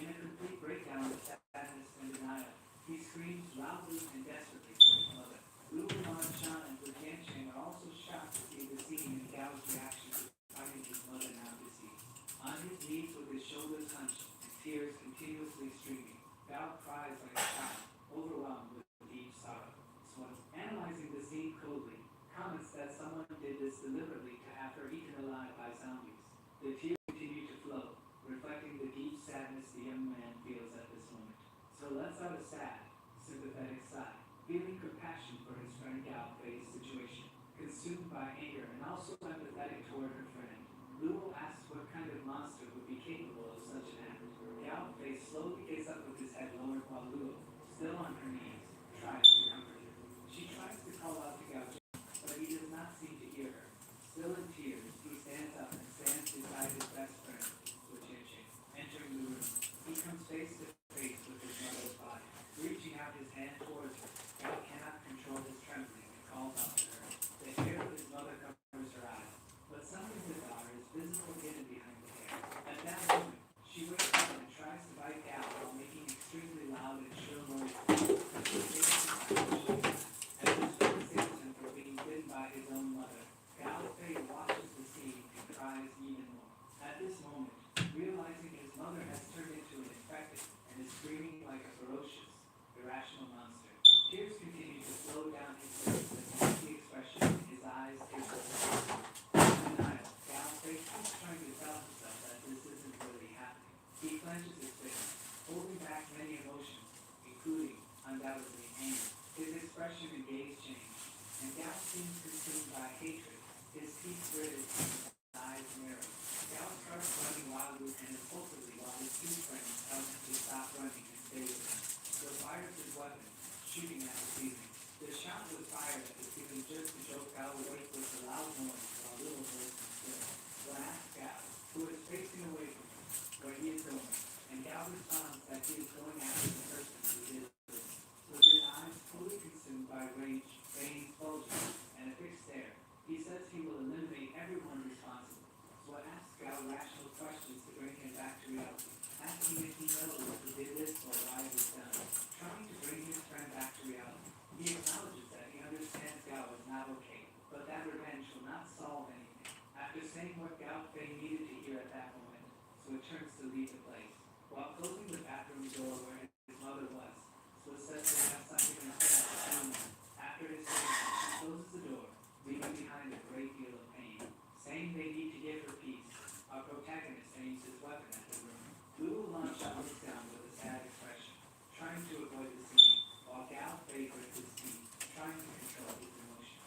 In a complete breakdown of sadness and denial, he screams loudly and desperately for his mother. Lu Shan and Fu Tiancheng are also shocked to see the scene and Gao's reaction to finding his mother now deceased. On his knees with his shoulders hunched and tears continuously streaming, Gao cries like a child, overwhelmed with deep sorrow. Swan, analyzing the scene coldly, comments that someone did this deliberately to have her eaten alive by zombies. The tears continue to flow, reflecting the deep sadness the young man feels at this moment. So lets out a sad, sympathetic sigh, feeling compassion for his friend Gal Fei's situation. Consumed by anger and also empathetic toward her friend, Luo asks what kind of monster would be capable of such an act. Gal Fei slowly gets up with his head lowered while Luo, still on her knees, tries to comfort her. She tries to call out to Gao Jing, but he does not seem to hear her. Still in tears, he stands up and stands beside his best friend, Fu Tiancheng. Entering the room, he comes face to face with his mother's body. Reaching out his hand towards her, Gao cannot control his trembling and calls out to her. The hair of his mother covers her eyes, but something bizarre is visible hidden behind the hair. At that moment, she wakes up and tries to bite Gao while making extremely loud and shrill noises. As his friend saves him for being bitten by his own mother, Gao Fei watches the scene and cries even more. At this moment, realizing his mother has turned into an infected and is screaming like a ferocious, irrational monster, tears continue to flow down his face as he sees the expression in his eyes take over. In denial, Gao Fei keeps trying to tell himself that this isn't really happening. He clenches his fist, holding back many emotions, including, undoubtedly, anger. His expression and gaze change, and Gao seems consumed by hatred. His teeth gritted and his eyes narrow. Gao starts running wildly and impulsively while his two friends tell him to stop running and stay with him. The fire fires his weapon, shooting at the ceiling. The shot was fired at the ceiling just to choke Gal awake with a loud noise while Little listened still. When asked Gal, who was facing away from him, where he is going, and Gal responds that he is going after the person who did this. With his eyes fully consumed by rage, veins bulging, and a fixed stare, he says he will eliminate everyone responsible. So asks Gal rational questions to bring him back to reality, asking if he knows who did this or why it was done, trying to bring his friend back to reality. He acknowledges that he understands Gal is not okay, but that revenge will not solve anything. After saying what Gal Fei needed to hear at that moment, so turns to leave the place. While closing the bathroom door where his mother was, so says they have something in common between them. After his statement, she closes the door, leaving behind a great deal of pain, saying they need to give her peace. Our protagonist aims his weapon at the room. Lulu Lansha looks down with a sad expression, trying to avoid the scene, while Gal Fei grits his teeth, trying to control his emotions.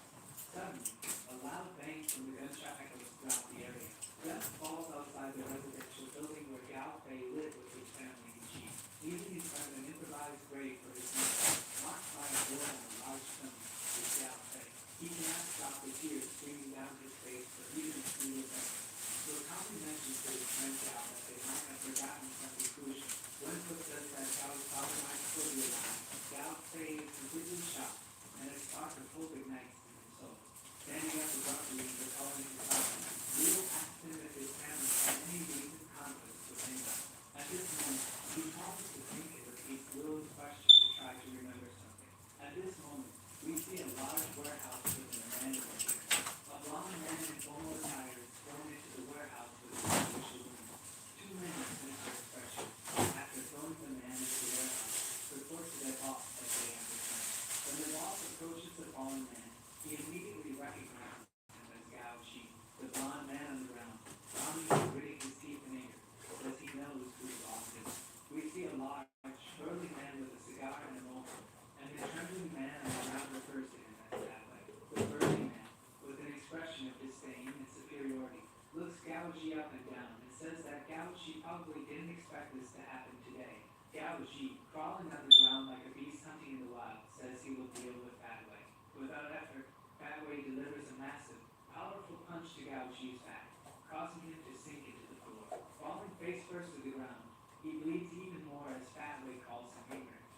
Suddenly, a loud bang from the gunshot echoes throughout the area. Gus falls outside the residential building where Gal Fei lived with his family and chief, leaving in front of an improvised grave for his mother, marked by a blow on a large stone with Gal Fei. He cannot stop the tears streaming down his face for even a single second. So Tommy mentions to his friend Gal that they might have forgotten some conclusion. Winthrop says that Gal's father might still be alive. Gal Fei is completely shocked, and a spark of hope ignites in his soul. Standing up abruptly and recalling his father, Leo asks him if his family had any recent conflicts with anyone. At this moment, he pauses to think and repeats Willow's question to try to remember something. At this moment, we see a large warehouse with an abandoned chair. A blond man in formal attire is thrown into the warehouse with a official woman. Two men finish their expression. After throwing the man into the warehouse, report to their boss that they have returned. When the boss approaches the fallen man, he immediately recognizes him as Gao Chi, the blond man on the ground, frowning and gritting his teeth in anger, as he knows who the boss is. We see a large, burly man with a cigar and a mohawk, and the trembling man on the ground refers to him as that way. The burly man, with an expression of disdain and superiority, looks Gao Ji up and down and says that Gao Ji probably didn't expect this to happen today. Gao Ji, crawling on the ground like a beast hunting in the wild, says he will deal with Fat Wei. Without effort, Fat Wei delivers a massive, powerful punch to Gao Ji's back, causing him to sink into the floor. Falling face first to the ground, he bleeds even more as Fat Wei calls him ignorant.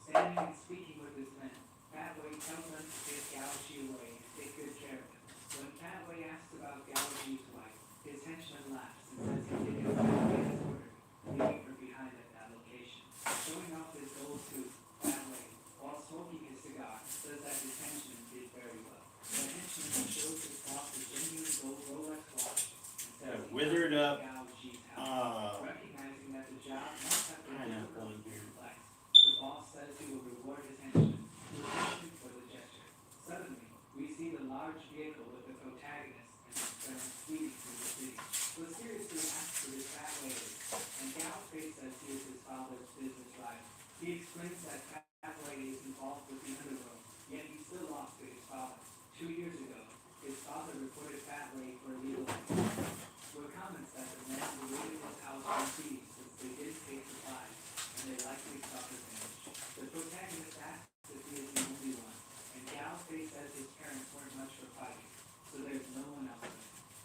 Standing and speaking with his men, Fat Wei tells them to take Gao Ji away and take good care of him. When Fat Wei asks about Gao Ji's wife, his henchman laughs and says he did it Fat Wei has ordered, leaving her behind at that location. Showing off his gold tooth, Fat Wei, while smoking his cigar, says that his henchman did very well. The henchman shows his boss a genuine gold Rolex watch and says he Withered found up Gao Ji's house, recognizing that the job must have been pineapple in difficult here. and complex. The boss says he will reward his henchman, who thanks him for the gesture. Suddenly, we see the large vehicle with the protagonist and his friends speeding through the city. So seriously asks who this Fat Wei is, and Gao Fei says he is his father's business rival. He explains that Fat Wei is involved with the underworld, yet he still lost to his father. 2 years ago, his father reported Fat Wei for illegal activity. Were comments that the man who raided his house from thieves since they didn't pay supplies, and they likely suffered damage. The protagonist asks if he is the only one, and Gao Fei says his parents weren't much for fighting, so there's no one else.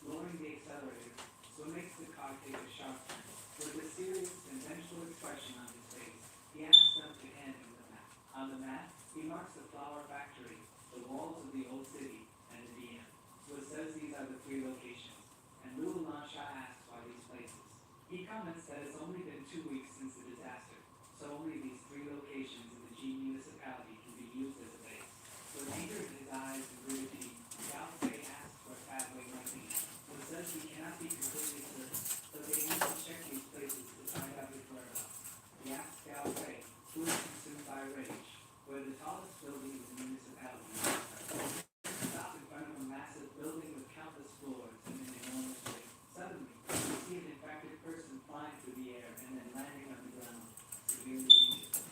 Lowering the accelerator, so makes the car take a sharp turn. With a serious and vengeful expression on his face, he asks them to hand him the map. On the map, he marks the flour factory, the walls of the old city, and the DM. So it says these are the 3 locations, and Lulu Lansha asks why these places. He comments that it's only been 2 weeks since the disaster, so only these 3 locations in the G municipality can be used as a base. With anger in his eyes and gritted teeth, Gao Fei asks where Fat Wei might be, but says he cannot be completely certain, but they need to check these places to find out his whereabouts. He asks Gao Fei, who is consumed by rage, where the tallest building in the municipality is. Stop in front of a massive building with countless floors and an enormous ring. Suddenly, we see an infected person flying through the air and then landing on the ground, severely injured.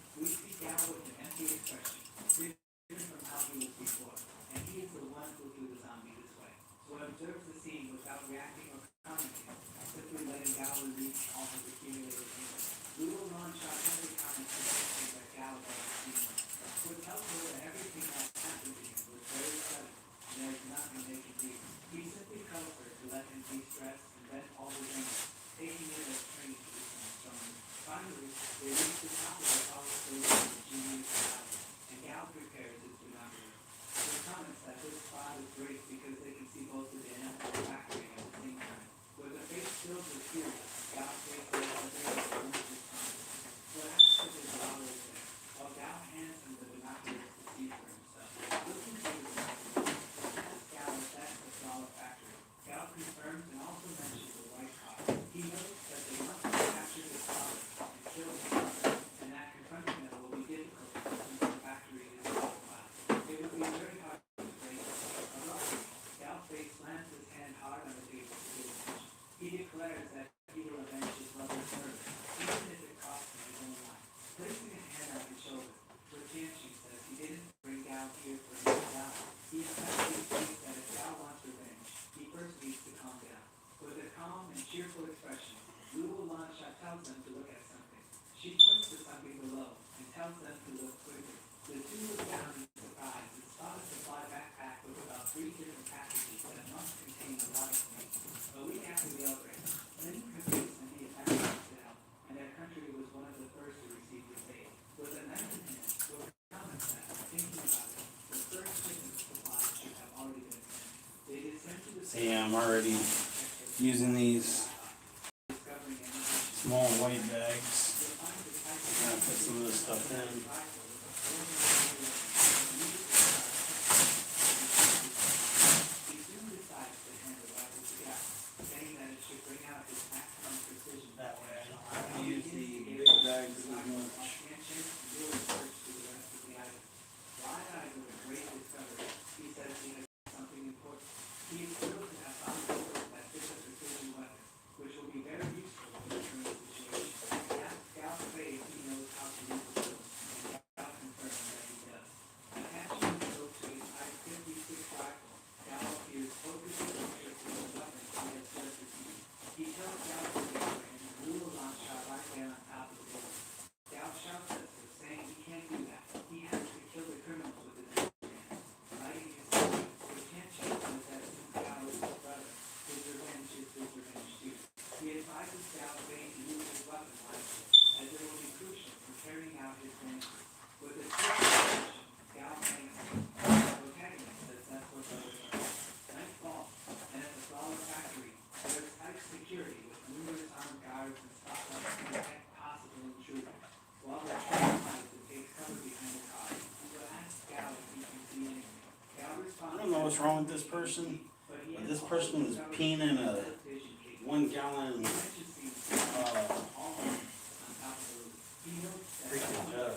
See, I'm already using these small white bags. I'm gonna put some of this stuff in. That way I don't have to use the big bags as much. I don't know what's wrong with this person, but this person is peeing in a 1 gallon freaking jug.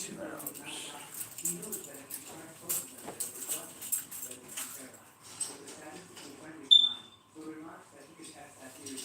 2 hours. He knows that if he tries both of them, they will result in being paralyzed. With the statistically friendly smile, so remarks that he could test that theory.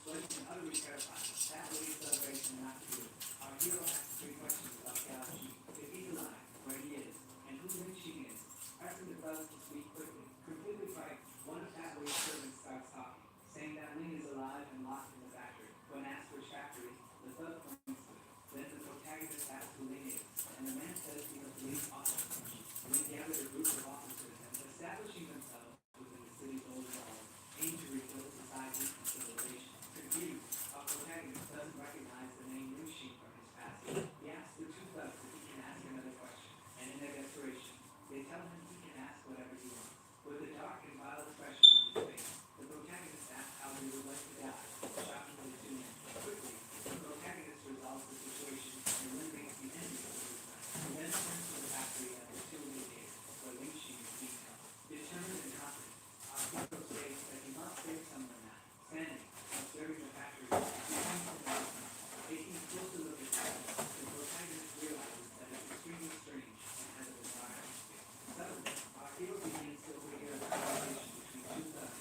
Blake is utterly terrified. That lady's celebration not to do. Our hero asks 3 questions about Galaxy. If he's alive, where he is, and who Ling Xing is. Pressing the buzz to speak quickly. Completely frightened, one of that lady's servants starts talking, saying that Ling is alive and locked in the factory. When asked which factory, the thug points to it. Then the protagonist asks who Ling is, and the man says he was Ling's officer. Ling gathered a group of officers and establishing themselves within the city's old walls, aimed to rebuild society and civilization. Confused, our protagonist doesn't recognize the name Liu Xing from his past. He asks the 2 thugs if he can ask another question, and in their desperation, they tell him he can ask whatever he wants. With a dark and vile expression on his face, the protagonist asks how he would like to die, shockingly to him. Quickly, the protagonist resolves the situation and eliminates the enemy of his friend. He then turns to the factory at the 2 indicators, where Liu Xing is being held. Determined and confident, our hero states that he must save someone now. Standing, observing the factory, he seems to notice him. Taking a closer look at him, the protagonist realizes that it's extremely strange and has a bizarre atmosphere. Suddenly, our hero begins to overhear a conversation between 2 thugs,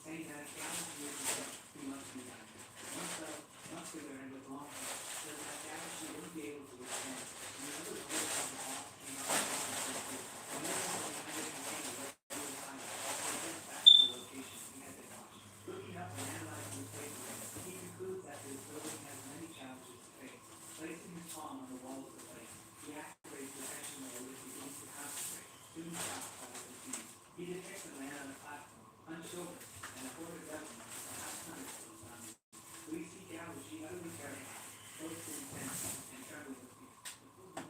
saying that if Galaxy is himself, he must be done. One thug, muscular and with long hair, says that Galaxy wouldn't be able to withstand it, and the other voice from the hall came out of the too. When everyone behind the container where he was hiding, he heads back to the location he had been watching. Looking up and analyzing his paperwork, he concludes that this building has many challenges to face. Placing his palm on the wall of the place, he activates protection mode and begins to concentrate. Soon shocked by the confused, he detects a man on a platform, unshouldered, and a quarter dozen, perhaps hundreds of zombies. We see Galaxy utterly terrified, close to intense, and trembling with fear. A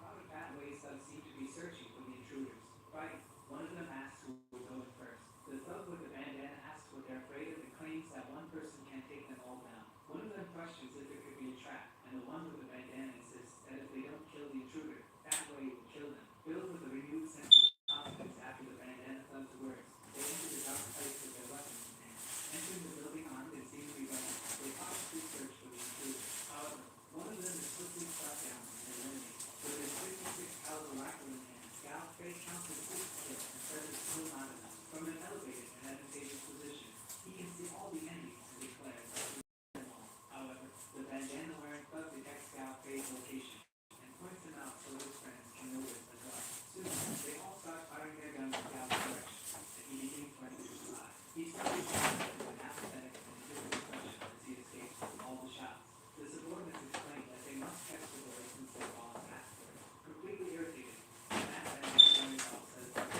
crowd of Batways thugs seem to be searching for the intruders. Frightened, one of them asks who will go in first. The thug with the bandana asks what they're afraid of and claims that one person can't take them all down. One of them questions if it could be a trap, and the one with the bandana insists that if they don't kill the intruder, Batway will kill them. Filled with a renewed sense of confidence after the bandana thug's words, they enter the dark place with their weapons in hand. Entering the building armed and seemingly ready, they cautiously search for the intruder. However, one of them is quickly struck down and eliminated. With his 56 caliber rifle in hand, Galaxy counts his 6 kills and says it's still not enough. From an elevated and advantageous position, he can see all the enemies and declares that he will them all. However, the bandana-wearing thug detects Galaxy's location and points him out so his friends can notice as well. Soon, they all start firing their guns in Galaxy's direction, and he begins running to his side. He starts with an apathetic and indifferent expression as he escapes all the shots. The subordinates explain that they must catch the boy since their boss asked for it. Completely irritated, the man says that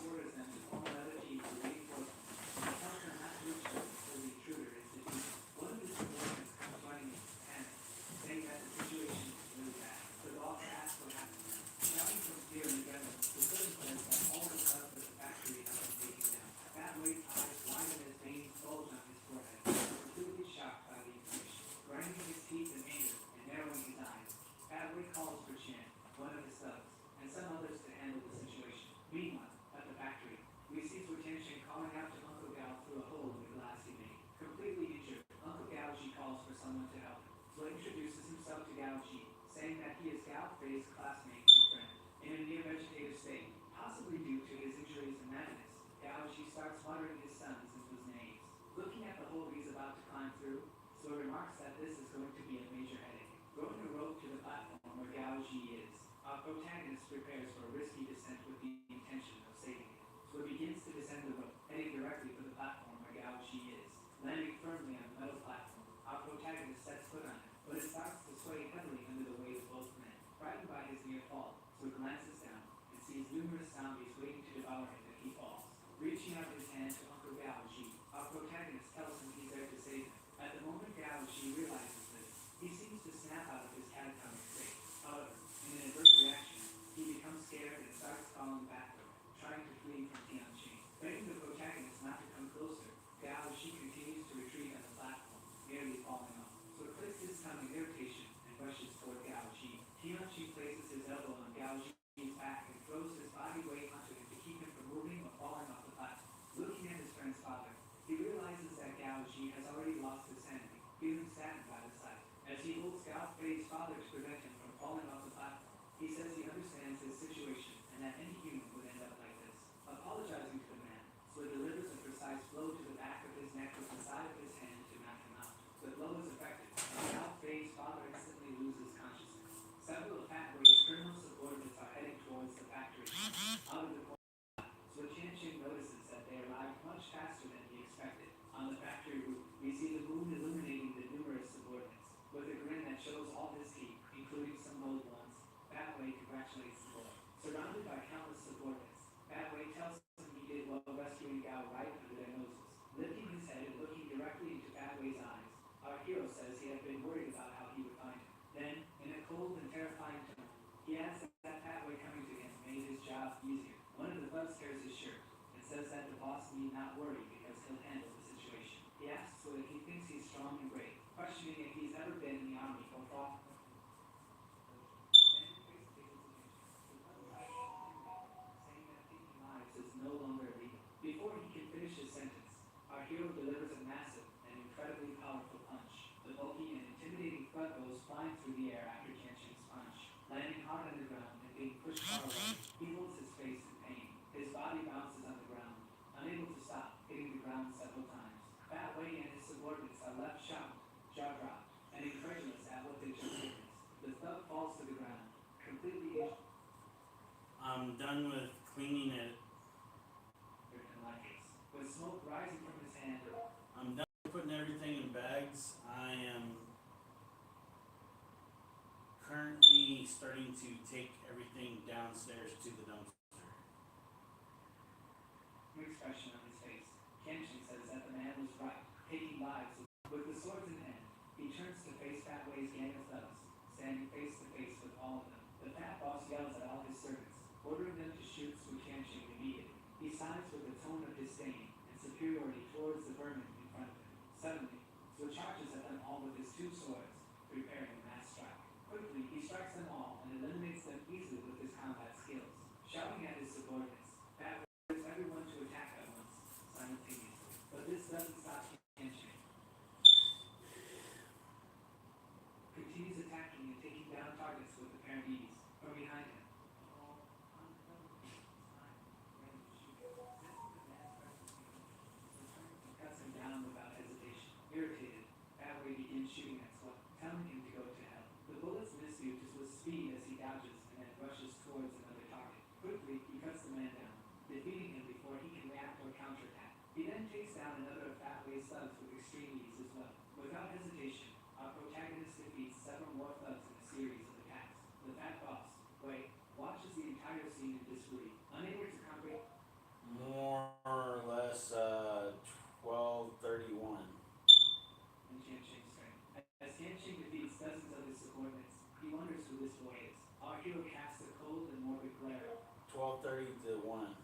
orders them to form another team to reinforce them. He tells them not to return until the intruder is defeated. One of the subordinates comes running in panic, saying that the situation is really bad. The boss asks what happened now. Shouting from fear and adrenaline, the villain says that all the thugs at the factory have been taken down. Batway's eyes widen as veins bulge on his forehead, completely shocked by the information. Grinding his teeth in anger and narrowing his eyes, Batway calls for Chan, one of his thugs, and some others to handle the situation. Meanwhile, at the factory, we see Suetian calling out to Uncle Gao through a hole in the glass he made. Completely injured, Uncle Gaoji calls for someone to help him. So introduces himself to Gaoji, saying that he is Gao Fei's classmate and friend. In a near vegetative state, possibly due to his injuries and madness, Gaoji starts muttering his sons into his names. Looking at the hole he's about to climb through, so remarks that this is going to be a major headache. Throwing a rope to the platform where Gaoji is, our protagonist prepares for a risky descent with the intention of saving it. So he begins to descend the rope, heading directly for the platform where Gaoji is. Landing firmly on the metal platform, our protagonist sets foot on it, but it starts to sway heavily under the weight of both men. Frightened by his near fall, so glances down and sees numerous zombies waiting to devour him if he falls. Reaching out his hand to Uncle Gaoji, our protagonist tells him he's there to save him. At the moment Gaoji realizes this, he seems to snap out of his catatonic state. However, in an adverse reaction, he becomes scared and starts falling backward, trying to flee from Tianqing. Begging the protagonist not to come closer, Gaoji continues to retreat on the platform, nearly falling off. So clicks his tongue in irritation and rushes toward Gaoji. Tianqing places his elbow on Gaoji's back and throws his body weight onto him to worried about how he would find him. Then, in a cold and terrifying tone, he adds that Fatway coming to him made his job easier. One of the thugs tears his shirt and says that the boss need not worry because he'll handle the situation. He asks whether he thinks he's strong and brave, questioning if he's ever been in the army or fought. Then his face takes a change. The thug tries to saying that taking lives is no longer illegal. Before he can finish his sentence, our hero delivers a massive and incredibly powerful punch. The bulky and intimidating thug goes flying through the air after Tianqing's punch, landing hard on the ground and being pushed far away. He holds his face in pain. His body bounces on the ground, unable to stop, hitting the ground several times. Fat Wei and his subordinates are left shocked, jaw dropped, and incredulous at what they just witnessed. The thug falls to the ground, completely injured I'm done with cleaning it. and lifeless, with smoke rising from his hand. I'm done with putting everything in bags. I am currently starting to take everything downstairs to the dumpster. No expression on his face. Tianqing says that the man was right, taking lives. With the swords in hand, he turns to face Fat Wei's gang of thugs, standing face to face with all of them. The fat boss yells at all his servants, ordering them to shoot Su Tianqing immediately. He sighs with a tone of disdain and superiority towards the vermin in front of him. Suddenly, Su charges at them all with his two swords, preparing a mass strike. Quickly, he strikes them all and eliminates them easily with his combat skills. Shouting at his subordinates, Fat Wei orders everyone to attack at once, simultaneously. But this doesn't stop Tianqing. Continues attacking and taking down targets with apparent ease from behind him. Cuts him down without hesitation. Irritated, Fat Wei begins shooting at Sweat, telling him to go to hell. The bullets miss Mutus with speed as he dodges and then rushes towards another target. Quickly, he cuts the man down, defeating him before he can react or counterattack. He then takes down another of Fat Wei's thugs with extreme ease as well. Without hesitation, our protagonist defeats several more thugs in a series of attacks. The fat boss, Wei, watches the entire scene in disbelief, unable to comprehend. More or less 12:31. And Tianqing's strength. As Tianqing defeats dozens of his subordinates, he wonders who this boy is. Our hero casts a cold and morbid glare. 12:30 to 1.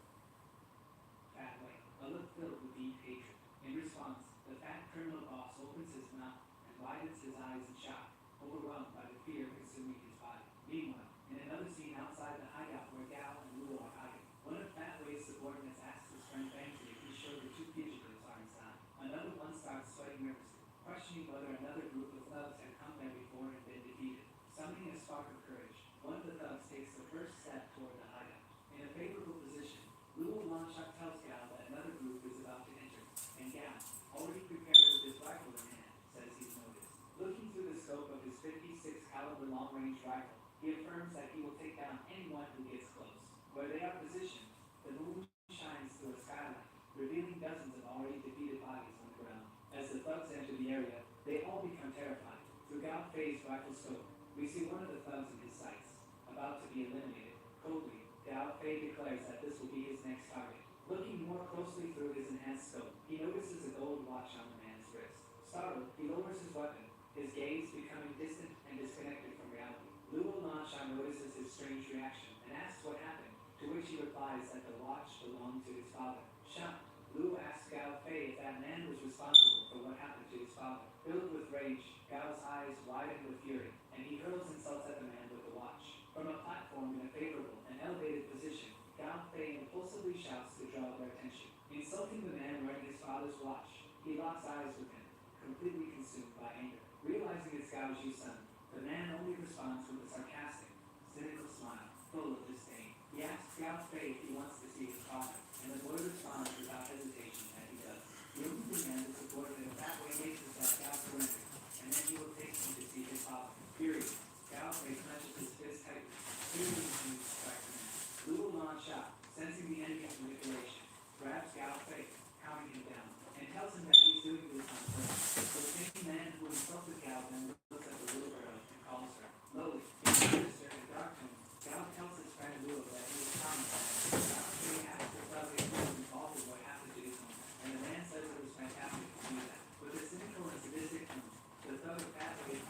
Fat Wei, a look filled with deep hatred. In response, the fat criminal boss opens his mouth and widens his eyes in shock, overwhelmed by the fear consuming his body. Meanwhile, in another scene outside the hideout where Gao and Luo are hiding, one of Fat Wei's subordinates asks his friend Bangzi if he's sure the two fugitives are inside. Another one starts sweating nervously, questioning whether another group of thugs had come there before and been defeated. Summoning a spark of courage, one of the thugs takes the first step toward the hideout. In a favorable position, Luo Longshot tells Gao that another group is about to enter, and Gao, already prepared with his rifle in hand, says he's noticed. Looking through the scope of his 56 caliber long-range rifle, he affirms that he will take down anyone who gets close. Where they are positioned, the moon shines through a skylight, revealing dozens of already defeated bodies on the ground. As the thugs enter the area, they all become terrified. Through Gao Fei's rifle scope, we see one of the thugs in his sights, about to be eliminated. Coldly, Gao Fei declares that this will be his next target. Looking more closely through his enhanced scope, he notices a gold watch on the man's wrist. Startled, he lowers his weapon, his gaze becoming distant and disconnected from reality. Luo Nansha notices his strange reaction and asks what happened, to which he replies that the watch belonged to his father. Shocked, Luo asks Gao Fei if that man was responsible for what happened to his father. Filled with rage, Gao's eyes widen with fury, and he hurls insults at the man with the watch. From a platform in a favorable and elevated position, Gao Fei impulsively shouts to draw their attention. Insulting the man wearing his father's watch, he locks eyes with him, completely consumed by anger. Realizing it's Gao Zhu's son, the man only responds with a sarcastic, cynical smile, full of disdain. He asks Gao Fei if he wants to see his father, and the boy responds without hesitation that he does. The only demand is subordinate Fat Wei makes is that Gao surrender, and then he will take him to see his father. Furious, Gao Fei clenches his fist tightly, seemingly to strike the man. Luo Nansha, sensing the enemy's manipulation, grabs Gao Fei, counting him down, and tells him that he's doing this on purpose. The same man who insulted Gao then looks at the little girl and calls her. Lowly, in sinister and dark tone, Gao tells his friend Luo that he was traumatized. Gao Fei asks the thug if he was involved in what happened to his home, and the man says it was fantastic to do that. With a cynical and sadistic tone, the thug of Fat Wei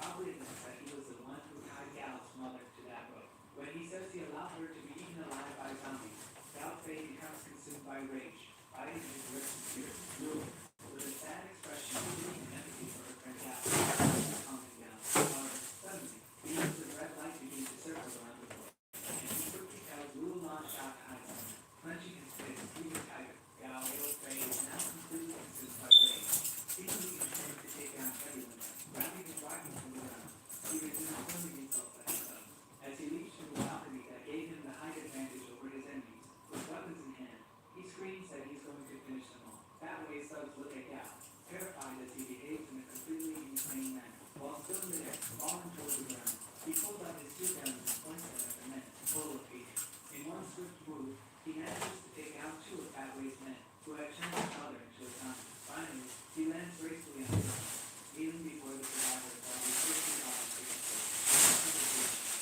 falling toward the ground. He pulls out his two guns and points them at the men, full of hate. In one swift move, he manages to take out two of Fatway's men, who had turned his mother into a zombie. Finally, he lands gracefully on the ground, kneeling before the survivors while he takes his arms to his face.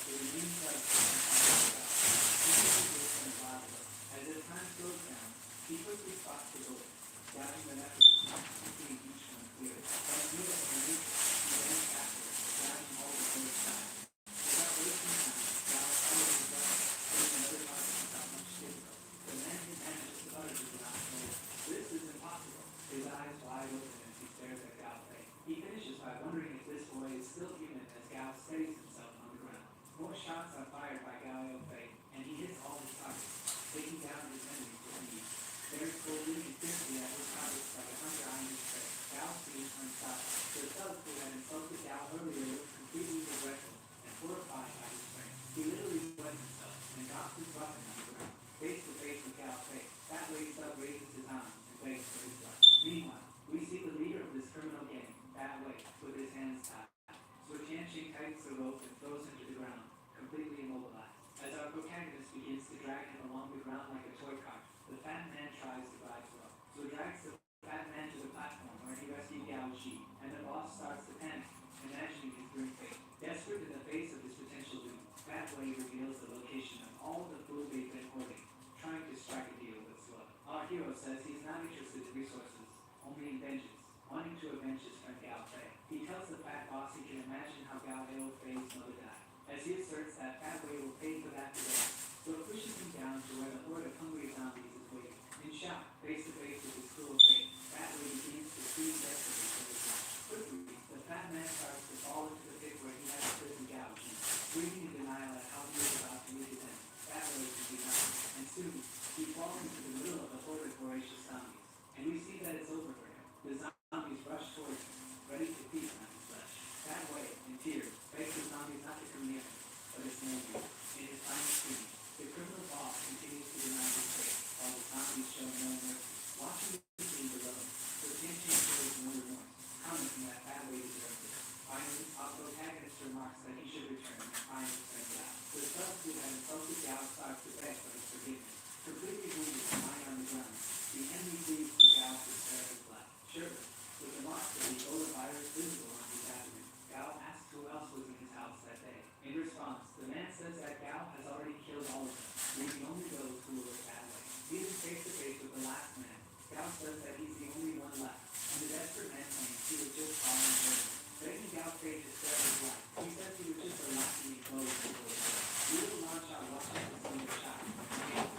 The remaining blood comes out of his mouth. He takes his wrist and a wild look. As his time slows down, he quickly spots the bullet, grabbing them effortlessly, keeping each one clear. Like needle from a matrix, he ran faster, grabbing all the bullets back. Without wasting time, Gal followed his weapon, hitting another target without much difficulty. The man who manages to utter the last word. This is impossible. His eyes wide open as he stares at Gao Fei. He finishes by wondering if this boy is still human as Gao steadies himself on the ground. More shots are fired by Gao Fei, and he hits all his targets, taking down his enemies with ease. Staring coldly and fiercely at his targets like a hunter eyeing his prey. Gao seems unstoppable. The thug who had insulted Gao earlier looks completely regretful and horrified by his strength. He literally sweats himself and drops his weapon on the ground. Face to face with Gao Fei, that way Sub raises his arms and begs for his life. Meanwhile, we see the leader of this criminal gang, that way, with his hands tied. So Tianqing tightens the rope and throws him to the ground, completely immobilized. As our protagonist begins to drag him along the ground like a toy cart, the fat man tries to rise well. So drags the fat man to the platform where he rescued Gao Ji, and the boss starts to panic, imagining his grim fate. Desperate in the face of his potential doom, Fat Wei reveals the location of all the food they've been hoarding, trying to strike a deal with Slug. Our hero says he's not interested in resources, only in vengeance, wanting to avenge his friend Gao Fei. He tells the fat boss he can imagine how Gao Fei's mother died, as he asserts that Fat Wei will pay for that today. So it pushes him down to where the horde of hungry zombies is waiting. In shock, face to face with his cruel fate, Fat Wei begins to scream desperately for his life. Quickly, the fat man starts to fall into the pit where he has imprisoned Gao Ji, screaming in denial at how he is about to meet his end. Fat Wei can do nothing, and soon, he falls into the middle of the horde of voracious zombies. And we see that it's over for him. The zombies rush towards him, ready to feast on his flesh. Fat Wei, in tears, begs the zombies not to come near him, but it's no use. In his final scream, the criminal boss continues to deny his fate, while the zombies show no mercy. Watching the scene below, the Tianqing shows no remorse, commenting that Fat Wei deserves it. Finally, our protagonist remarks that he should return and find his friend Gao. The thug who had insulted Gao starts to beg for his forgiveness. Completely wounded and lying on the ground, the enemy pleads for Gao to spare his life. Surely, with the marks of the Ebola virus visible on his abdomen, Gao asks who else was in his house that day. In response, the man says that Gao has already killed all of them, leaving only those who will look that way. Even face to face with the last man, Gao says that he's the only one left, and the desperate man claims he was just falling for him. Begging Gao Fei to spare his life, he says he was just a laughing clothes to the world. Little Launcha watches the scene of shot, and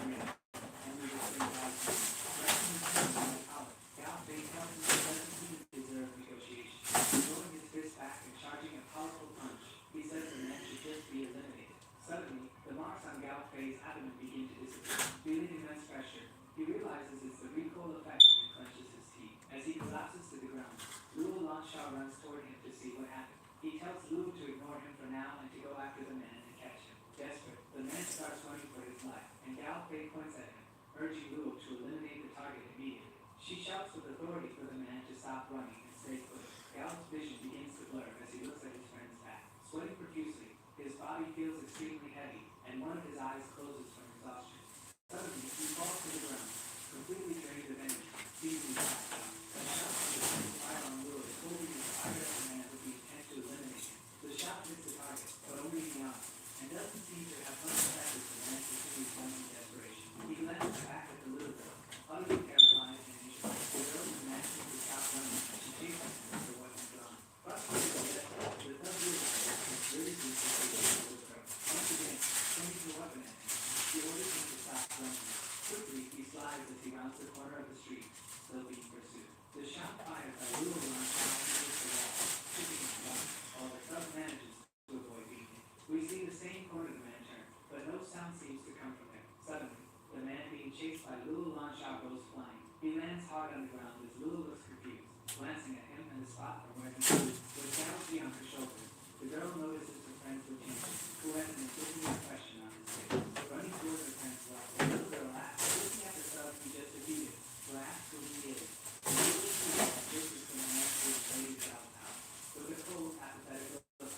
grin, and we will bring Gao Fei. Wrapping his hands in the collar, Gao Fei tells him he doesn't even deserve negotiation. Throwing his fist back and charging a powerful punch, he says the man should just be eliminated. Suddenly, the marks on Gao Fei's abdomen begin to disappear. Feeling immense pressure, he realizes it's the recoil effect and clenches his teeth. As he collapses to the ground, Luo Lansha runs toward him to see what happened. He tells Luo to ignore him for now and to go after the man and catch him. Desperate, the man starts running for his life, and Gao Fei points at him, urging Luo to eliminate the target immediately. She shouts with authority for the man to stop running and stay put. Gao's vision begins to blur as he looks at his friend's back. Sweating profusely, his body feels extremely heavy, and one of his eyes closes from exhaustion. Suddenly, he falls to the ground, completely drained of energy, seizing his back down. A shot from the friend's fire on Luo is holding his fire at the man with the intent to eliminate him. The shot hits the target, but only the arm, and doesn't seem to have much effect as the man continues running in desperation. He glances back at the little girl, utterly terrified and injured. The girl is managing to stop running, and she chases him with her weapon drawn. Frustrated and desperate, the thug realizes it's really easy to take the little girl. Once again, pointing the weapon at him, she orders him to stop running. Quickly, he slides as he rounds the corner of the street, still being pursued. The shot fired by Luo Lansha hits the wall, chipping his gun, while the thug manages to avoid being hit. We see the same corner the man turn, but no sound seems to come from there. Suddenly, the man being chased by Luo Lansha goes flying. He lands hard on the ground as Luo looks confused, glancing at him and the spot from where he stood with Gao Ji on her shoulders. The girl notices her friend's routine, who has an insulting expression on his face. Running towards her friend's left, the little girl asks, looking at the thug he just defeated, who asks who he is. The little girl just as the man who invaded Gao's house. With a cold, apathetic look,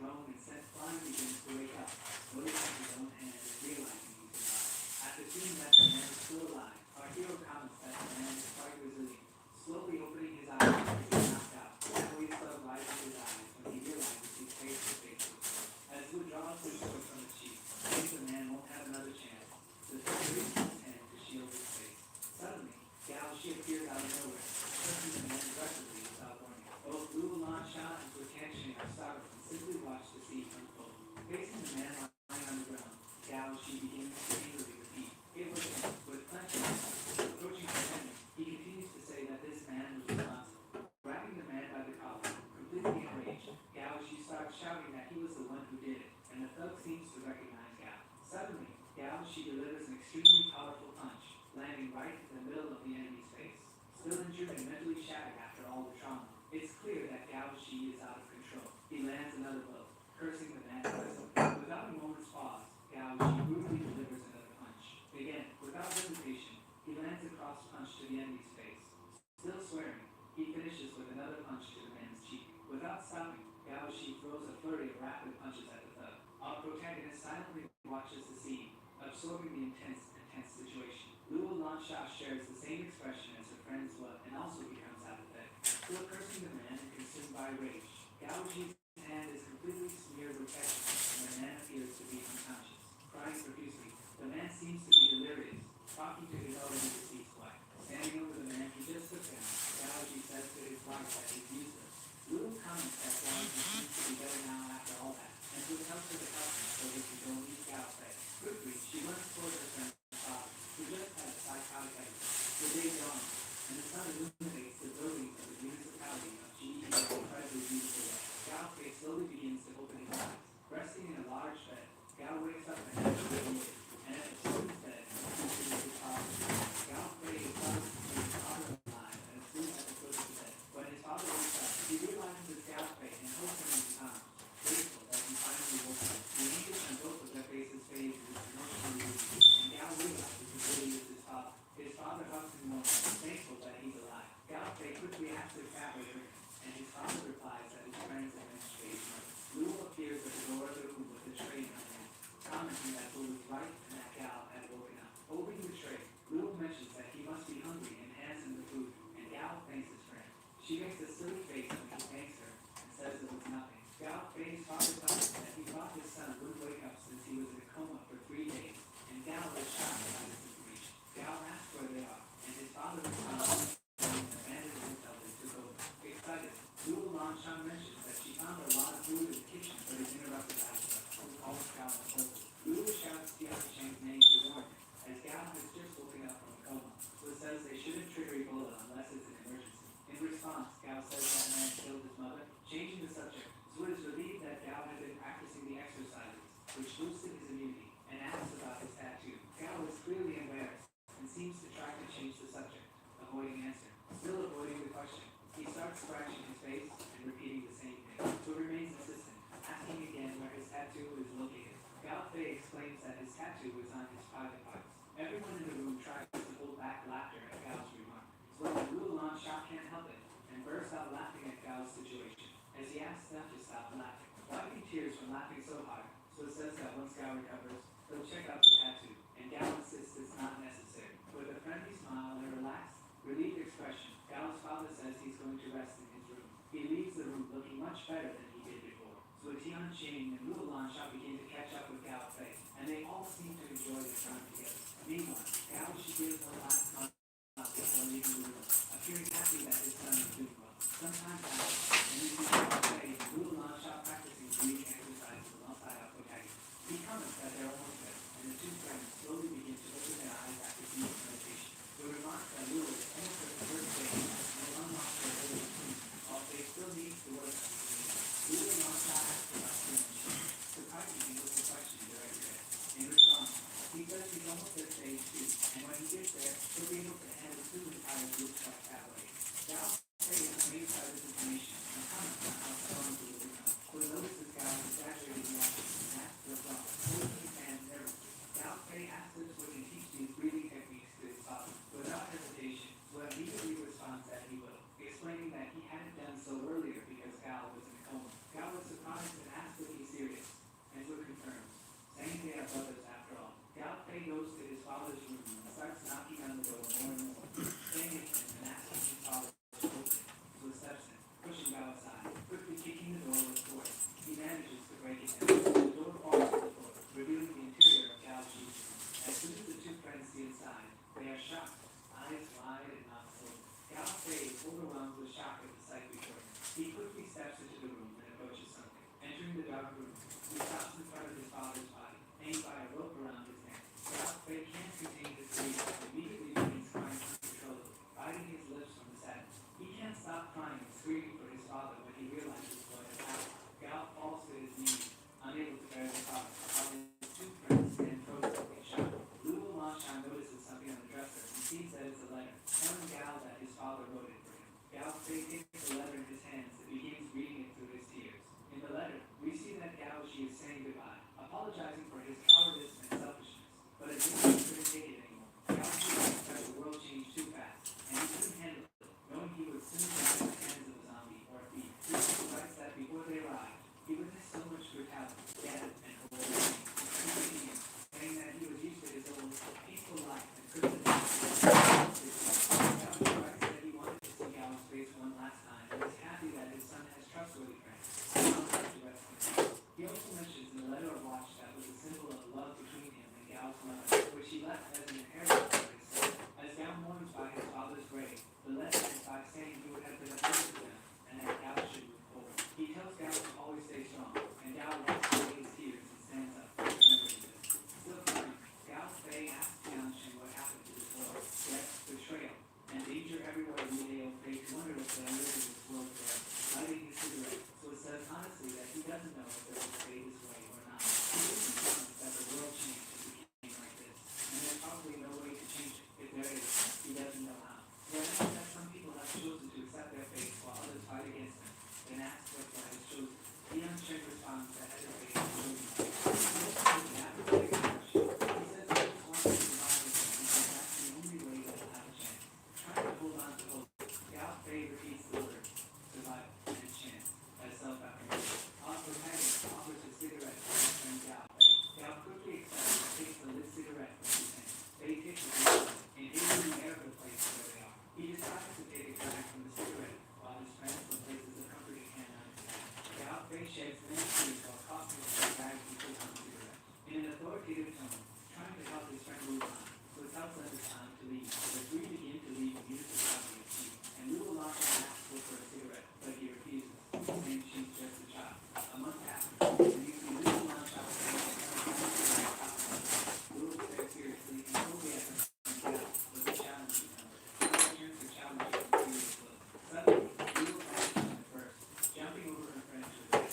grown and sent flying begins to wake up, noticing his own hand and realizing he's alive. After seeing that the man is still alive, our hero comments that the man is quite resilient, slowly opening his eyes after being knocked out. That weight of light in his eyes when he realizes he's face to face with him. As Wu draws his sword from his sheath, thinks the man won't have another chance. The sword raises his hand to shield his face. Suddenly, Gao Shi appears out of nowhere, pressing the man aggressively without warning. Both Lu Lansha and Fu Tianxing are startled and simply watch the scene unfold. Facing the man lying on the ground, Gao Shi begins to angrily repeat, "It was him," with clenching his fists. Approaching his enemy, he continues to say that this man was responsible. Grabbing the man by the collar, completely enraged, Gao Shi starts shouting that he was the one who did it, and the thug seems to recognize Gao. Suddenly, Gao Shi delivers an extremely powerful punch, landing right in the middle of the enemy's face. Still injured and mentally shattered after all the trauma, it's clear that Gao Shi is out of control. He lands another blow, cursing the man aggressively. Without a moment's pause, Gao Shi brutally delivers another punch. Again, without hesitation, he lands a cross punch to the enemy's face. Still swearing, he finishes with another punch to the man's cheek. Without stopping, Gao Shi throws a flurry of rapid punches at the thug. Our protagonist silently watches the scene, absorbing the intense situation. Lu Lansha shares the same expression as her friend's blood and also becomes apathetic. Still cursing the man and consumed by rage, Gao Ji's hand is completely smeared with ketchup, and the man appears to be unconscious. Crying profusely, the man seems to be delirious, talking to his already deceased wife. Standing over the man he just took down, Gao Ji says to his wife that he's useless. Lu comments that Gao Ji seems to be better now after all that, and to help to the customer so they can go meet Gao Fei. Quickly, she runs toward her friend's father, who just had a psychotic episode. The day dawns, and the sun illuminates the buildings of the municipality of Ji in an incredibly beautiful way. Gao Fei slowly begins to open his eyes. Resting in a large bed, Gao wakes up and has radiated, and at the foot of his bed, he sees his father. Gao Fei is startled to see his father alive and asleep at the foot of the bed. When his father wakes up, he realizes it's Gao Fei and holds him in his arms, grateful that he finally woke up. The anguish on both of their faces fades with emotional relief, and Gao realizes it really is his father. His father hugs him warmly, thankful that he's alive. Gao Fei quickly asks if Gao is hurt, and his father replies that his friends have been straight murder. Lu appears at the door of the room with a tray in her hand, commenting that Lu was right and that Gao had woken up. Opening the tray, Lu mentions that he must be hungry and hands him the food, and Gao thanks his friend. She makes a silly face when he thanks her and says it was nothing. Gao Fei's father tells him that he thought his son wouldn't wake up since he was in a coma for 3 days, and Gao is shocked by this information. Gao asks where they are, and his father responds that he abandoned the hotel they took over. Excited, Lu Lanshan mentions that she found a lot of food in the kitchen but is interrupted by her, who calls Gao impulsive. Lu shouts Tianxing's name to warn him, as Gao has just woken up from a coma, so it says they shouldn't trigger Ebola unless it's an emergency. In response, Gao says that man killed his mother. Changing the subject, Zhu is relieved that Gao had been practicing the exercises, which boosted his immunity, and asks about his tattoo. Gao is clearly embarrassed and seems to try to change the subject, avoiding answer. Still avoiding the question, he starts scratching his face and repeating the same thing. Zhu remains insistent, asking again where his tattoo is located. Gao Fei explains that his tattoo is on his private parts. Everyone in the room tries to hold back laughter at Gao's remark. So Lu Lansha can't help it and bursts out laughing at Gao's situation, as he asks them to stop laughing, wiping tears from laughing so hard. So it says that once Gao recovers, they'll check out the tattoo, and Gao insists it's not necessary. With a friendly smile and a relaxed, relieved expression, Gao's father says he's going to rest in his room. He leaves the room looking much better than he did before. So Tianxing and Lu Lansha begin to catch up with Gao Fei, and they all seem to enjoy their time together. Meanwhile, Gao Shi gives one last comment before leaving the room, appearing happy that his son is doing well. Some time passes, and we see Gao Fei and Lu Lansha practicing breathing exercises alongside our protagonist. He comments that they're almost there, and the two friends slowly begin to open their eyes after deep meditation. The remark that Lu is almost at the first stage and will unlock their ability to see, while they still need to work on the Lu Lansha asks about Tianxing, surprising him with the question directed at him. In response, he says he's almost at stage 2, and when he gets there, front room. He stops in front of his father's body, hanging by a rope around his neck. Gal's Fei can't contain his grief and immediately begins crying uncontrollably, biting his lips from the sadness. He can't stop crying and screaming for his father when he realizes what has happened. Gal falls to his knees, unable to bear the thought, while his two friends stand frozen in shock. Luo Langshan notices something on the dresser and sees that it's a letter, telling Gal that his father wrote it for him. Gal Fei takes the letter in his hands and begins reading it through his tears. In the letter, we see that Gao Shi is saying goodbye, apologizing for his cowardice and selfishness. But as if he couldn't take it anymore, Gao Shi thinks that the world changed too fast, and he couldn't handle it, knowing he would soon die in the hands of a zombie or a thief. He writes that before they arrived, he witnessed so much brutality, death, and horror, including him, saying that he was used to his old peaceful life and couldn't adapt to it. Gao Shi writes that he wanted to see Gao's face one last time and is happy that his son has trustworthy friends. He also mentions in the letter of watch that was a symbol of love between him and Gao's mother, which he left as an inheritance for his son. As Gao mourns by his father's grave, the letter ends by saying he would have been a brother to them and that Gao should move forward. He tells Gao to always stay strong, and Gao wipes away his tears and stands up, remembering this. Still crying, Gao Fei asks Tianchen what happened to this world, death, betrayal, and danger everywhere. Liu Fei wondered if they live in this world forever, lighting his cigarette, so it says honestly that he doesn't know if they will stay this way or not. He isn't promised that the world changed and became like this, and there's probably no way to change it. If there is, he doesn't know how. He admits that some people have chosen to accept their fate while others fight against them, then asks what God has chosen. Liang Chen responds that his fate is chosen. He says that he just wants to survive with him because that's the only way that he'll have a chance. Trying to hold on to hope, Gao Fei repeats the words, survival and chance, as self-affirmation. Protagonist offers a cigarette to his friend Gao Fei. Gao quickly accepts and takes the lit cigarette from his hand. Fei takes a breath, inhaling the air of the place where they are. He decides to take a drag from the cigarette, while his friend places a comforting hand on his back. Gao Fei sheds many tears while coughing with the drag he puts on the cigarette. In an authoritative tone, trying to help his friend move on, so it tells them it's time to leave. The three begin to leave the municipality of Qi, and Luo Langshan asks for a cigarette, but he refuses, saying she's just a child. A month after, and you see Luo Langshan Luo very seriously and totally at him and Gao was a challenging number. Gao turns to challenge him with serious look. Suddenly, Luo Langshan at first, jumping over her friend to the bed.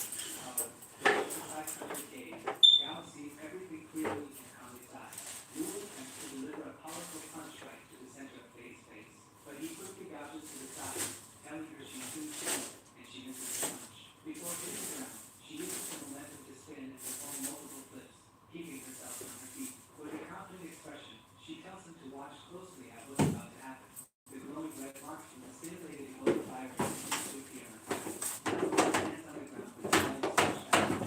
Inside her cave, Gao sees everything clearly and calmly sighs. Luo attempts to deliver a powerful punch right to the center of Fei's face, but he quickly gouges to the side, telling her she's too slow, and she misses the punch. Before hitting the ground, she uses the momentum to spin and perform multiple flips, keeping herself on her feet. With a confident expression, she tells him to watch closely at what's about to happen. The glowing red marks from the stimulated glow fire begin to appear on her face. Luo stands on the ground with his legs stretched out.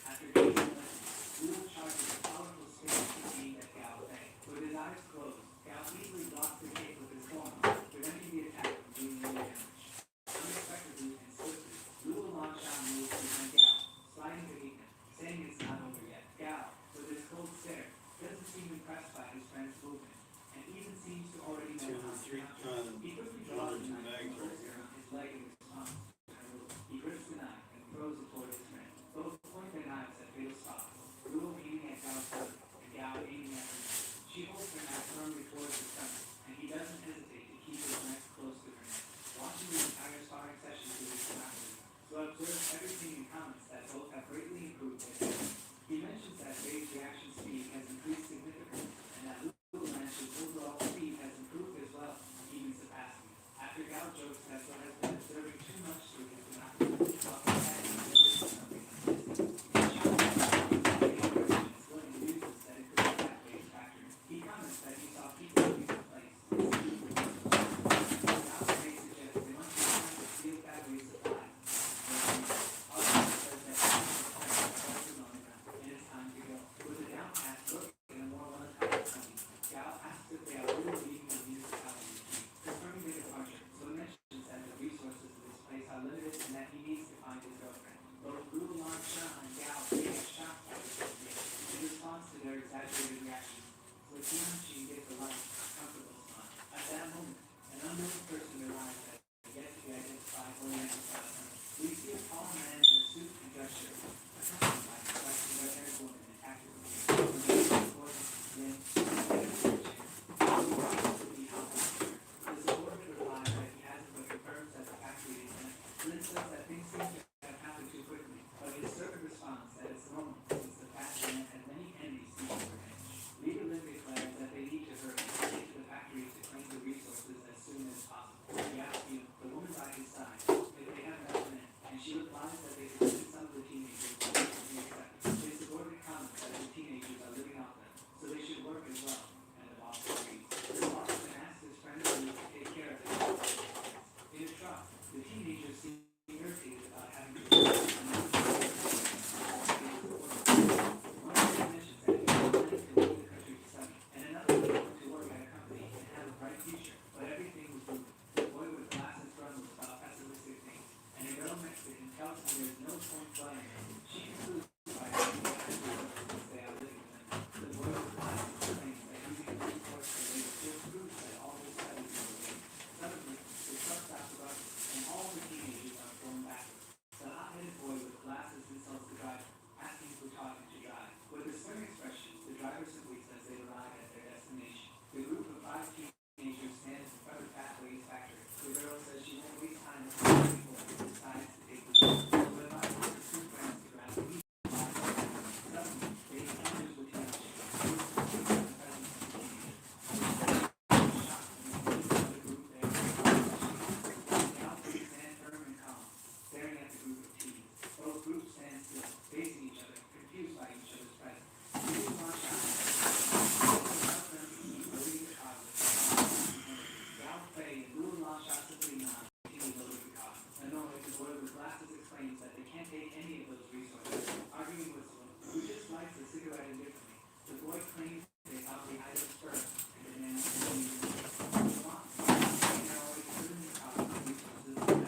After gaining momentum, Luo charges a powerful spin aimed at Gao Fei. With his eyes closed, Gao easily blocks the kick with his forearm, preventing the attack from doing any damage. Unexpectedly and swiftly, Luo Langshan moves behind Gao, sliding beneath him, saying it's not over yet. Gao, with his cold stare, doesn't seem impressed by his friend's movement, and even seems to already know how to counter. He quickly draws the knife and throws it around his leg in response to her move. He grips the knife and throws it toward his friend. Both point their knives at fatal spots. Luo aiming at Gao's throat, and Gao aiming at her neck. She holds her knife firmly towards his stomach, and he doesn't hesitate to keep his neck close to her neck. Watching the entire sparring session through his binoculars, so observes everything and comments that both have greatly improved their technique. He mentions that Fei's reaction speed has increased significantly, and that Luo Langshan's overall speed has improved as well, even surpassing it. After Gao jokes that what has been observing too much through his binoculars, while Protagonist notices something unusual. He comments that he saw people leave the place. Gao Fei suggests they must be trying to steal battery supplies. Also says that he is on the ground, and it's time to go. With a down white shirt, accompanied by a slightly red-haired woman in tactical gear. When they reached the boy, Lynn stepped in a wheelchair. He wanted to be helped with her. The subordinate replies that he hasn't but confirms that the factory is in. Lynn says that things seem to have happened too quickly, but his servant responds that it's normal since the factory had many enemies seeking revenge. Leader Lynn declares that they need to hurry and get to the factory to claim the resources as soon as possible. He asks you, the woman by his side, if they have enough men, and she replies that they could send some of the teenagers to be accepted. His subordinate comments that the teenagers are living off them, so they should work as well, and the boss agrees. The boss then asks his friend to take care of it. In a truck, the teenagers seem irritated about having to work. One of them mentions that he was planning to leave the country to study, and another wanted to work at a company and have a bright future, but everything was moving. The boy with glasses grumbles about pessimistic things, and a girl next to him tells him there is no point flying. She concludes by asking the since they are living with them. The boy with glasses claims that using the resource for later just proves that all his studies were a waste. Suddenly, the truck stops abruptly, and all the teenagers are thrown backwards. The hot-headed boy with glasses insults the driver, asking who taught him to drive. With a stern expression, the driver simply says they arrive at their destination. The group of 5 teenagers stands in front of Pathways factory. The girl says she won't waste time with the people and decides to take the lead. So the advisor has 2 friends to grab the lead. Suddenly, they encounters with Tianchi, who is confused by the presence of the teenagers. Shocked when they see the other group there. The outfits stand firm and calm, staring at the group of teens. Both groups stand still, facing each other, confused by each other's presence. Louis Blanchard tells them to keep loading the car with Gao Fei and Louis Blanchard simply nod and continue loading the car. Annoyed, the boy with glasses explains that they can't take any of those resources, arguing with someone who just lights a cigarette indifferently. The boy claims they found the items first and demands to leave the response. They are always filling the car with resources and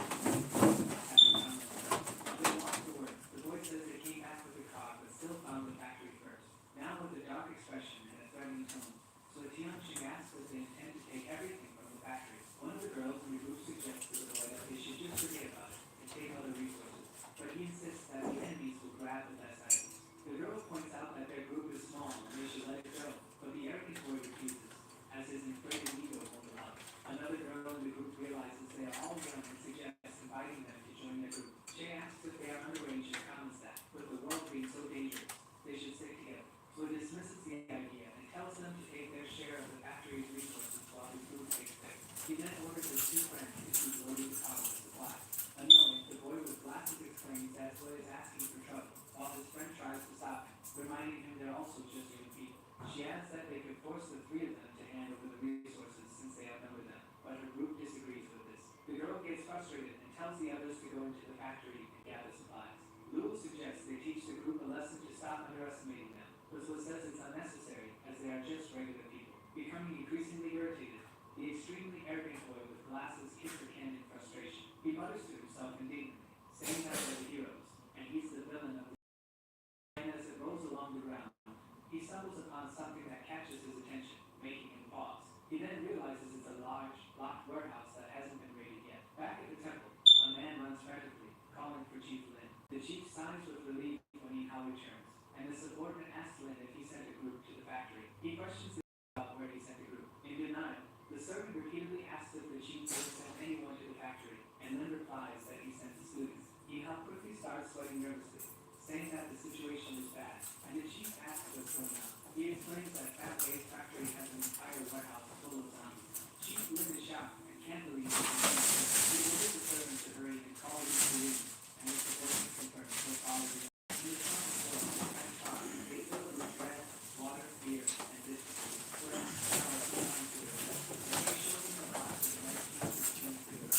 they walk to work. The boy says they came back with the car but still found the factory first. Now with a dark expression and a threatening tone. So Tianchi asks if they intend to take everything from the factory. One of the girls in the group suggests to the boy that they should just forget about it and take other resources. But he insists that the enemies will grab the best items. The girl points out that their group is small and they should let it go. But the arrogant boy refuses, as his inflated ego won't allow. Another girl in the group realizes they are all young and suggests inviting them to join their group. She asks if they are underage and comments that, with the world being so dangerous, they should stick together. So dismisses the idea and tells them to take their share of the factory's resources while his group takes theirs. He then orders his 2 friends to keep loading the car with supplies. Annoyed, the boy with glasses exclaims that boy is asking for trouble, while his friend tries to stop him, reminding him they're also just young people. She adds that they could force the 3 of them to hand over the resources since they outnumber them, but her group disagrees with this. The girl gets frustrated and tells the others to go into the factory and gather supplies. Lulu suggests they teach the group a lesson to stop underestimating them, but says it's unnecessary as they are just regular people. Becoming increasingly irritated, the extremely arrogant boy with glasses kicks the can in frustration. He mutters to himself indignantly, saying that they're the heroes, and he's the villain of the and as it rolls along the ground, he stumbles upon something that catches his attention, making him pause. He then realizes it's a large, locked warehouse that hasn't been raided yet. Back at the temple, a man runs frantically, calling for Chief Lin. The chief sighs with relief when he now returns, and the subordinate asks Lin if he sent a group to the factory. He questions the about where he sent the group. In denial, the servant repeatedly asks if the chief would send anyone to the factory, and Lin replies that he sent the students. He now quickly starts sweating nervously, saying that the situation is bad, and the chief asks what's going on. He explains that Pathways factory has an entire warehouse full of zombies. Chief Lin is shocked and can't believe it. He orders the servant to hurry and call him to leave, and the subordinate confirms he'll follow the in the front door, and car, they fill it with bread, water, beer, and biscuits. Whereas now it's time to go. And they show him the box of the nice pieces of food,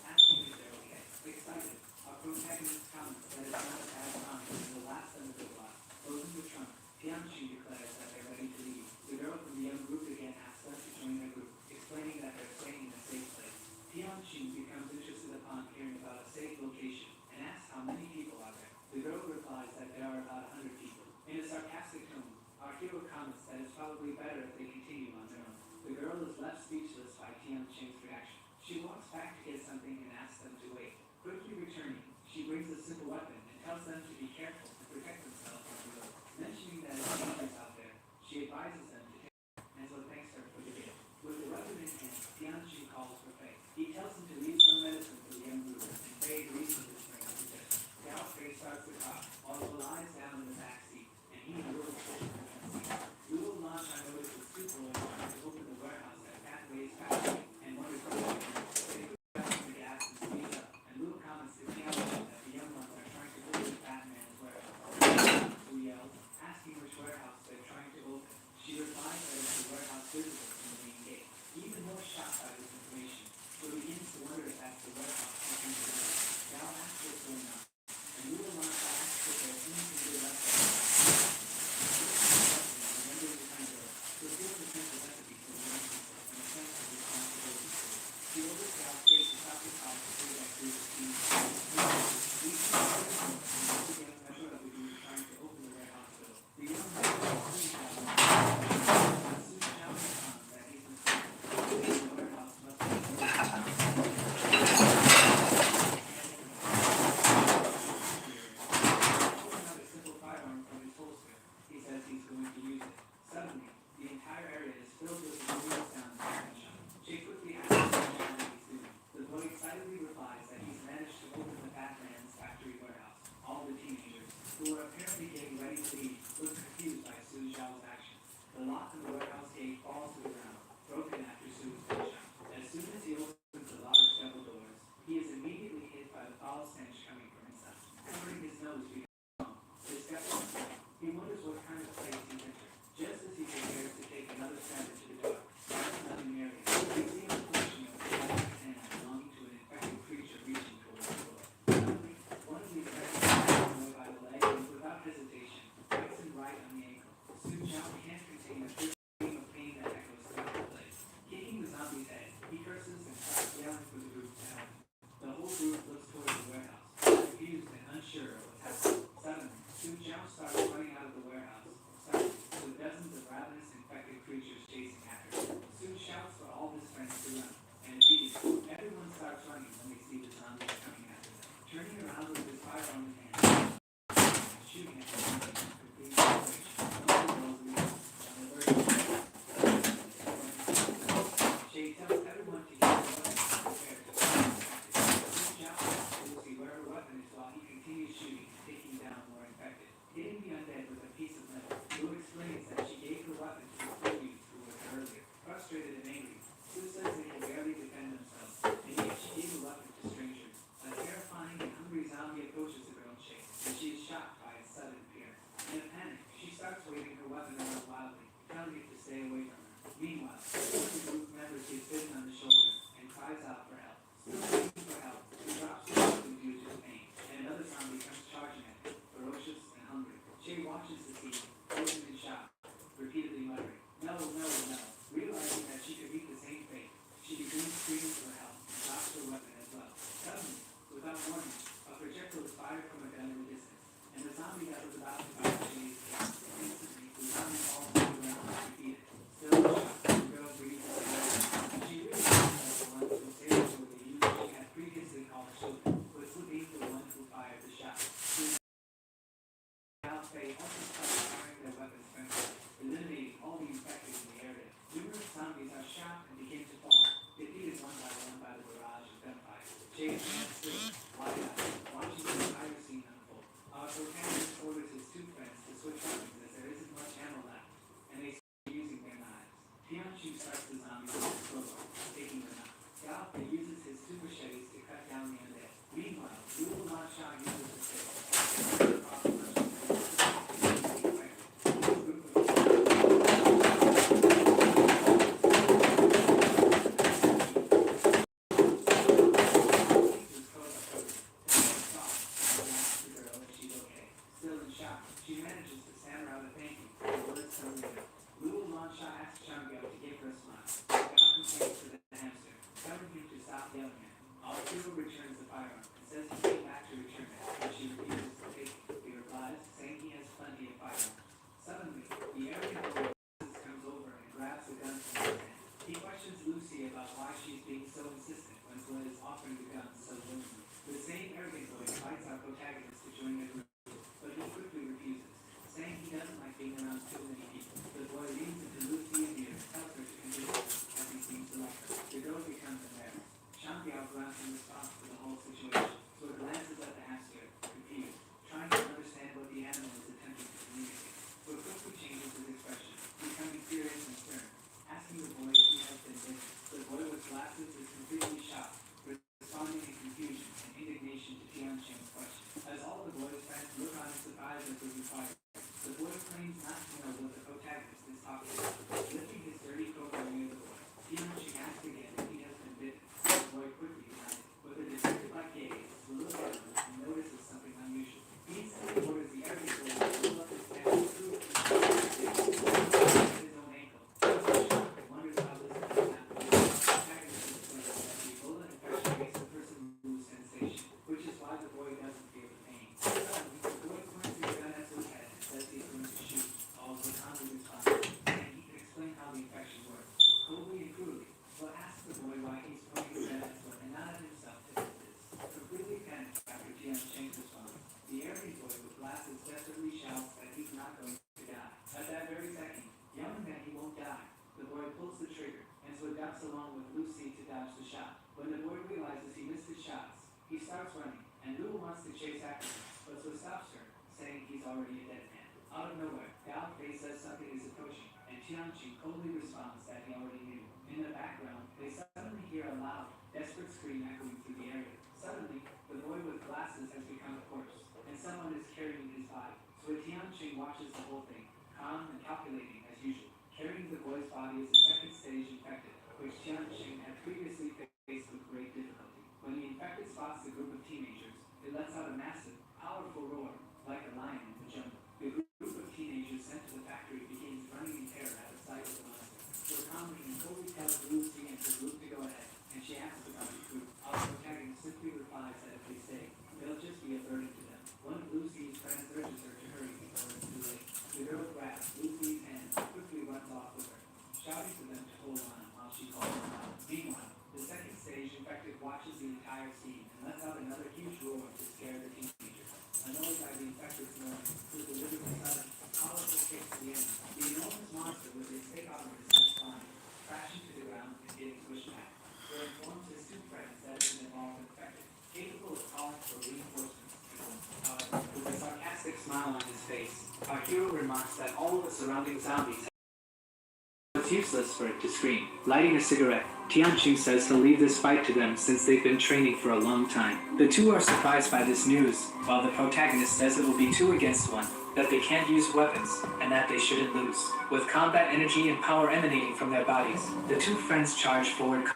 asking if they're okay. Excited, our protagonist comments that it's not a bad time and will last them a good while. Closing the trunk, Tianchi declares that they're ready to leave. The girl from the young group again asks them to join their group, explaining that they're staying in a safe place. Tianchi becomes interested upon hearing about a safe location and asks how many people are there. The girl replies that there are about 100 people. In a sarcastic tone, our hero comments that it's probably better if they continue on their own. The girl is left speechless by Tianchi's reaction. She walks back to get something and asks them to wait. Quickly returning, she brings a simple weapon and tells them to be careful warehouse they're trying to open. She replies that it's the warehouse visible from the main gate. Even more shocked by this information, she begins to wonder if that's the warehouse she's been to. Gal asks what's going on, and Lula wants to ask if there's anything good left there. Remembers the kind of reveals the simple recipe for the recipe and a sense of responsibility. She orders Gal's face to stop the house to say that group of teams. We see the measure that we do trying to open the warehouse door. The young man soon shouts that he's mistaken. The warehouse must be pulling out a simple firearm from his holster. He says he's going to use it. Suddenly, the entire area is filled with the booming sound of gunshot. Jay quickly asks him what he's doing. The boy excitedly replies that he's managed to open the Batman's factory warehouse. All the teenagers, who are apparently getting ready to leave, look confused by Su Zhao's actions. The lock in the warehouse gate falls to the ground, broken after Su's gunshot. As soon as he opens the large double doors, he is immediately hit by the foul stench coming from inside. Covering his nose becomes disgusting. He wonders what kind of place he's entered. Just as he prepares to take another step into the dark, there's nothing near him. He sees a reflection of a black hand belonging to an infected creature reaching towards the door. Suddenly, one of these creatures grabs him by the leg and, without hesitation, bites him right on the ankle. Su Zhao can't contain a scream of pain that echoes throughout the place. Kicking the zombie's head, he curses and starts yelling for the group to help. The whole group looks towards the warehouse, confused and unsure of what's happening. Suddenly, Su Zhao starts running out of the warehouse, with dozens of ravenous infected creatures chasing after her. Su shouts for all his friends to run, and immediately, everyone starts running when they see the zombies coming after them. Turning around with his firearm in hand, shooting at the zombies in complete desperation. One of the girls leaves, and alerts Jay tells everyone to get their weapons prepared to fight infected. Su Zhao asks Lucy where her weapon is while he continues shooting and taking down more infected. Hitting the undead with a piece of metal, Lou explains that she gave her weapon to the police who were there earlier. Frustrated and angry, Sue says they can barely defend themselves, and yet she gave her weapon to strangers. A terrifying and hungry zombie approaches the girl Chase, and she is shocked by its sudden appearance. In a panic, she starts waving her weapon around wildly, telling it to stay away from her. Meanwhile, one of the group members gets bitten on the shoulder and cries out for help. Still screaming for help, he drops her weapon due to his pain, and another zombie comes charging at him, ferocious and hungry. Jay watches the scene, frozen in shock, repeatedly muttering, "No, no, no." Realizing that she could meet the same fate, she begins screaming for help and drops her weapon as well. Suddenly, without warning, a projectile is fired from a gun in the distance, and the zombie that was about to fire Jay is killed. Instantly, the zombie falls to the ground defeated. Still in shock, the girl breathes a sigh. She realizes that the one who saved her with the use she had previously called children was being the one who fired the shot. They also start firing their weapons frantically, eliminating all the infected in the area. Numerous zombies are shot and begin to fall, defeated one by the barrage of gunfire. Jay stands still, wide-eyed, watching the entire scene unfold. Our protagonist orders his two friends to switch already a dead man. Out of nowhere, Gao Fei says something is approaching, and Tianqing coldly responds that he already knew. In the background, they suddenly hear a loud, desperate scream echoing through the area. Suddenly, the boy with glasses has become a corpse, and someone is carrying his body. So Tianqing watches the whole thing, calm and calculating as usual. Carrying the boy's body is a second stage infected, which Tianqing had previously faced with great difficulty. When the infected spots the group of teenagers, it lets out a massive, powerful roar, like a lion in the jungle. The group of teenagers sent to the factory begins running in terror at the sight of the monster. So calmly and coldly tells Lucy and her group to go ahead, and she asks about the group. Our protagonist simply replies that if they stay, they'll just be a burden to them. One of Lucy's friends urges her to hurry before it's too late. The girl grabs Lucy's hand and quickly runs off with her, shouting to them to hold on while she calls them out. Meanwhile, the second stage infected watches the entire scene and lets out another huge roar to scare the teenagers. Annoyed by the infected's noise, who delivers a sudden, powerful kick to the enemy, the enormous monster with its stick out of his left spine, crashing to the ground and getting pushed back. Where informs his two friends that it's an evolved infected, capable of calling for reinforcements. However, with a sarcastic smile on his face, our hero remarks that all of the surrounding zombies it's useless for it to scream. Lighting a cigarette, Tianqing says he'll leave this fight to them since they've been training for a long time. The two are surprised by this news, while the protagonist says it will be 2 against 1, that they can't use weapons, and that they shouldn't lose. With combat energy and power emanating from their bodies, the two friends charge forward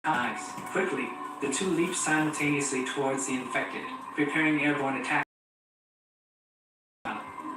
knives. Quickly, the two leap simultaneously towards the infected, preparing airborne attack.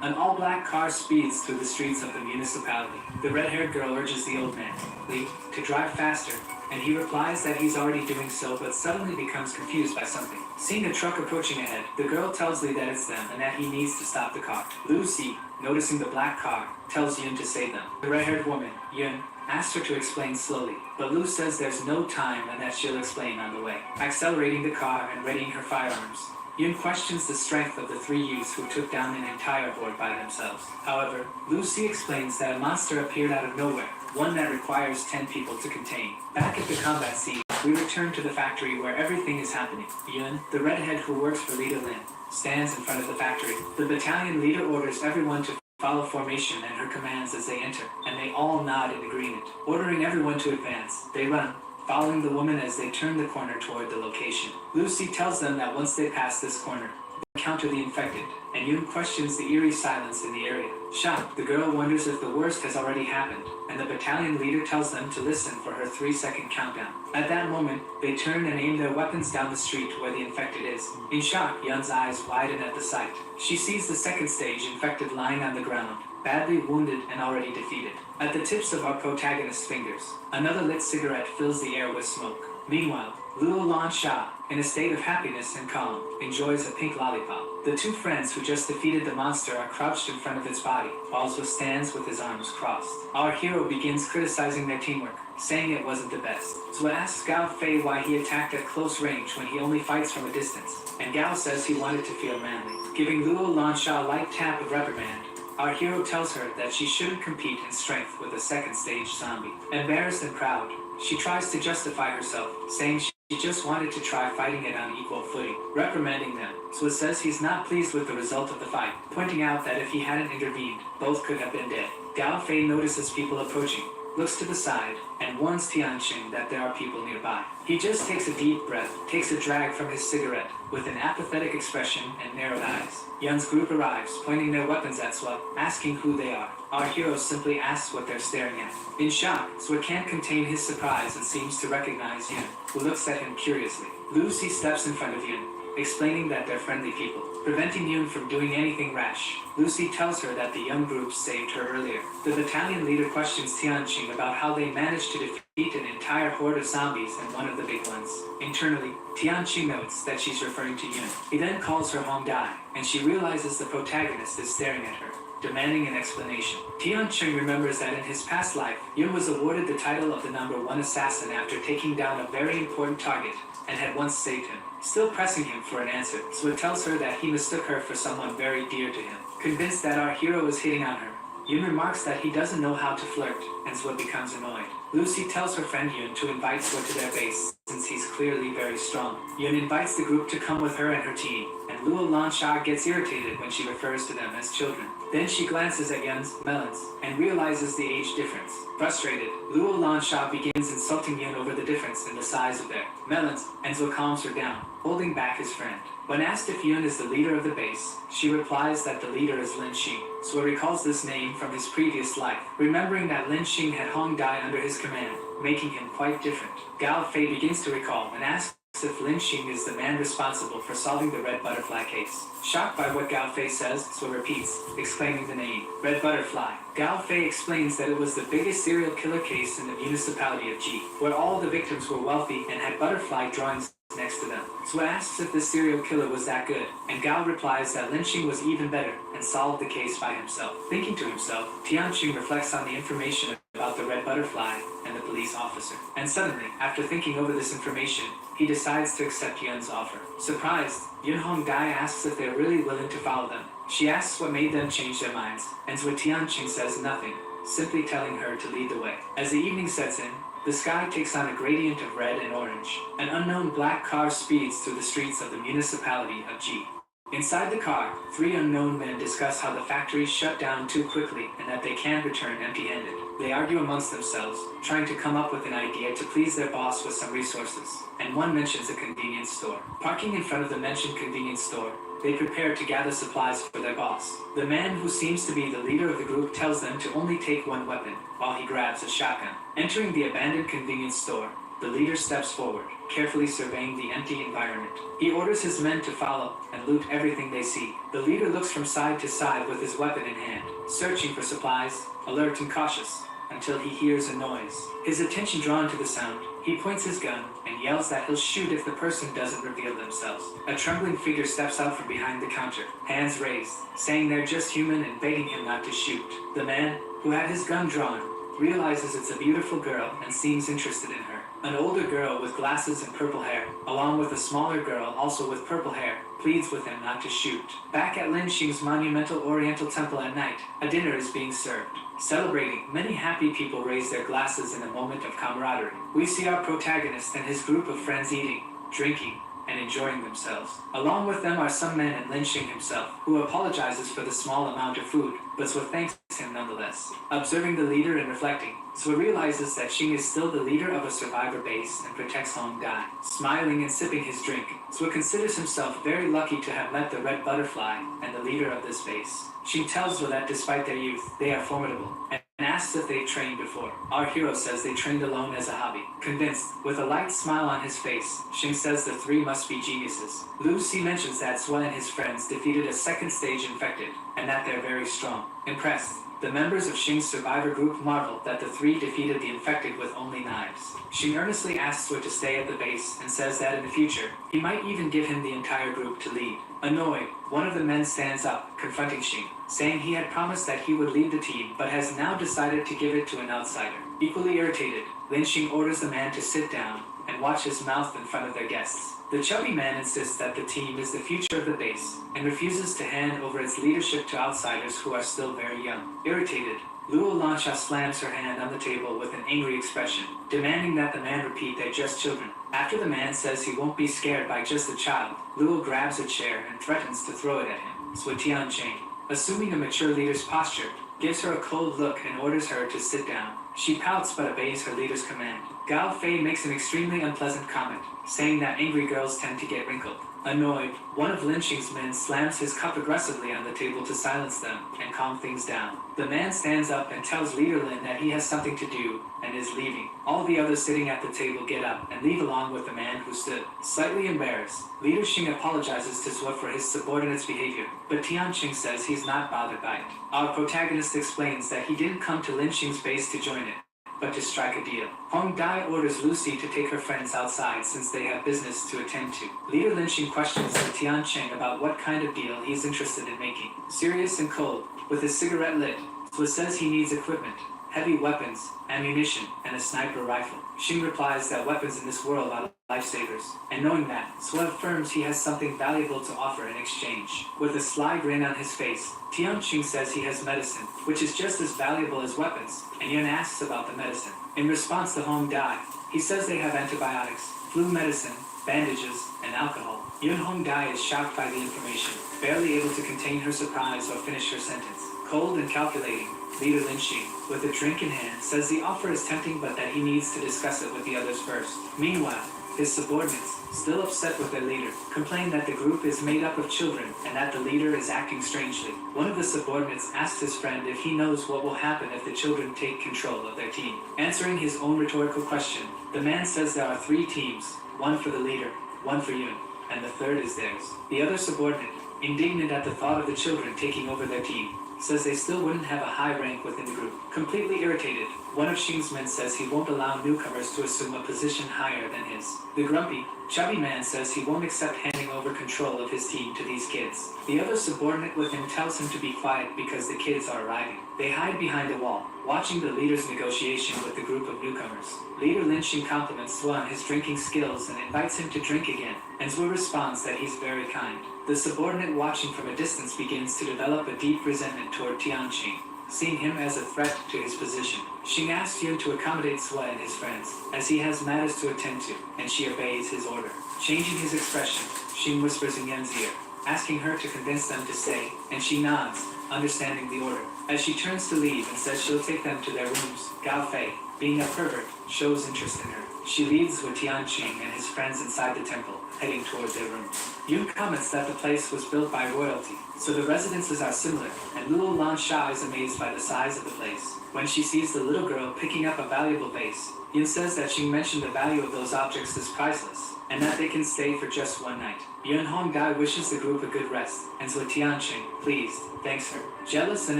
An all-black car speeds through the streets of the municipality. The red-haired girl urges the old man, Lee, to drive faster, and he replies that he's already doing so but suddenly becomes confused by something. Seeing a truck approaching ahead, the girl tells Lee that it's them and that he needs to stop the car. Lucy, noticing the black car, tells Yun to save them. The red-haired woman, Yun, asks her to explain slowly, but Lu says there's no time and that she'll explain on the way. Accelerating the car and readying her firearms, Yun questions the strength of the 3 youths who took down an entire horde by themselves. However, Lucy explains that a monster appeared out of nowhere, one that requires 10 people to contain. Back at the combat scene, we return to the factory where everything is happening. Yun, the redhead who works for Leader Lin, stands in front of the factory. The battalion leader orders everyone to follow formation and her commands as they enter, and they all nod in agreement. Ordering everyone to advance, they run, following the woman as they turn the corner toward the location. Lucy tells them that once they pass this corner, they encounter the infected, and Yun questions the eerie silence in the area. Shocked, the girl wonders if the worst has already happened, and the battalion leader tells them to listen for her 3-second countdown. At that moment, they turn and aim their weapons down the street where the infected is. In shock, Yun's eyes widen at the sight. She sees the second stage infected lying on the ground, badly wounded and already defeated. At the tips of our protagonist's fingers, another lit cigarette fills the air with smoke. Meanwhile, Luo Lansha, in a state of happiness and calm, enjoys a pink lollipop. The 2 friends who just defeated the monster are crouched in front of its body, while Zhu stands with his arms crossed. Our hero begins criticizing their teamwork, saying it wasn't the best. Zhu asks Gao Fei why he attacked at close range when he only fights from a distance, and Gao says he wanted to feel manly. Giving Luo Lansha a light tap of reprimand, our hero tells her that she shouldn't compete in strength with a second stage zombie. Embarrassed and proud, she tries to justify herself, saying she just wanted to try fighting it on equal footing. Reprimanding them, Zhu says he's not pleased with the result of the fight, pointing out that if he hadn't intervened, both could have been dead. Gao Fei notices people approaching, looks to the side, and warns Tianqing that there are people nearby. He just takes a deep breath, takes a drag from his cigarette, with an apathetic expression and narrowed eyes. Yun's group arrives, pointing their weapons at Zhu, asking who they are. Our hero simply asks what they're staring at. In shock, Zhu can't contain his surprise and seems to recognize Yun, who looks at him curiously. Lucy steps in front of Yun, explaining that they're friendly people. Preventing Yun from doing anything rash, Lucy tells her that the young group saved her earlier. The battalion leader questions Tianqing about how they managed to defeat an entire horde of zombies and one of the big ones. Internally, Tianqing notes that she's referring to Yun. He then calls her Hong Dai, and she realizes the protagonist is staring at her, demanding an explanation. Tianqing remembers that in his past life, Yun was awarded the title of the #1 assassin after taking down a very important target, and had once saved him. Still pressing him for an answer, Zhu tells her that he mistook her for someone very dear to him. Convinced that our hero is hitting on her, Yun remarks that he doesn't know how to flirt, and Zhu becomes annoyed. Lucy tells her friend Yun to invite Zhu to their base, since he's clearly very strong. Yun invites the group to come with her and her team, and Luo Lansha gets irritated when she refers to them as children. Then she glances at Yun's melons and realizes the age difference. Frustrated, Luo Lansha begins insulting Yun over the difference in the size of their melons, and Zhuo calms her down, holding back his friend. When asked if Yun is the leader of the base, she replies that the leader is Lin Xing. Zhuo recalls this name from his previous life, remembering that Lin Xing had Hong Dai under his command, making him quite different. Gao Fei begins to recall and asks if Lin Xing is the man responsible for solving the Red Butterfly case. Shocked by what Gao Fei says, Zhuo repeats, exclaiming the name, Red Butterfly. Gao Fei explains that it was the biggest serial killer case in the municipality of Ji, where all the victims were wealthy and had butterfly drawings next to them. Zhuo asks if the serial killer was that good, and Gao replies that Lin Xing was even better and solved the case by himself. Thinking to himself, Tianqing reflects on the information about the Red Butterfly and the police officer. And suddenly, after thinking over this information, he decides to accept Yun's offer. Surprised, Yun Hong Dai asks if they're really willing to follow them. She asks what made them change their minds, and Zhuo Tianqing says nothing, simply telling her to lead the way. As the evening sets in, the sky takes on a gradient of red and orange. An unknown black car speeds through the streets of the municipality of Ji. Inside the car, 3 unknown men discuss how the factory shut down too quickly and that they can't return empty-handed. They argue amongst themselves, trying to come up with an idea to please their boss with some resources, and one mentions a convenience store. Parking in front of the mentioned convenience store, they prepare to gather supplies for their boss. The man who seems to be the leader of the group tells them to only take one weapon, while he grabs a shotgun. Entering the abandoned convenience store, the leader steps forward, carefully surveying the empty environment. He orders his men to follow and loot everything they see. The leader looks from side to side with his weapon in hand, searching for supplies, alert and cautious, until he hears a noise. His attention drawn to the sound, he points his gun and yells that he'll shoot if the person doesn't reveal themselves. A trembling figure steps out from behind the counter, hands raised, saying they're just human and begging him not to shoot. The man, who had his gun drawn, realizes it's a beautiful girl and seems interested in her. An older girl with glasses and purple hair, along with a smaller girl also with purple hair, pleads with him not to shoot. Back at Lin Xing's monumental Oriental temple at night, a dinner is being served. Celebrating, many happy people raise their glasses in a moment of camaraderie. We see our protagonist and his group of friends eating, drinking, and enjoying themselves. Along with them are some men and Lin Xing himself, who apologizes for the small amount of food, but Zhuo thanks him nonetheless. Observing the leader and reflecting, Zhuo realizes that Xing is still the leader of a survivor base and protects Hong Dai. Smiling and sipping his drink, Zhuo considers himself very lucky to have met the Red Butterfly and the leader of this base. Xing tells Zhuo that despite their youth, they are formidable, and asks if they've trained before. Our hero says they trained alone as a hobby. Convinced, with a light smile on his face, Xing says the 3 must be geniuses. Lu Si mentions that Zhuo and his friends defeated a second stage infected, and that they're very strong. Impressed, the members of Xing's survivor group marvel that the 3 defeated the infected with only knives. Xing earnestly asks Zhuo to stay at the base and says that in the future, he might even give him the entire group to lead. Annoyed, one of the men stands up, confronting Xing, saying he had promised that he would lead the team but has now decided to give it to an outsider. Equally irritated, Lin Xing orders the man to sit down and watch his mouth in front of their guests. The chubby man insists that the team is the future of the base and refuses to hand over its leadership to outsiders who are still very young. Irritated, Luo Lansha slams her hand on the table with an angry expression, demanding that the man repeat they're just children. After the man says he won't be scared by just a child, Luo grabs a chair and threatens to throw it at him. Zhuo Tianqing, assuming a mature leader's posture, gives her a cold look and orders her to sit down. She pouts but obeys her leader's command. Gao Fei makes an extremely unpleasant comment, saying that angry girls tend to get wrinkled. Annoyed, one of Lin Xing's men slams his cup aggressively on the table to silence them and calm things down. The man stands up and tells Leader Lin that he has something to do and is leaving. All the others sitting at the table get up and leave along with the man who stood. Slightly embarrassed, Leader Xing apologizes to Zhuo for his subordinate's behavior, but Tianqing says he's not bothered by it. Our protagonist explains that he didn't come to Lin Xing's base to join it, but to strike a deal. Hong Dai orders Lucy to take her friends outside since they have business to attend to. Leader Lin Xing questions Tianqing about what kind of deal he's interested in making. Serious and cold, with his cigarette lit, Zhuo says he needs equipment, heavy weapons, ammunition, and a sniper rifle. Xing replies that weapons in this world are lifesavers, and knowing that, Zhuo affirms he has something valuable to offer in exchange. With a sly grin on his face, Tianqing says he has medicine, which is just as valuable as weapons, and Yun asks about the medicine. In response to Hong Dai, he says they have antibiotics, flu medicine, bandages, and alcohol. Yun-Hong Dai is shocked by the information, barely able to contain her surprise or finish her sentence. Cold and calculating, Leader Lin Xing, with a drink in hand, says the offer is tempting but that he needs to discuss it with the others first. Meanwhile, his subordinates, still upset with their leader, complain that the group is made up of children and that the leader is acting strangely. One of the subordinates asks his friend if he knows what will happen if the children take control of their team. Answering his own rhetorical question, the man says there are 3 teams, one for the leader, one for Yun, and the third is theirs. The other subordinate, indignant at the thought of the children taking over their team, says they still wouldn't have a high rank within the group. Completely irritated, one of Xing's men says he won't allow newcomers to assume a position higher than his. The grumpy, chubby man says he won't accept handing over control of his team to these kids. The other subordinate with him tells him to be quiet because the kids are arriving. They hide behind a wall, watching the leader's negotiation with the group of newcomers. Leader Lin Xing compliments Zhou on his drinking skills and invites him to drink again, and Zhou responds that he's very kind. The subordinate watching from a distance begins to develop a deep resentment toward Tianqing, seeing him as a threat to his position. Xing asks Yun to accommodate Zhou and his friends, as he has matters to attend to, and she obeys his order. Changing his expression, Xing whispers in Yun's ear, asking her to convince them to stay, and she nods, understanding the order. As she turns to leave and says she'll take them to their rooms, Gao Fei, being a pervert, shows interest in her. She leaves with Tianqing and his friends inside the temple, heading toward their rooms. Yun comments that the place was built by royalty, so the residences are similar, and Luo Lansha is amazed by the size of the place. When she sees the little girl picking up a valuable vase, Yun says that she mentioned the value of those objects is priceless, and that they can stay for just one night. Yun-Hong Dai wishes the group a good rest, and Zhou Tianqing, pleased, thanks her. Jealous and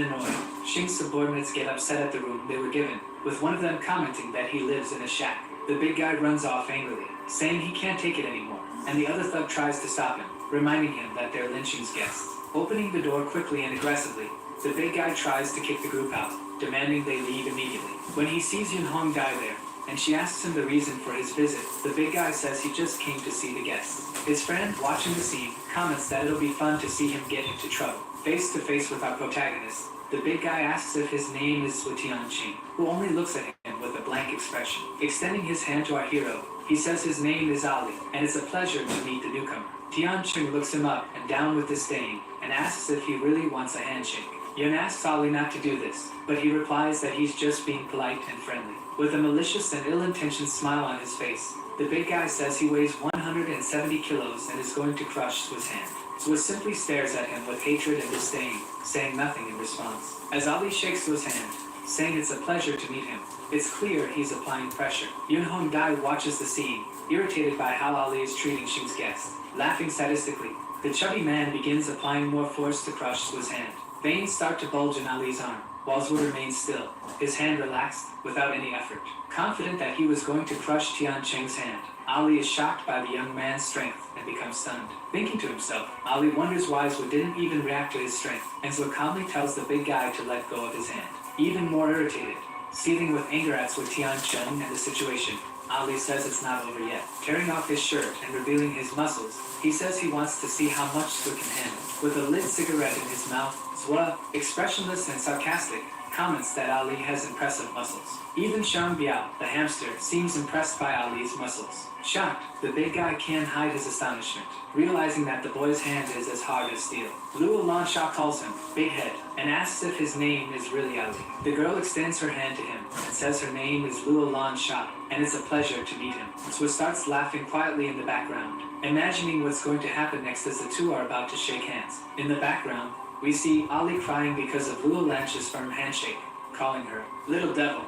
annoyed, Xing's subordinates get upset at the room they were given, with one of them commenting that he lives in a shack. The big guy runs off angrily, saying he can't take it anymore, and the other thug tries to stop him, reminding him that they're Lin Xing's guests. Opening the door quickly and aggressively, the big guy tries to kick the group out, demanding they leave immediately. When he sees Yun-Hong Dai there, and she asks him the reason for his visit, the big guy says he just came to see the guests. His friend, watching the scene, comments that it'll be fun to see him get into trouble. Face to face with our protagonist, the big guy asks if his name is Zhou Tianqing, who only looks at him with a blank expression. Extending his hand to our hero, he says his name is Ali, and it's a pleasure to meet the newcomer. Tianqing looks him up and down with disdain, and asks if he really wants a handshake. Yun asks Ali not to do this, but he replies that he's just being polite and friendly. With a malicious and ill-intentioned smile on his face, the big guy says he weighs 170 kilos and is going to crush Zhu's hand. Zhu simply stares at him with hatred and disdain, saying nothing in response. As Ali shakes Zhu's hand, saying it's a pleasure to meet him, it's clear he's applying pressure. Yun-Hong Dai watches the scene, irritated by how Ali is treating Xing's guest. Laughing sadistically, the chubby man begins applying more force to crush Zhu's hand. Veins start to bulge in Ali's arm, while Zhu remains still, his hand relaxed, without any effort. Confident that he was going to crush Tianqing's hand, Ali is shocked by the young man's strength and becomes stunned. Thinking to himself, Ali wonders why Zhu didn't even react to his strength, and Zhu calmly tells the big guy to let go of his hand. Even more irritated, seething with anger at Zhu Tianqing and the situation, Ali says it's not over yet. Tearing off his shirt and revealing his muscles, he says he wants to see how much Zhu can handle. With a lit cigarette in his mouth, Zhu, expressionless and sarcastic, comments that Ali has impressive muscles. Even Shang Biao, the hamster, seems impressed by Ali's muscles. Shocked, the big guy can't hide his astonishment, realizing that the boy's hand is as hard as steel. Luo Lansha calls him Big Head and asks if his name is really Ali. The girl extends her hand to him and says her name is Luo Lansha, and it's a pleasure to meet him. Zhu starts laughing quietly in the background, imagining what's going to happen next as the two are about to shake hands. In the background, we see Ali crying because of Luo Lansha's firm handshake, calling her Little Devil.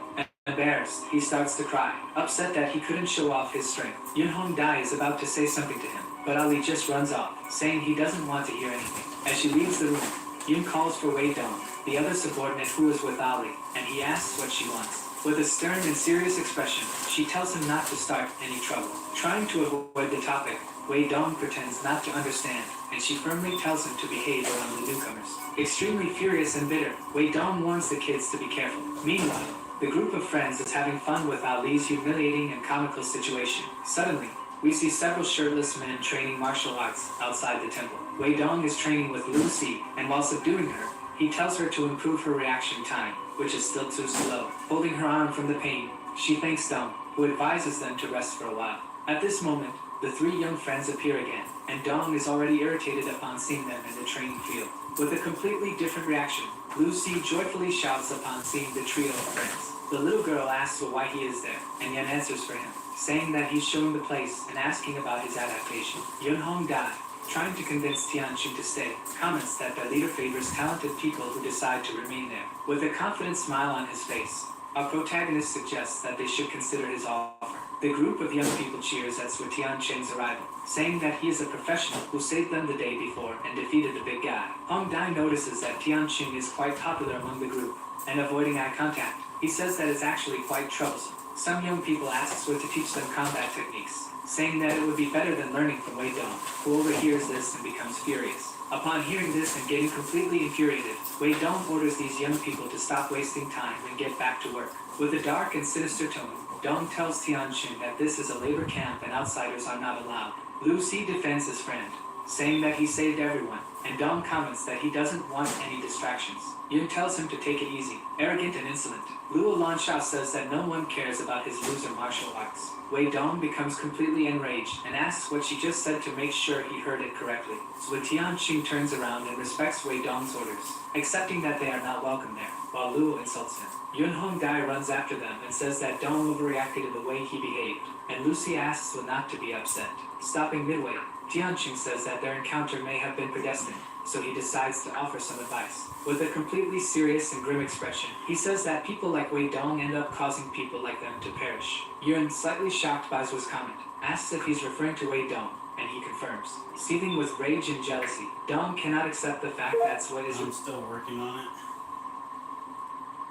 Embarrassed, he starts to cry, upset that he couldn't show off his strength. Yun-Hong Dai is about to say something to him, but Ali just runs off, saying he doesn't want to hear anything. As she leaves the room, Yun calls for Wei Dong, the other subordinate who is with Ali, and he asks what she wants. With a stern and serious expression, she tells him not to start any trouble. Trying to avoid the topic, Wei Dong pretends not to understand, and she firmly tells him to behave around the newcomers. Extremely furious and bitter, Wei Dong warns the kids to be careful. Meanwhile, the group of friends is having fun with Ali's humiliating and comical situation. Suddenly, we see several shirtless men training martial arts outside the temple. Wei Dong is training with Lu Si, and while subduing her, he tells her to improve her reaction time, which is still too slow. Holding her arm from the pain, she thanks Dong, who advises them to rest for a while. At this moment, the three young friends appear again, and Dong is already irritated upon seeing them in the training field. With a completely different reaction, Lucy joyfully shouts upon seeing the trio of friends. The little girl asks why he is there, and Yen answers for him, saying that he's showing the place and asking about his adaptation. Yun Hong Dai, trying to convince Tianqing to stay, comments that their leader favors talented people who decide to remain there. With a confident smile on his face, our protagonist suggests that they should consider his offer. The group of young people cheers at Sui Tianqing's arrival, saying that he is a professional who saved them the day before and defeated the big guy. Hong Dai notices that Tianqing is quite popular among the group, and avoiding eye contact, he says that it's actually quite troublesome. Some young people ask Sui to teach them combat techniques, saying that it would be better than learning from Wei Dong, who overhears this and becomes furious. Upon hearing this and getting completely infuriated, Wei Dong orders these young people to stop wasting time and get back to work. With a dark and sinister tone, Dong tells Tianqing that this is a labor camp and outsiders are not allowed. Lu Si defends his friend, saying that he saved everyone, and Dong comments that he doesn't want any distractions. Yun tells him to take it easy, arrogant and insolent. Luo Lansha says that no one cares about his loser martial arts. Wei Dong becomes completely enraged and asks what she just said to make sure he heard it correctly. So Tianqing turns around and respects Wei Dong's orders, accepting that they are not welcome there, while Luo insults him. Yun Hong Dai runs after them and says that Dong overreacted in the way he behaved, and Lucy asks Luo not to be upset. Stopping midway, Tianqing says that their encounter may have been predestined, so he decides to offer some advice. With a completely serious and grim expression, he says that people like Wei Dong end up causing people like them to perish. Yun, slightly shocked by Zuo's comment, asks if he's referring to Wei Dong, and he confirms. Seething with rage and jealousy, Dong cannot accept the fact that Zuo is... I'm still working on it.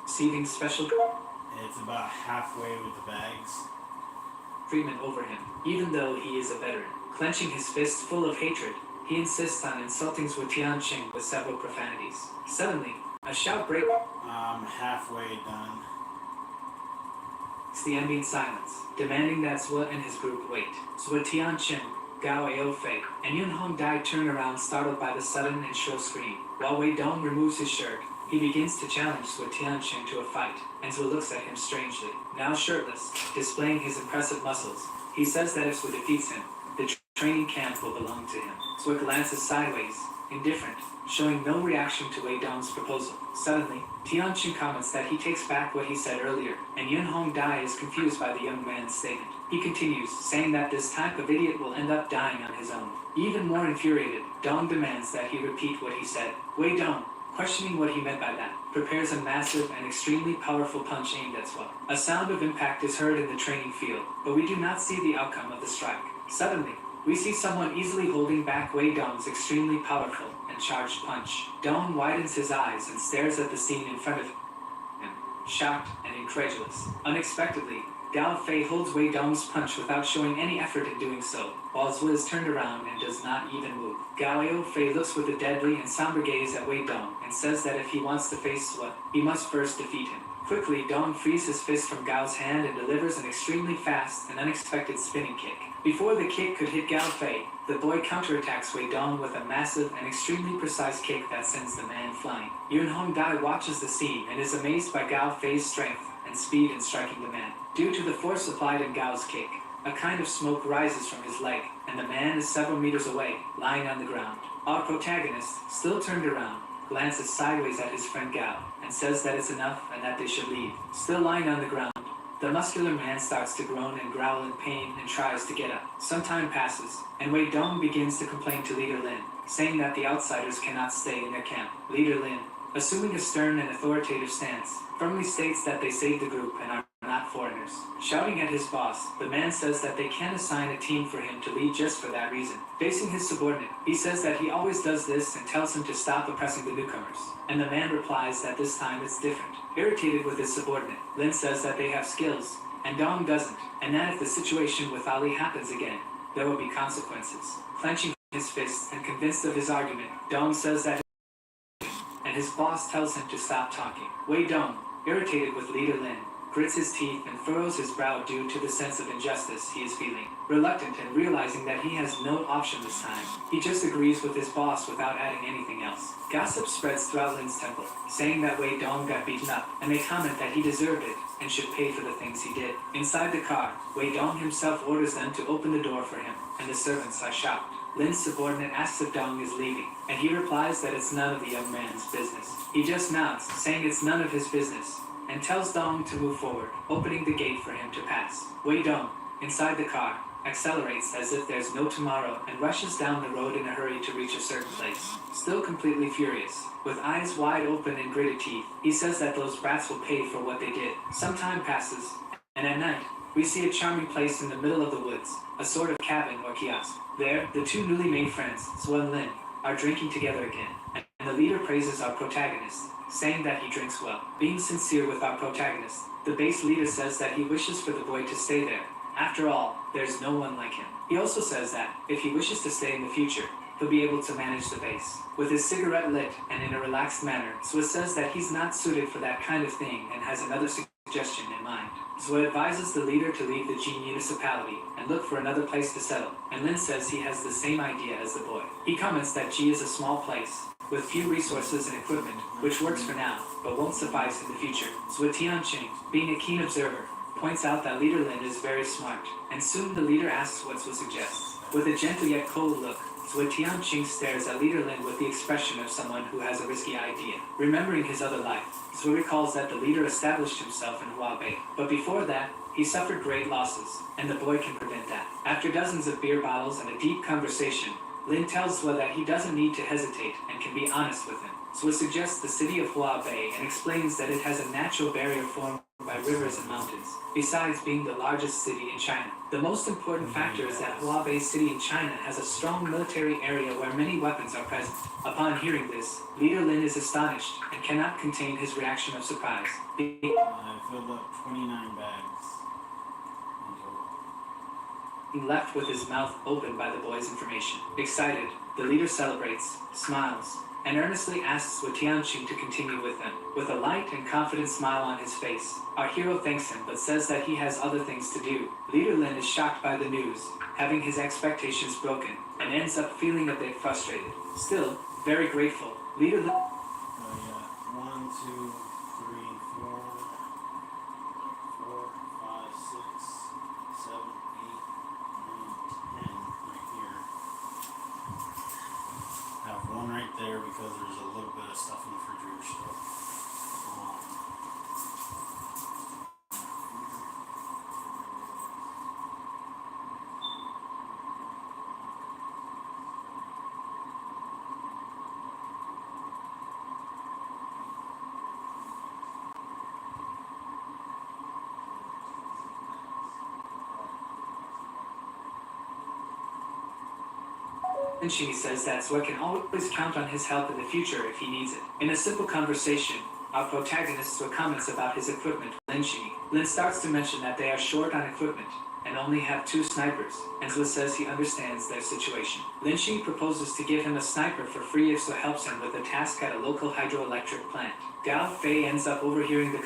Receiving special It's about halfway with the bags. treatment over him, even though he is a veteran. Clenching his fist full of hatred, he insists on insulting Zhuo Tianqing with several profanities. Suddenly, a shout breaks I'm halfway done. the ambient silence, demanding that Zhuo and his group wait. Zhuo Tianqing, Gao Aofei, and Yun Hong Dai turn around startled by the sudden and shrill scream. While Wei Dong removes his shirt, he begins to challenge Zhuo Tianqing to a fight, and Zhuo looks at him strangely. Now shirtless, displaying his impressive muscles, he says that if Zhuo defeats him, the training camp will belong to him. Zhuo glances sideways, indifferent, showing no reaction to Wei Dong's proposal. Suddenly, Tianqing comments that he takes back what he said earlier, and Yun Hong Dai is confused by the young man's statement. He continues, saying that this type of idiot will end up dying on his own. Even more infuriated, Dong demands that he repeat what he said. Wei Dong, questioning what he meant by that, prepares a massive and extremely powerful punch aimed at Zhuo. A sound of impact is heard in the training field, but we do not see the outcome of the strike. Suddenly, we see someone easily holding back Wei Dong's extremely powerful and charged punch. Dong widens his eyes and stares at the scene in front of him, shocked and incredulous. Unexpectedly, Gao Fei holds Wei Dong's punch without showing any effort in doing so, while Zhuo is turned around and does not even move. Gao Fei looks with a deadly and somber gaze at Wei Dong and says that if he wants to face Zhuo, he must first defeat him. Quickly, Dong frees his fist from Gao's hand and delivers an extremely fast and unexpected spinning kick. Before the kick could hit Gao Fei, the boy counterattacks Wei Dong with a massive and extremely precise kick that sends the man flying. Yun Hong Dai watches the scene and is amazed by Gao Fei's strength and speed in striking the man. Due to the force applied in Gao's kick, a kind of smoke rises from his leg, and the man is several meters away, lying on the ground. Our protagonist, still turned around, glances sideways at his friend Gao, and says that it's enough and that they should leave. Still lying on the ground, the muscular man starts to groan and growl in pain and tries to get up. Some time passes, and Wei Dong begins to complain to Leader Lin, saying that the outsiders cannot stay in their camp. Leader Lin, assuming a stern and authoritative stance, firmly states that they saved the group and are not foreigners. Shouting at his boss, the man says that they can assign a team for him to lead just for that reason. Facing his subordinate, he says that he always does this and tells him to stop oppressing the newcomers. And the man replies that this time it's different. Irritated with his subordinate, Lin says that they have skills, and Dong doesn't, and that if the situation with Ali happens again, there will be consequences. Clenching his fists and convinced of his argument, Dong says that and his boss tells him to stop talking. Wei Dong, irritated with Leader Lin, grits his teeth, and furrows his brow due to the sense of injustice he is feeling. Reluctant and realizing that he has no option this time, he just agrees with his boss without adding anything else. Gossip spreads throughout Lin's temple, saying that Wei Dong got beaten up, and they comment that he deserved it and should pay for the things he did. Inside the car, Wei Dong himself orders them to open the door for him, and the servants are shocked. Lin's subordinate asks if Dong is leaving, and he replies that it's none of the young man's business. He just nods, saying it's none of his business, and tells Dong to move forward, opening the gate for him to pass. Wei Dong, inside the car, accelerates as if there's no tomorrow and rushes down the road in a hurry to reach a certain place. Still completely furious, with eyes wide open and gritted teeth, he says that those brats will pay for what they did. Some time passes, and at night, we see a charming place in the middle of the woods, a sort of cabin or kiosk. There, the two newly made friends, Zhuo and Lin, are drinking together again, and the leader praises our protagonist, saying that he drinks well. Being sincere with our protagonist, the base leader says that he wishes for the boy to stay there. After all, there's no one like him. He also says that, if he wishes to stay in the future, he'll be able to manage the base. With his cigarette lit and in a relaxed manner, Zhuo says that he's not suited for that kind of thing and has another suggestion in mind. Zhuo advises the leader to leave the Ji municipality and look for another place to settle, and Lin says he has the same idea as the boy. He comments that Ji is a small place, with few resources and equipment, which works for now, but won't suffice in the future. Zhuo Tianqing, being a keen observer, points out that leader Lin is very smart, and soon the leader asks what Zhuo suggests. With a gentle yet cold look, Zhuo Tianqing stares at leader Lin with the expression of someone who has a risky idea. Remembering his other life, Zhuo recalls that the leader established himself in Huabei, but before that, he suffered great losses, and the boy can prevent that. After dozens of beer bottles and a deep conversation, Lin tells Zhuo that he doesn't need to hesitate and can be honest with him. Zhuo suggests the city of Huabei and explains that it has a natural barrier formed by rivers and mountains, besides being the largest city in China. The most important factor is that Huabei City in China has a strong military area where many weapons are present. Upon hearing this, leader Lin is astonished and cannot contain his reaction of surprise. I filled up 29 bags in total. Being left with his mouth open by the boy's information. Excited, the leader celebrates, smiles, and earnestly asks Wu Tianqing to continue with them. With a light and confident smile on his face, our hero thanks him but says that he has other things to do. Leader Lin is shocked by the news, having his expectations broken, and ends up feeling a bit frustrated. Still, very grateful, leader Lin... Yeah, 1, 2, 3, 4, 4, 5, 6, 7, 8, 9, 10 right here. I have one right there because there's a little bit of stuff in the refrigerator still. She says that Zhuo can always count on his help in the future if he needs it. In a simple conversation, our protagonist Zhuo comments about his equipment. Lin starts to mention that they are short on equipment and only have 2 snipers, and Zhuo says he understands their situation. Lin Xi proposes to give him a sniper for free if Zhuo helps him with a task at a local hydroelectric plant. Gao Fei ends up overhearing the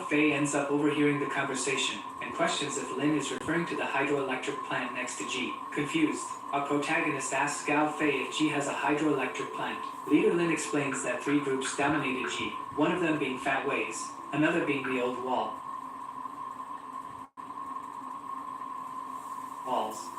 Gao Fei ends up overhearing the conversation and questions if Lin is referring to the hydroelectric plant next to Ji. Confused, our protagonist asks Gao Fei if Ji has a hydroelectric plant. Leader Lin explains that 3 groups dominated Ji, one of them being Fat Ways, another being the Old Walls,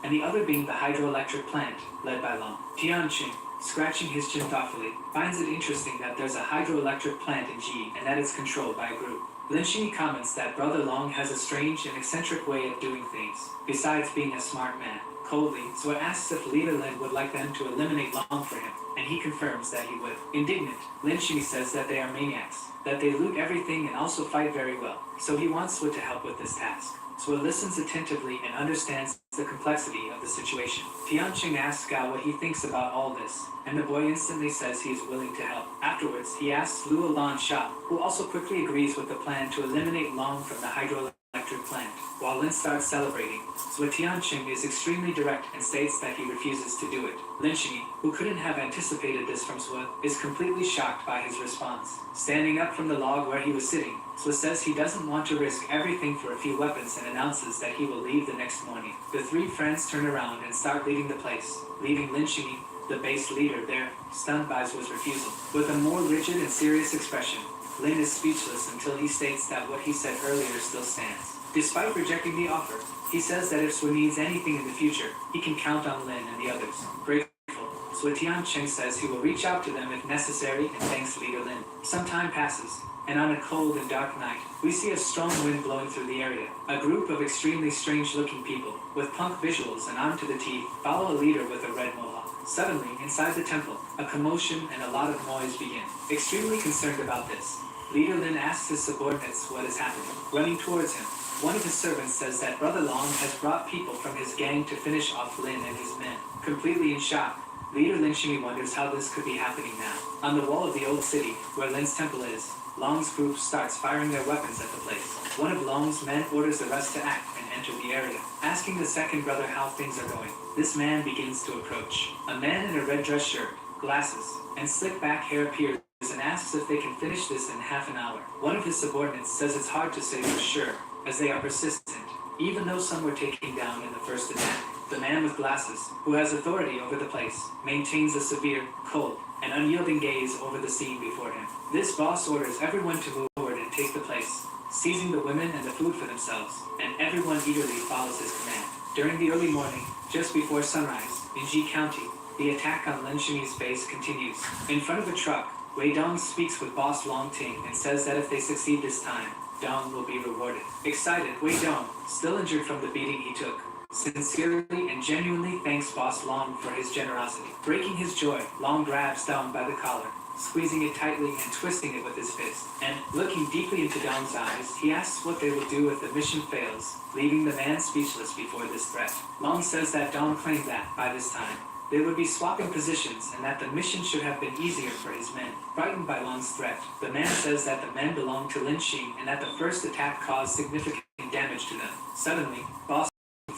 and the other being the hydroelectric plant, led by Long. Tianqing, scratching his chin thoughtfully, finds it interesting that there's a hydroelectric plant in Ji and that it's controlled by a group. Lin Xi comments that Brother Long has a strange and eccentric way of doing things, besides being a smart man. Coldly, so asks if Leader Lin would like them to eliminate Long for him, and he confirms that he would. Indignant, Lin Xi says that they are maniacs, that they loot everything and also fight very well, so he wants Sui to help with this task. Sui listens attentively and understands the complexity of the situation. Tianqing asks Gao what he thinks about all this, and the boy instantly says he is willing to help. Afterwards, he asks Luo Lan Sha, who also quickly agrees with the plan to eliminate Long from the hydroelectric plant. While Lin starts celebrating, Sui Tianqing is extremely direct and states that he refuses to do it. Lin Xi, who couldn't have anticipated this from Sui, is completely shocked by his response. Standing up from the log where he was sitting, Sui says he doesn't want to risk everything for a few weapons and announces that he will leave the next morning. The 3 friends turn around and start leaving the place, leaving Lin Xi, the base leader, there, stunned by Sui's refusal. With a more rigid and serious expression, Lin is speechless until he states that what he said earlier still stands. Despite rejecting the offer, he says that if Sui needs anything in the future, he can count on Lin and the others. Grateful, Sui Tianqing says he will reach out to them if necessary and thanks Leader Lin. Some time passes, and on a cold and dark night, we see a strong wind blowing through the area. A group of extremely strange-looking people, with punk visuals and armed to the teeth, follow a leader with a red mohawk. Suddenly, inside the temple, a commotion and a lot of noise begin. Extremely concerned about this, Leader Lin asks his subordinates what is happening. Running towards him, one of his servants says that Brother Long has brought people from his gang to finish off Lin and his men. Completely in shock, Leader Lin Xi wonders how this could be happening now. On the wall of the old city, where Lin's temple is, Long's group starts firing their weapons at the place. One of Long's men orders the rest to act and enter the area, asking the second brother how things are going. This man begins to approach. A man in a red dress shirt, glasses, and slick back hair appears and asks if they can finish this in half an hour. One of his subordinates says it's hard to say for sure, as they are persistent, even though some were taken down in the first attack. The man with glasses, who has authority over the place, maintains a severe, cold, and unyielding gaze over the scene before him. This boss orders everyone to move forward and take the place, seizing the women and the food for themselves, and everyone eagerly follows his command. During the early morning, just before sunrise, in Ji County, the attack on Lin Ximi's base continues. In front of a truck, Wei Dong speaks with boss Long Ting and says that if they succeed this time, Dong will be rewarded. Excited, Wei Dong, still injured from the beating he took, sincerely and genuinely thanks boss Long for his generosity. Breaking his joy, Long grabs Dong by the collar, squeezing it tightly and twisting it with his fist. And, looking deeply into Dong's eyes, he asks what they will do if the mission fails, leaving the man speechless before this threat. Long says that Dong claimed that, by this time, they would be swapping positions and that the mission should have been easier for his men. Frightened by Long's threat, the man says that the men belong to Lin Xi and that the first attack caused significant damage to them. Suddenly, boss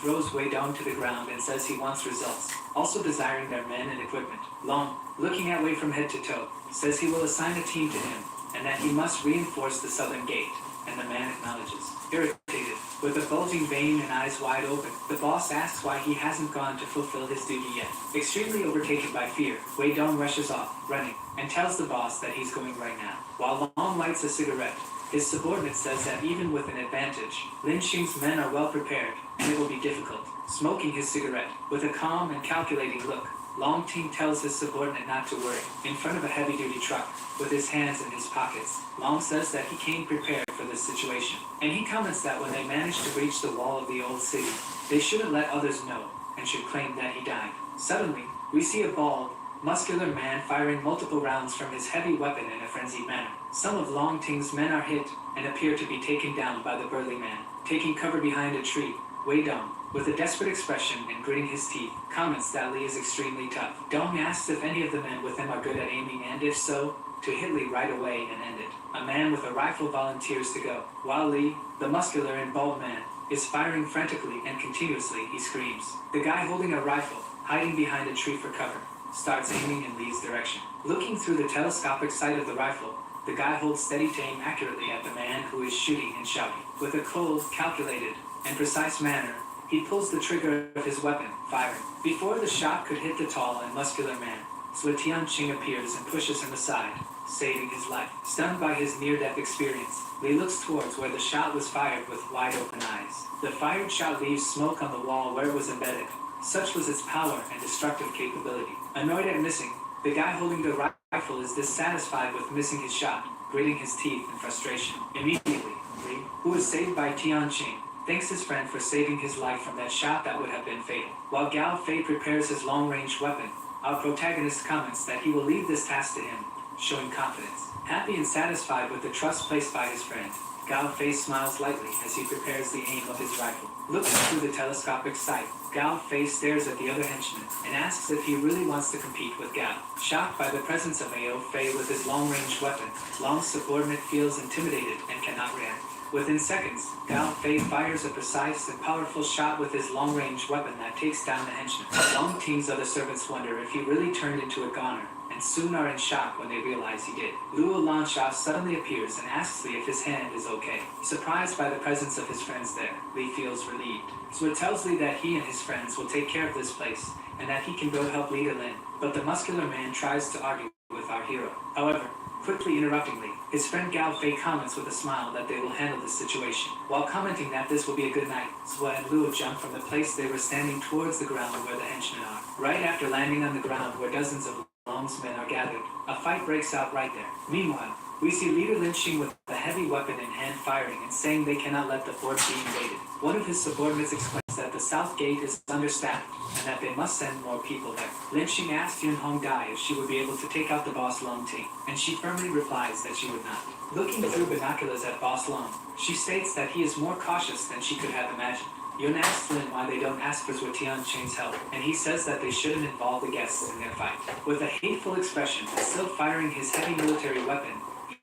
throws Wei Dong to the ground and says he wants results, also desiring their men and equipment. Long, looking at Wei from head to toe, says he will assign a team to him and that he must reinforce the southern gate, and the man acknowledges. Irritated, with a bulging vein and eyes wide open, the boss asks why he hasn't gone to fulfill his duty yet. Extremely overtaken by fear, Wei Dong rushes off, running, and tells the boss that he's going right now. While Long lights a cigarette, his subordinate says that even with an advantage, Lin Xing's men are well prepared, and it will be difficult. Smoking his cigarette, with a calm and calculating look, Long Ting tells his subordinate not to worry. In front of a heavy-duty truck, with his hands in his pockets, Long says that he came prepared for this situation, and he comments that when they manage to reach the wall of the old city, they shouldn't let others know, and should claim that he died. Suddenly, we see a bald, muscular man firing multiple rounds from his heavy weapon in a frenzied manner. Some of Long Ting's men are hit, and appear to be taken down by the burly man. Taking cover behind a tree, Wei Dong, with a desperate expression and gritting his teeth, comments that Li is extremely tough. Dong asks if any of the men with him are good at aiming and, if so, to hit Li right away and end it. A man with a rifle volunteers to go, while Li, the muscular and bald man, is firing frantically and continuously, he screams. The guy holding a rifle, hiding behind a tree for cover, starts aiming in Li's direction. Looking through the telescopic sight of the rifle, The guy holds steady to aim accurately at the man who is shooting and shouting. With a cold, calculated, and precise manner, he pulls the trigger of his weapon, firing. Before the shot could hit the tall and muscular man, Sui Tianqing appears and pushes him aside, saving his life. Stunned by his near-death experience, Li looks towards where the shot was fired with wide-open eyes. The fired shot leaves smoke on the wall where it was embedded. Such was its power and destructive capability. Annoyed at missing, the guy holding the rifle is dissatisfied with missing his shot, gritting his teeth in frustration. Immediately, Li, who was saved by Tianqing, thanks his friend for saving his life from that shot that would have been fatal. While Gao Fei prepares his long-range weapon, our protagonist comments that he will leave this task to him, showing confidence. Happy and satisfied with the trust placed by his friend, Gao Fei smiles lightly as he prepares the aim of his rifle. Looking through the telescopic sight, Gao Fei stares at the other henchman and asks if he really wants to compete with Gao. Shocked by the presence of Ao Fei with his long-range weapon, Long's subordinate feels intimidated and cannot react. Within seconds, Gao Fei fires a precise and powerful shot with his long-range weapon that takes down the henchman. Long Ting's other servants wonder if he really turned into a goner, and soon are in shock when they realize he did. Luo Lansha suddenly appears and asks Li if his hand is okay. Surprised by the presence of his friends there, Li feels relieved. So it tells Li that he and his friends will take care of this place, and that he can go help leader Lin. But the muscular man tries to argue with our hero. However, quickly interrupting Li, his friend Gao Fei comments with a smile that they will handle this situation. While commenting that this will be a good night, Zhua and Luo jump from the place they were standing towards the ground where the henchmen are. Right after landing on the ground where dozens of Long's men are gathered, a fight breaks out right there. Meanwhile, we see leader Lin Xing with a heavy weapon in hand firing and saying they cannot let the fort be invaded. One of his subordinates explains that the south gate is understaffed and that they must send more people there. Lin Xing asks Yun Hong Dai if she would be able to take out the boss Long Ting, and she firmly replies that she would not. Looking through binoculars at boss Long, she states that he is more cautious than she could have imagined. Yun asks Lin why they don't ask for Zhuo Tianqing's help, and he says that they shouldn't involve the guests in their fight. With a hateful expression, still firing his heavy military weapon,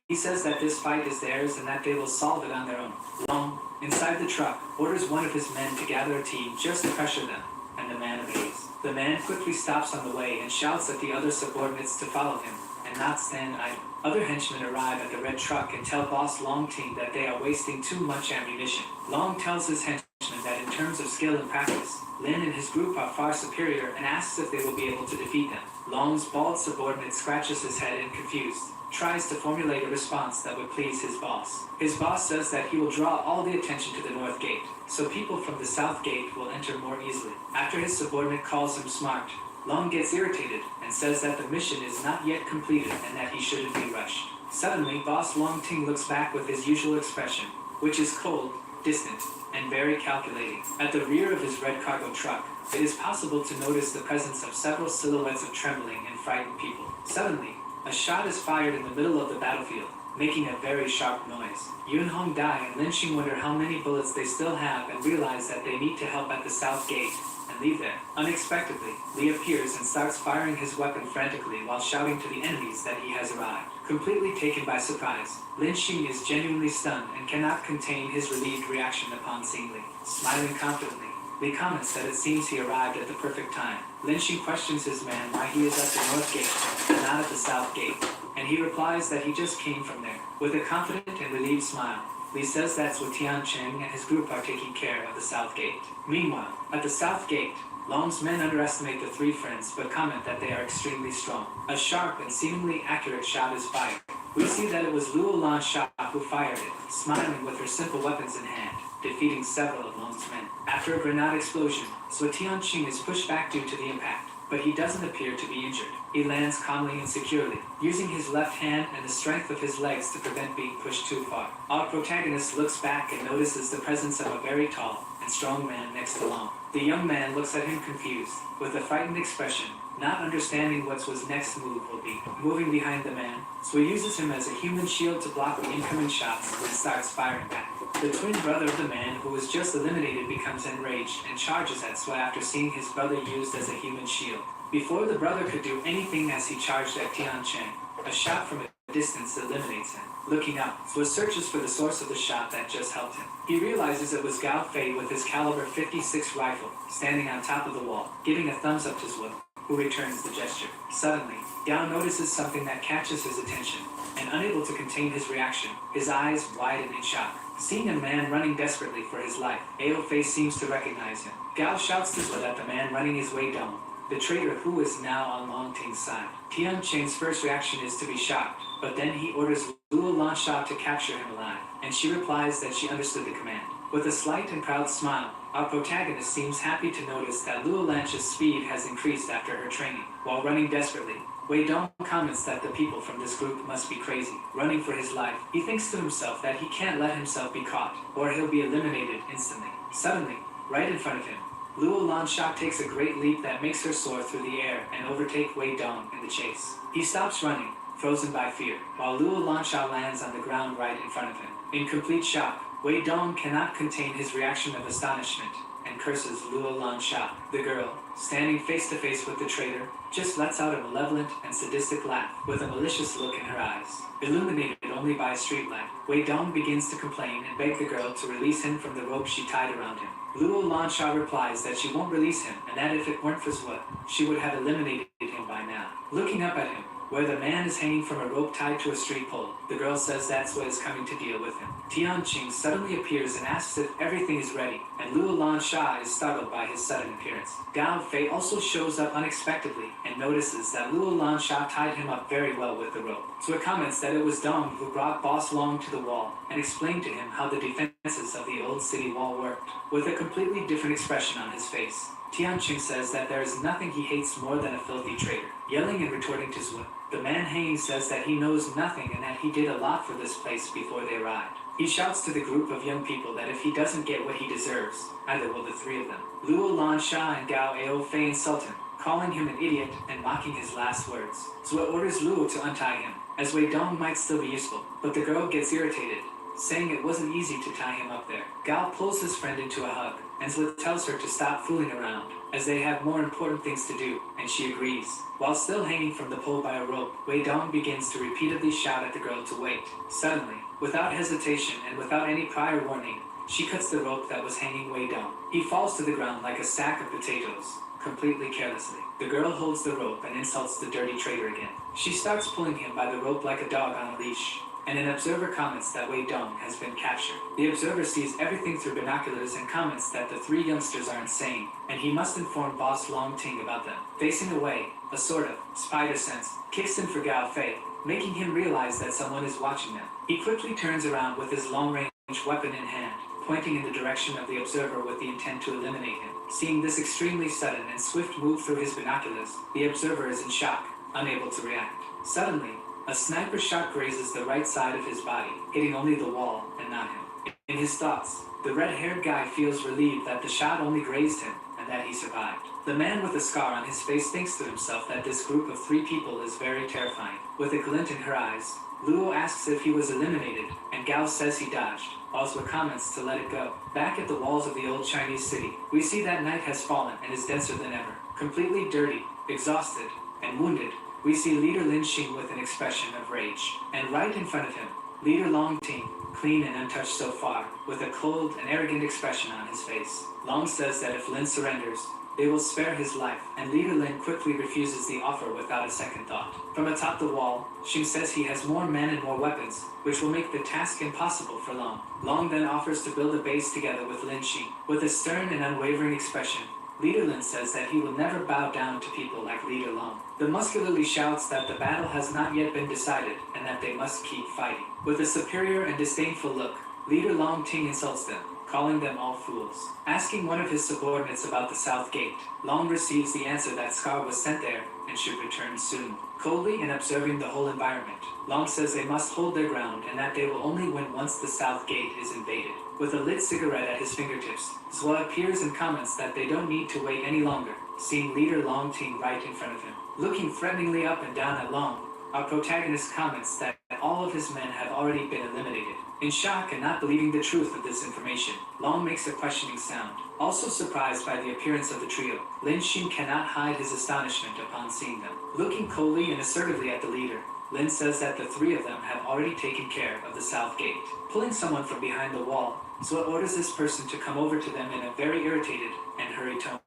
he says that this fight is theirs and that they will solve it on their own. Long, inside the truck, orders one of his men to gather a team just to pressure them, and the man obeys. The man quickly stops on the way and shouts at the other subordinates to follow him, and not stand idle. Other henchmen arrive at the red truck and tell boss Long Ting that they are wasting too much ammunition. Long tells his henchmen that in terms of skill and practice, Lin and his group are far superior and asks if they will be able to defeat them. Long's bald subordinate scratches his head and confused, tries to formulate a response that would please his boss. His boss says that he will draw all the attention to the north gate, so people from the south gate will enter more easily. After his subordinate calls him smart, Long gets irritated and says that the mission is not yet completed and that he shouldn't be rushed. Suddenly, boss Long Ting looks back with his usual expression, which is cold, distant, and very calculating. At the rear of his red cargo truck, it is possible to notice the presence of several silhouettes of trembling and frightened people. Suddenly, a shot is fired in the middle of the battlefield, making a very sharp noise. Yun Hong Dai and Lin Xing wonder how many bullets they still have and realize that they need to help at the south gate and leave there. Unexpectedly, Li appears and starts firing his weapon frantically while shouting to the enemies that he has arrived. Completely taken by surprise, Lin Xing is genuinely stunned and cannot contain his relieved reaction upon seeing Li. Smiling confidently, Li comments that it seems he arrived at the perfect time. Lin Xing questions his man why he is at the north gate and not at the south gate, and he replies that he just came from there. With a confident and relieved smile, Li says that Zhuo Tianqing and his group are taking care of the south gate. Meanwhile, at the south gate, Long's men underestimate the three friends but comment that they are extremely strong. A sharp and seemingly accurate shot is fired. We see that it was Luo Lansha who fired it, smiling with her simple weapons in hand, defeating several of Long's men. After a grenade explosion, Zhuo Tianqing is pushed back due to the impact, but he doesn't appear to be injured. He lands calmly and securely, using his left hand and the strength of his legs to prevent being pushed too far. Our protagonist looks back and notices the presence of a very tall and strong man next to Long. The young man looks at him confused, with a frightened expression, not understanding what his next move will be. Moving behind the man, Zhuo uses him as a human shield to block the incoming shots and starts firing back. The twin brother of the man who was just eliminated becomes enraged and charges at Zhuo after seeing his brother used as a human shield. Before the brother could do anything as he charged at Tianqing, a shot from a distance eliminates him. Looking up, Zhuo searches for the source of the shot that just helped him. He realizes it was Gao Fei with his caliber 56 rifle, standing on top of the wall, giving a thumbs up to Zhuo, who returns the gesture. Suddenly, Gao notices something that catches his attention, and unable to contain his reaction, his eyes widen in shock. Seeing a man running desperately for his life, Ao Fei seems to recognize him. Gao shouts to Zhu that the man running is Wei Dong, the traitor who is now on Long Ting's side. Tian Qing's first reaction is to be shocked, but then he orders Luo Lansha to capture him alive, and she replies that she understood the command. With a slight and proud smile, our protagonist seems happy to notice that Luo Lansha's speed has increased after her training. While running desperately, Wei Dong comments that the people from this group must be crazy, running for his life. He thinks to himself that he can't let himself be caught, or he'll be eliminated instantly. Suddenly, right in front of him, Luo Lansha takes a great leap that makes her soar through the air and overtake Wei Dong in the chase. He stops running, frozen by fear, while Luo Lansha lands on the ground right in front of him. In complete shock, Wei Dong cannot contain his reaction of astonishment and curses Luo Lansha. The girl, standing face to face with the traitor, just lets out a malevolent and sadistic laugh with a malicious look in her eyes. Illuminated only by a streetlight, Wei Dong begins to complain and beg the girl to release him from the rope she tied around him. Luo Lansha replies that she won't release him and that if it weren't for Zhuo, she would have eliminated him by now. Looking up at him, where the man is hanging from a rope tied to a street pole, the girl says that's what is coming to deal with him. Tian Qing suddenly appears and asks if everything is ready, and Luo Lansha is startled by his sudden appearance. Gao Fei also shows up unexpectedly and notices that Luo Lansha tied him up very well with the rope. Zhuo comments that it was Dong who brought Boss Long to the wall and explained to him how the defenses of the old city wall worked, with a completely different expression on his face. Tian Qing says that there is nothing he hates more than a filthy traitor. Yelling and retorting to Zhuo, the man hanging says that he knows nothing and that he did a lot for this place before they arrived. He shouts to the group of young people that if he doesn't get what he deserves, either will the three of them. Luo Lansha and Gao Ao Fei insult him, calling him an idiot and mocking his last words. Zhuo orders Luo to untie him, as Wei Dong might still be useful, but the girl gets irritated, saying it wasn't easy to tie him up there. Gao pulls his friend into a hug, and Zhuo tells her to stop fooling around, as they have more important things to do, and she agrees. While still hanging from the pole by a rope, Wei Dong begins to repeatedly shout at the girl to wait. Suddenly, without hesitation and without any prior warning, she cuts the rope that was hanging Wei Dong. He falls to the ground like a sack of potatoes, completely carelessly. The girl holds the rope and insults the dirty traitor again. She starts pulling him by the rope like a dog on a leash, and an observer comments that Wei Dong has been captured. The observer sees everything through binoculars and comments that the three youngsters are insane, and he must inform Boss Long Ting about them. Facing away, a sort of spider sense kicks in for Gao Fei, making him realize that someone is watching them. He quickly turns around with his long-range weapon in hand, pointing in the direction of the observer with the intent to eliminate him. Seeing this extremely sudden and swift move through his binoculars, the observer is in shock, unable to react. Suddenly, a sniper shot grazes the right side of his body, hitting only the wall and not him. In his thoughts, the red-haired guy feels relieved that the shot only grazed him and that he survived. The man with the scar on his face thinks to himself that this group of three people is very terrifying. With a glint in her eyes, Luo asks if he was eliminated, and Gao says he dodged, also comments to let it go. Back at the walls of the old Chinese city, we see that night has fallen and is denser than ever. Completely dirty, exhausted, and wounded, we see leader Lin Xing with an expression of rage. And right in front of him, leader Long Ting, clean and untouched so far, with a cold and arrogant expression on his face. Long says that if Lin surrenders, they will spare his life, and leader Lin quickly refuses the offer without a second thought. From atop the wall, Xing says he has more men and more weapons, which will make the task impossible for Long. Long then offers to build a base together with Lin Xing. With a stern and unwavering expression, Leader Lin says that he will never bow down to people like Leader Long. The muscularly shouts that the battle has not yet been decided and that they must keep fighting. With a superior and disdainful look, Leader Long Ting insults them, calling them all fools. Asking one of his subordinates about the South Gate, Long receives the answer that Scar was sent there and should return soon. Coldly and observing the whole environment, Long says they must hold their ground and that they will only win once the South Gate is invaded. With a lit cigarette at his fingertips, Zhuo appears and comments that they don't need to wait any longer, seeing leader Long Ting right in front of him. Looking threateningly up and down at Long, our protagonist comments that all of his men have already been eliminated. In shock and not believing the truth of this information, Long makes a questioning sound. Also surprised by the appearance of the trio, Lin Xing cannot hide his astonishment upon seeing them. Looking coldly and assertively at the leader, Lin says that the three of them have already taken care of the South Gate. Pulling someone from behind the wall, Zhuo orders this person to come over to them in a very irritated and hurried tone.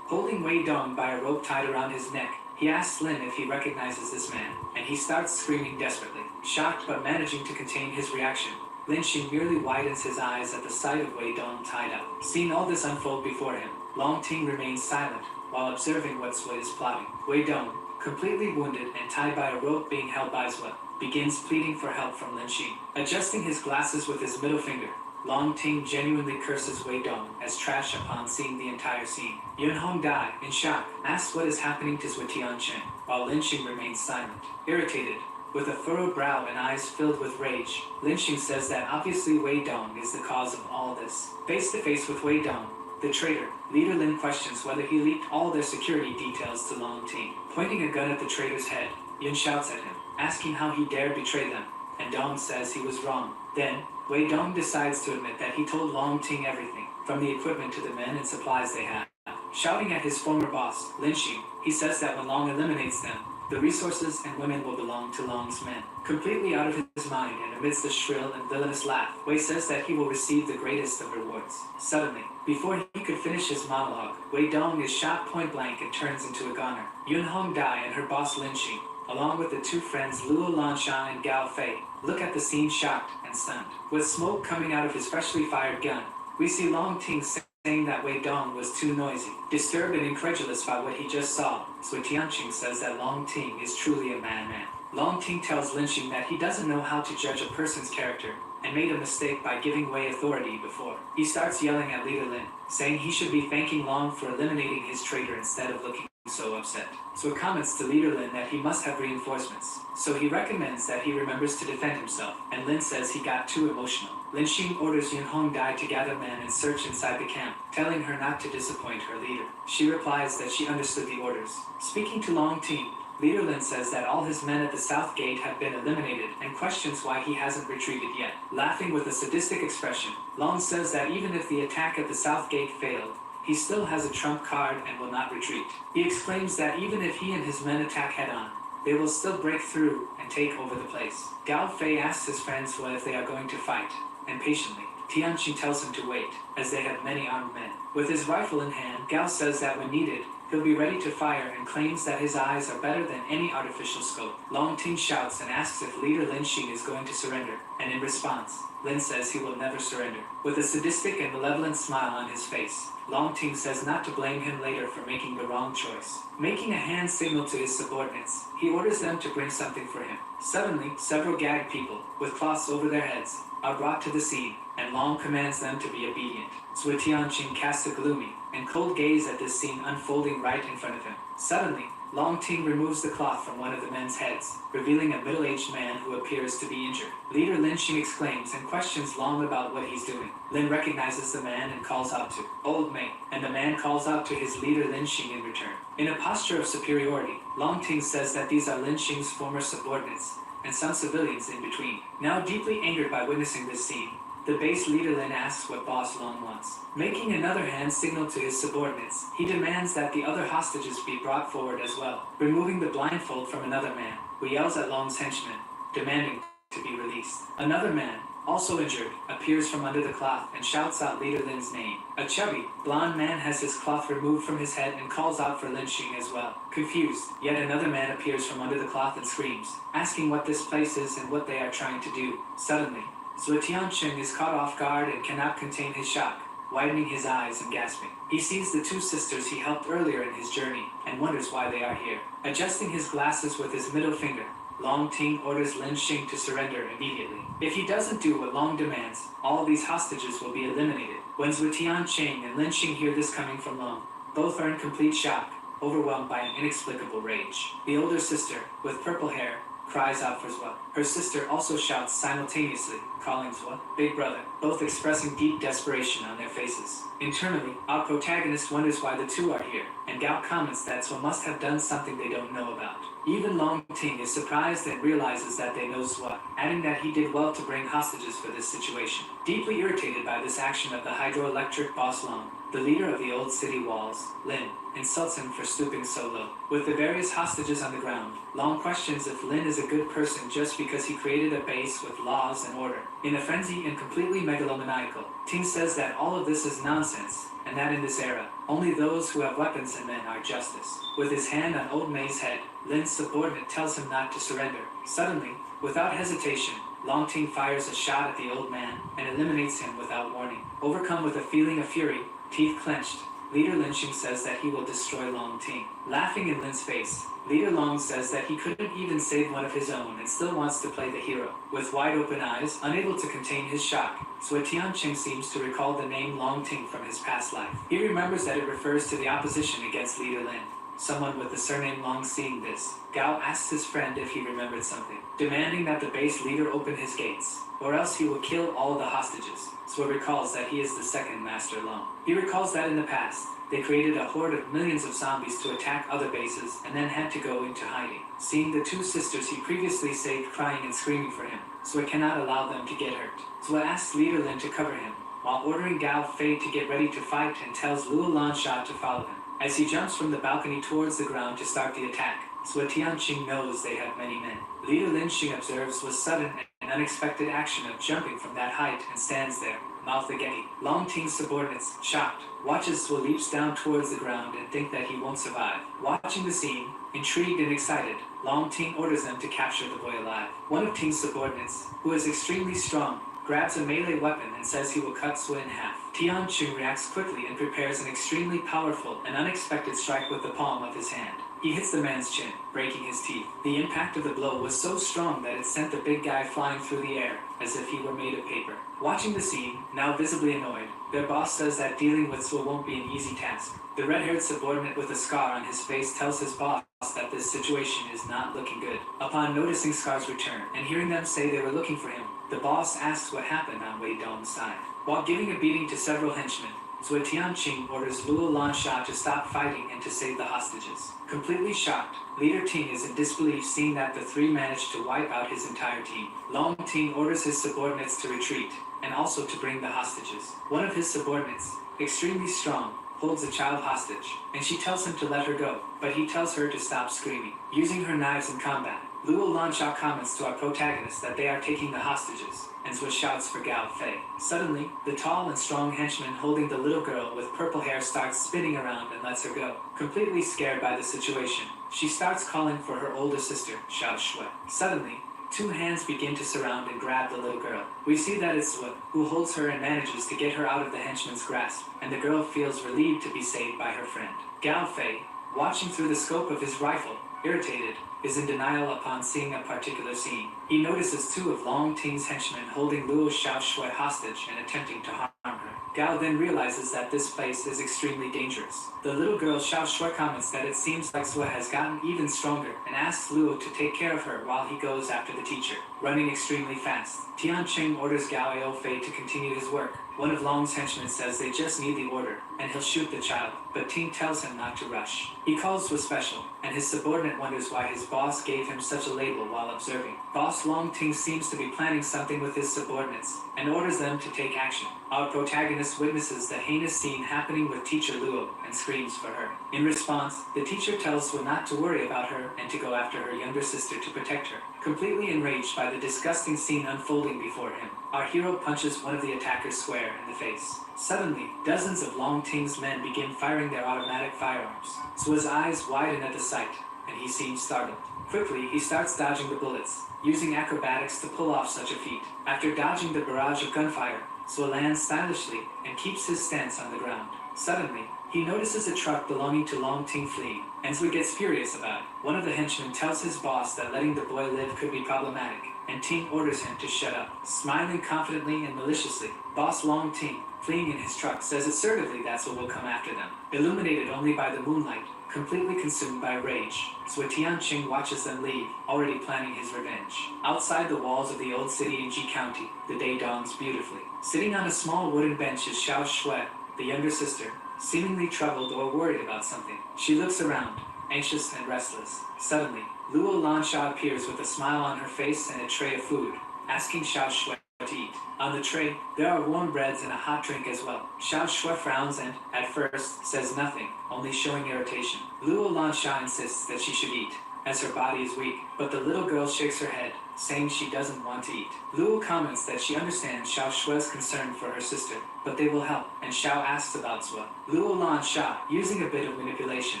Holding Wei Dong by a rope tied around his neck, he asks Lin if he recognizes this man, and he starts screaming desperately. shocked but managing to contain his reaction. Lin Xing merely widens his eyes at the sight of Wei Dong tied up. Seeing all this unfold before him, Long Ting remains silent while observing what Sui is plotting. Wei Dong, completely wounded and tied by a rope being held by Sui, begins pleading for help from Lin Xing. Adjusting his glasses with his middle finger, Long Ting genuinely curses Wei Dong as trash upon seeing the entire scene. Yun Hong Dai, in shock, asks what is happening to Zui Tianchen, while Lin Xing remains silent. Irritated, with a furrowed brow and eyes filled with rage, Lin Xing says that obviously Wei Dong is the cause of all this. Face to face with Wei Dong, the traitor, Leader Lin questions whether he leaked all their security details to Long Ting. Pointing a gun at the traitor's head, Yun shouts at him, asking how he dared betray them, and Dong says he was wrong. Then, Wei Dong decides to admit that he told Long Ting everything, from the equipment to the men and supplies they had. Shouting at his former boss, Lin Xing, he says that when Long eliminates them, the resources and women will belong to Long's men. Completely out of his mind and amidst a shrill and villainous laugh, Wei says that he will receive the greatest of rewards. Suddenly, before he could finish his monologue, Wei Dong is shot point blank and turns into a goner. Yun Hong Dai and her boss Lin Xing, along with the two friends Luo Lanshan and Gao Fei, look at the scene shocked and stunned. With smoke coming out of his freshly fired gun, we see Long Ting saying that Wei Dong was too noisy. Disturbed and incredulous by what he just saw, Zui Tianqing says that Long Ting is truly a madman. Long Ting tells Lin Xing that he doesn't know how to judge a person's character, and made a mistake by giving Wei authority before. He starts yelling at Leader Lin, saying he should be thanking Long for eliminating his traitor instead of looking so upset. So it comments to Leader Lin that he must have reinforcements, so he recommends that he remembers to defend himself, and Lin says he got too emotional. Lin Xing orders Yun Hong Dai to gather men and search inside the camp, telling her not to disappoint her leader. She replies that she understood the orders. Speaking to Long Ting, Leader Lin says that all his men at the south gate have been eliminated and questions why he hasn't retreated yet. Laughing with a sadistic expression, Long says that even if the attack at the south gate failed, he still has a trump card and will not retreat. He exclaims that even if he and his men attack head-on, they will still break through and take over the place. Gao Fei asks his friends if they are going to fight, and patiently, Tianqing tells him to wait, as they have many armed men. With his rifle in hand, Gao says that when needed, he'll be ready to fire and claims that his eyes are better than any artificial scope. Long Ting shouts and asks if Leader Lin Xing is going to surrender, and in response, Lin says he will never surrender. With a sadistic and malevolent smile on his face, Long Ting says not to blame him later for making the wrong choice. Making a hand signal to his subordinates, he orders them to bring something for him. Suddenly, several gagged people, with cloths over their heads, are brought to the scene, and Long commands them to be obedient. Zui Tianqing casts a gloomy and cold gaze at this scene unfolding right in front of him. Suddenly, Long Ting removes the cloth from one of the men's heads, revealing a middle-aged man who appears to be injured. Leader Lin Xing exclaims and questions Long about what he's doing. Lin recognizes the man and calls out to Old Mei, and the man calls out to his leader Lin Xing in return. In a posture of superiority, Long Ting says that these are Lin Xing's former subordinates, and some civilians in between. Now deeply angered by witnessing this scene, the base leader Lin asks what Boss Long wants. Making another hand signal to his subordinates, he demands that the other hostages be brought forward as well, removing the blindfold from another man, who yells at Long's henchmen, demanding to be released. Another man, also injured, appears from under the cloth and shouts out Leader Lin's name. A chubby, blonde man has his cloth removed from his head and calls out for Lin Xing as well. Confused, yet another man appears from under the cloth and screams, asking what this place is and what they are trying to do. Suddenly, Zui Tianqing is caught off guard and cannot contain his shock, widening his eyes and gasping. He sees the two sisters he helped earlier in his journey and wonders why they are here. Adjusting his glasses with his middle finger, Long Ting orders Lin Xing to surrender immediately. If he doesn't do what Long demands, all these hostages will be eliminated. When Zui Tianqing and Lin Xing hear this coming from Long, both are in complete shock, overwhelmed by an inexplicable rage. The older sister, with purple hair, cries out for Zua. Her sister also shouts simultaneously, calling Zua Big Brother, both expressing deep desperation on their faces. Internally, our protagonist wonders why the two are here, and Gao comments that Zua must have done something they don't know about. Even Long Ting is surprised and realizes that they know Zua, adding that he did well to bring hostages for this situation. Deeply irritated by this action of the hydroelectric boss Long, the leader of the old city walls, Lin, insults him for stooping so low. With the various hostages on the ground, Long questions if Lin is a good person just because he created a base with laws and order. In a frenzy and completely megalomaniacal, Ting says that all of this is nonsense, and that in this era, Only those who have weapons and men are justice. With his hand on Old May's head, Lin's subordinate tells him not to surrender. Suddenly, without hesitation, Long Ting fires a shot at the old man and eliminates him without warning. Overcome with a feeling of fury, teeth clenched, Leader Lin Xing says that he will destroy Long Ting. Laughing in Lin's face, Leader Long says that he couldn't even save one of his own and still wants to play the hero. With wide open eyes, unable to contain his shock, Sui Tianqing seems to recall the name Long Ting from his past life. He remembers that it refers to the opposition against Leader Lin. Someone with the surname Long. Seeing this, Gao asks his friend if he remembered something, demanding that the base leader open his gates, or else he will kill all the hostages. Sui recalls that he is the second Master Long. He recalls that in the past, they created a horde of millions of zombies to attack other bases and then had to go into hiding. Seeing the two sisters he previously saved crying and screaming for him, Sui cannot allow them to get hurt. Sui asks Leader Lin to cover him, while ordering Gao Fei to get ready to fight and tells Luo Lansha to follow him. As he jumps from the balcony towards the ground to start the attack, Sui Tianqing knows they have many men. Leader Lin Xing observes with sudden and unexpected action of jumping from that height and stands there, mouth agape. Long Ting's subordinates, shocked, watches Sui leaps down towards the ground and think that he won't survive. Watching the scene, intrigued and excited, Long Ting orders them to capture the boy alive. One of Ting's subordinates, who is extremely strong, grabs a melee weapon and says he will cut Sui in half. Tianqing reacts quickly and prepares an extremely powerful and unexpected strike with the palm of his hand. He hits the man's chin, breaking his teeth. The impact of the blow was so strong that it sent the big guy flying through the air, as if he were made of paper. Watching the scene, now visibly annoyed, their boss says that dealing with Sui won't be an easy task. The red-haired subordinate with a scar on his face tells his boss that this situation is not looking good. Upon noticing Scar's return, and hearing them say they were looking for him, the boss asks what happened on Wei Dong's side. While giving a beating to several henchmen, Sui Tianqing orders Luo Lansha to stop fighting and to save the hostages. Completely shocked, Leader Ting is in disbelief seeing that the three managed to wipe out his entire team. Long Ting orders his subordinates to retreat, and also to bring the hostages. One of his subordinates, extremely strong, holds a child hostage, and she tells him to let her go, but he tells her to stop screaming. Using her knives in combat, Luo Lansha comments to our protagonist that they are taking the hostages, and Sui shouts for Gao Fei. Suddenly, the tall and strong henchman holding the little girl with purple hair starts spinning around and lets her go. Completely scared by the situation, she starts calling for her older sister, Xiao Shui. Suddenly, two hands begin to surround and grab the little girl. We see that it's Sui, who holds her and manages to get her out of the henchman's grasp, and the girl feels relieved to be saved by her friend. Gao Fei, watching through the scope of his rifle, irritated, is in denial upon seeing a particular scene. He notices two of Long Ting's henchmen holding Luo Xiao Shui hostage and attempting to harm her. Gao then realizes that this place is extremely dangerous. The little girl Xiao Shui comments that it seems like Sui has gotten even stronger and asks Luo to take care of her while he goes after the teacher. Running extremely fast, Tianqing orders Gao Fei to continue his work. One of Long's henchmen says they just need the order, and he'll shoot the child, but Ting tells him not to rush. He calls Sui special, and his subordinate wonders why his boss gave him such a label while observing. Boss Long Ting seems to be planning something with his subordinates, and orders them to take action. Our protagonist witnesses the heinous scene happening with teacher Luo, and screams for her. In response, the teacher tells Sui not to worry about her and to go after her younger sister to protect her. Completely enraged by the disgusting scene unfolding before him, our hero punches one of the attackers square in the face. Suddenly, dozens of Long Ting's men begin firing their automatic firearms. Sui's eyes widen at the sight, and he seems startled. Quickly, he starts dodging the bullets, using acrobatics to pull off such a feat. After dodging the barrage of gunfire, Sui lands stylishly and keeps his stance on the ground. Suddenly, he notices a truck belonging to Long Ting fleeing, and Sui gets furious about it. One of the henchmen tells his boss that letting the boy live could be problematic, and Ting orders him to shut up. Smiling confidently and maliciously, Boss Long Ting, fleeing in his truck, says assertively that Sui will come after them. Illuminated only by the moonlight, completely consumed by rage, Sui Tianqing watches them leave, already planning his revenge. Outside the walls of the old city in Ji County, the day dawns beautifully. Sitting on a small wooden bench is Xiao Shui, the younger sister, seemingly troubled or worried about something. She looks around, anxious and restless. Suddenly, Luo Lansha appears with a smile on her face and a tray of food, asking Xiao Shui to eat. On the tray, there are warm breads and a hot drink as well. Xiao Shui frowns and, at first, says nothing, only showing irritation. Luo Lansha insists that she should eat, as her body is weak, but the little girl shakes her head, saying she doesn't want to eat. Luo comments that she understands Xiao Shue's concern for her sister, but they will help, and Xiao asks about Zue. Luo Lan Sha, using a bit of manipulation,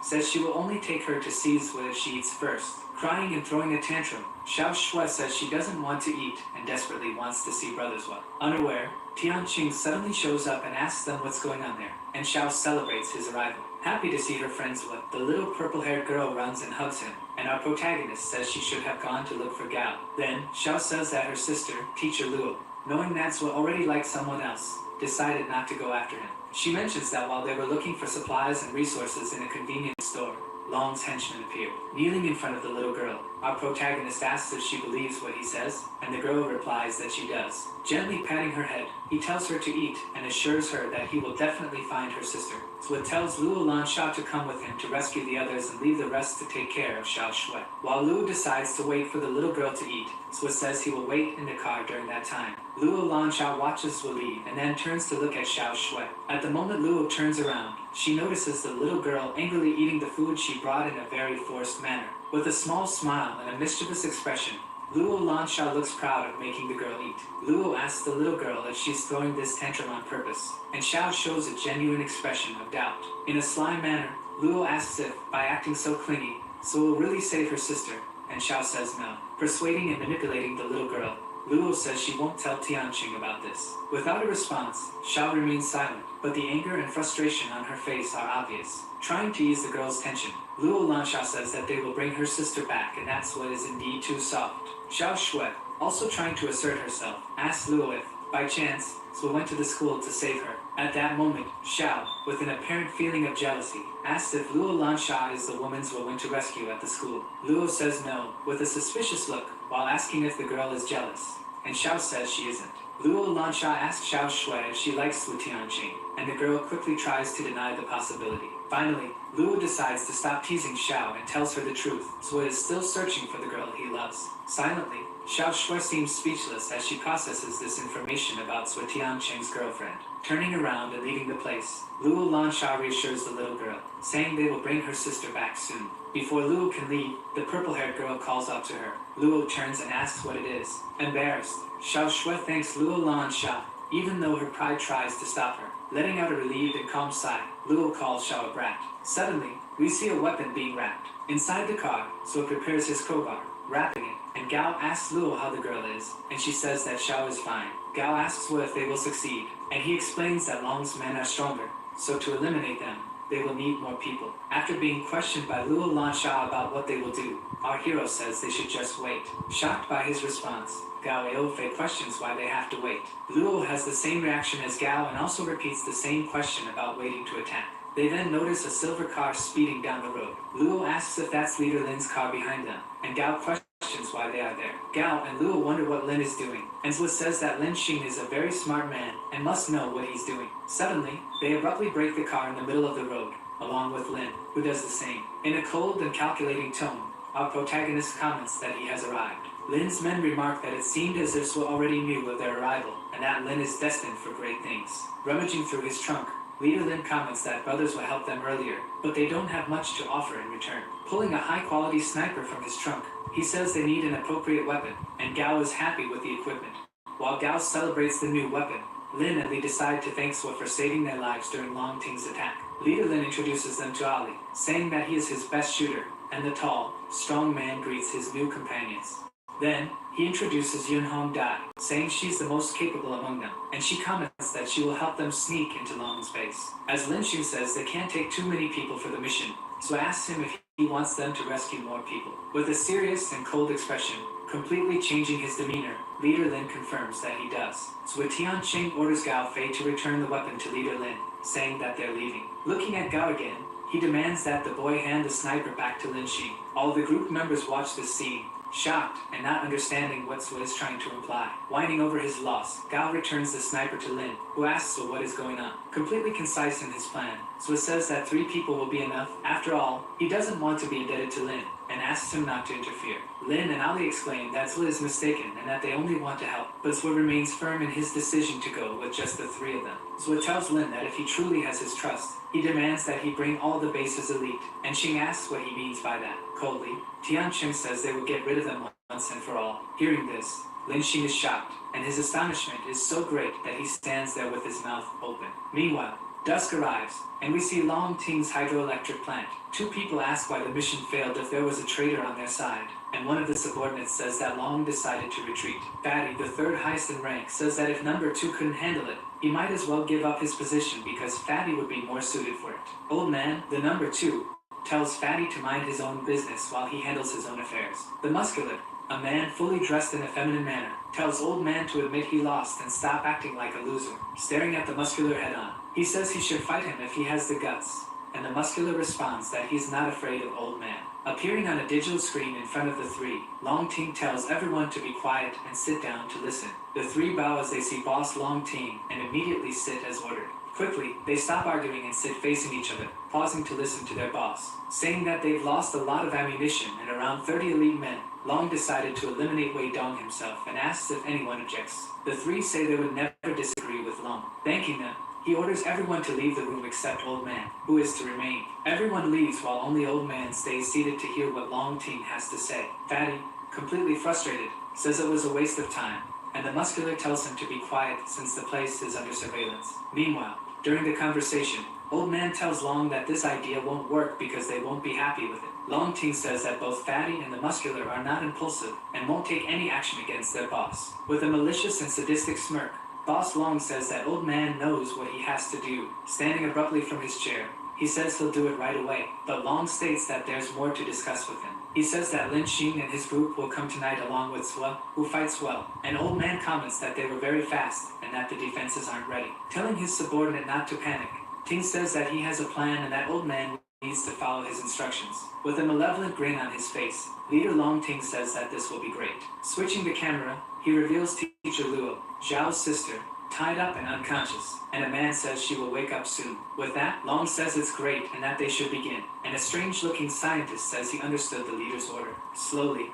says she will only take her to see Zue if she eats first. Crying and throwing a tantrum, Xiao Shui says she doesn't want to eat and desperately wants to see Brother Zue. Unaware, Tianqing suddenly shows up and asks them what's going on there, and Xiao celebrates his arrival. Happy to see her friend Zue, the little purple-haired girl runs and hugs him, and our protagonist says she should have gone to look for Gao. Then, Xiao says that her sister, Teacher Luo, knowing that Zue already liked someone else, decided not to go after him. She mentions that while they were looking for supplies and resources in a convenience store, Long's henchman appeared. Kneeling in front of the little girl, our protagonist asks if she believes what he says, and the girl replies that she does. Gently patting her head, he tells her to eat and assures her that he will definitely find her sister. Zue tells Luo Lansha to come with him to rescue the others and leave the rest to take care of Xiao Shui. While Luo decides to wait for the little girl to eat, Zue says he will wait in the car during that time. Luo Lansha watches Zue leave and then turns to look at Xiao Shui. At the moment Luo turns around, she notices the little girl angrily eating the food she brought in a very forced manner. With a small smile and a mischievous expression, Luo Lansha looks proud of making the girl eat. Luo asks the little girl if she's throwing this tantrum on purpose, and Xiao shows a genuine expression of doubt. In a sly manner, Luo asks if, by acting so clingy, Zue will really save her sister, and Xiao says no. Persuading and manipulating the little girl, Luo says she won't tell Tianqing about this. Without a response, Xiao remains silent, but the anger and frustration on her face are obvious. Trying to ease the girl's tension, Luo Lansha says that they will bring her sister back, and that's what is indeed too soft. Xiao Shui, also trying to assert herself, asks Luo if, by chance, Zue went to the school to save her. At that moment, Xiao, with an apparent feeling of jealousy, asks if Luo Lansha is the woman Zue went to rescue at the school. Luo says no, with a suspicious look, while asking if the girl is jealous, and Xiao says she isn't. Luo Lansha asks Xiao Shui if she likes Zue Tianqing, and the girl quickly tries to deny the possibility. Finally, Luo decides to stop teasing Xiao and tells her the truth. Zue is still searching for the girl he loves. Silently, Xiao Shui seems speechless as she processes this information about Zue Tianqing's girlfriend. Turning around and leaving the place, Luo Lansha reassures the little girl, saying they will bring her sister back soon. Before Luo can leave, the purple-haired girl calls out to her. Luo turns and asks what it is. Embarrassed, Xiao Shui thanks Luo Lansha, even though her pride tries to stop her. Letting out a relieved and calm sigh, Luo calls Xiao a brat. Suddenly, we see a weapon being wrapped. Inside the car, Zue prepares his crowbar, wrapping it, and Gao asks Luo how the girl is, and she says that Xiao is fine. Gao asks Zue if they will succeed, and he explains that Long's men are stronger, so to eliminate them, they will need more people. After being questioned by Luo Lansha about what they will do, our hero says they should just wait. Shocked by his response, Gao Eofei questions why they have to wait. Luo has the same reaction as Gao and also repeats the same question about waiting to attack. They then notice a silver car speeding down the road. Luo asks if that's Leader Lin's car behind them, and Gao questions why they are there. Gao and Luo wonder what Lin is doing, and Zue says that Lin Xing is a very smart man and must know what he's doing. Suddenly, they abruptly brake the car in the middle of the road, along with Lin, who does the same. In a cold and calculating tone, our protagonist comments that he has arrived. Lin's men remark that it seemed as if Zue already knew of their arrival, and that Lin is destined for great things. Rummaging through his trunk, Leader Lin comments that brothers will help them earlier, but they don't have much to offer in return. Pulling a high-quality sniper from his trunk, he says they need an appropriate weapon, and Gao is happy with the equipment. While Gao celebrates the new weapon, Lin and Li decide to thank Zue for saving their lives during Long Ting's attack. Leader Lin introduces them to Ali, saying that he is his best shooter, and the tall, strong man greets his new companions. Then, he introduces Yun Hong Dai, saying she's the most capable among them, and she comments that she will help them sneak into Long's base. As Lin Xing says they can't take too many people for the mission, so asks him if he wants them to rescue more people. With a serious and cold expression, completely changing his demeanor, Leader Lin confirms that he does. Zue Tianqing orders Gao Fei to return the weapon to Leader Lin, saying that they're leaving. Looking at Gao again, he demands that the boy hand the sniper back to Lin Xing. All the group members watch this scene, shocked and not understanding what Zue is trying to imply. Whining over his loss, Gao returns the sniper to Lin, who asks Zue what is going on. Completely concise in his plan, Zue says that 3 people will be enough. After all, he doesn't want to be indebted to Lin, and asks him not to interfere. Lin and Ali explain that Zwa is mistaken and that they only want to help, but Zwa remains firm in his decision to go with just the three of them. Zwa tells Lin that if he truly has his trust, he demands that he bring all the base's elite, and Xing asks what he means by that. Coldly, Tianqing says they will get rid of them once and for all. Hearing this, Lin Xing is shocked, and his astonishment is so great that he stands there with his mouth open. Meanwhile, dusk arrives, and we see Long Ting's hydroelectric plant. Two people ask why the mission failed if there was a traitor on their side, and one of the subordinates says that Long decided to retreat. Fatty, the third highest in rank, says that if number 2 couldn't handle it, he might as well give up his position because Fatty would be more suited for it. Old Man, the number 2, tells Fatty to mind his own business while he handles his own affairs. The Muscular, a man fully dressed in a feminine manner, tells Old Man to admit he lost and stop acting like a loser, staring at the Muscular head-on. He says he should fight him if he has the guts, and the Muscular responds that he's not afraid of Old Man. Appearing on a digital screen in front of the three, Long Ting tells everyone to be quiet and sit down to listen. The three bow as they see Boss Long Ting and immediately sit as ordered. Quickly, they stop arguing and sit facing each other, pausing to listen to their boss. Saying that they've lost a lot of ammunition and around 30 elite men, Long decided to eliminate Wei Dong himself and asks if anyone objects. The three say they would never disagree with Long. Thanking them, he orders everyone to leave the room except Old Man, who is to remain. Everyone leaves while only Old Man stays seated to hear what Long Ting has to say. Fatty, completely frustrated, says it was a waste of time, and the Muscular tells him to be quiet since the place is under surveillance. Meanwhile, during the conversation, Old Man tells Long that this idea won't work because they won't be happy with it. Long Ting says that both Fatty and the Muscular are not impulsive and won't take any action against their boss. With a malicious and sadistic smirk, Boss Long says that Old Man knows what he has to do. Standing abruptly from his chair, he says he'll do it right away, but Long states that there's more to discuss with him. He says that Lin Xing and his group will come tonight along with Zwa, who fights well, and Old Man comments that they were very fast and that the defenses aren't ready. Telling his subordinate not to panic, Ting says that he has a plan and that Old Man needs to follow his instructions. With a malevolent grin on his face, Leader Long Ting says that this will be great. Switching the camera, he reveals Teacher Luo, Zhao's sister, tied up and unconscious, and a man says she will wake up soon. With that, Long says it's great and that they should begin, and a strange-looking scientist says he understood the leader's order. Slowly,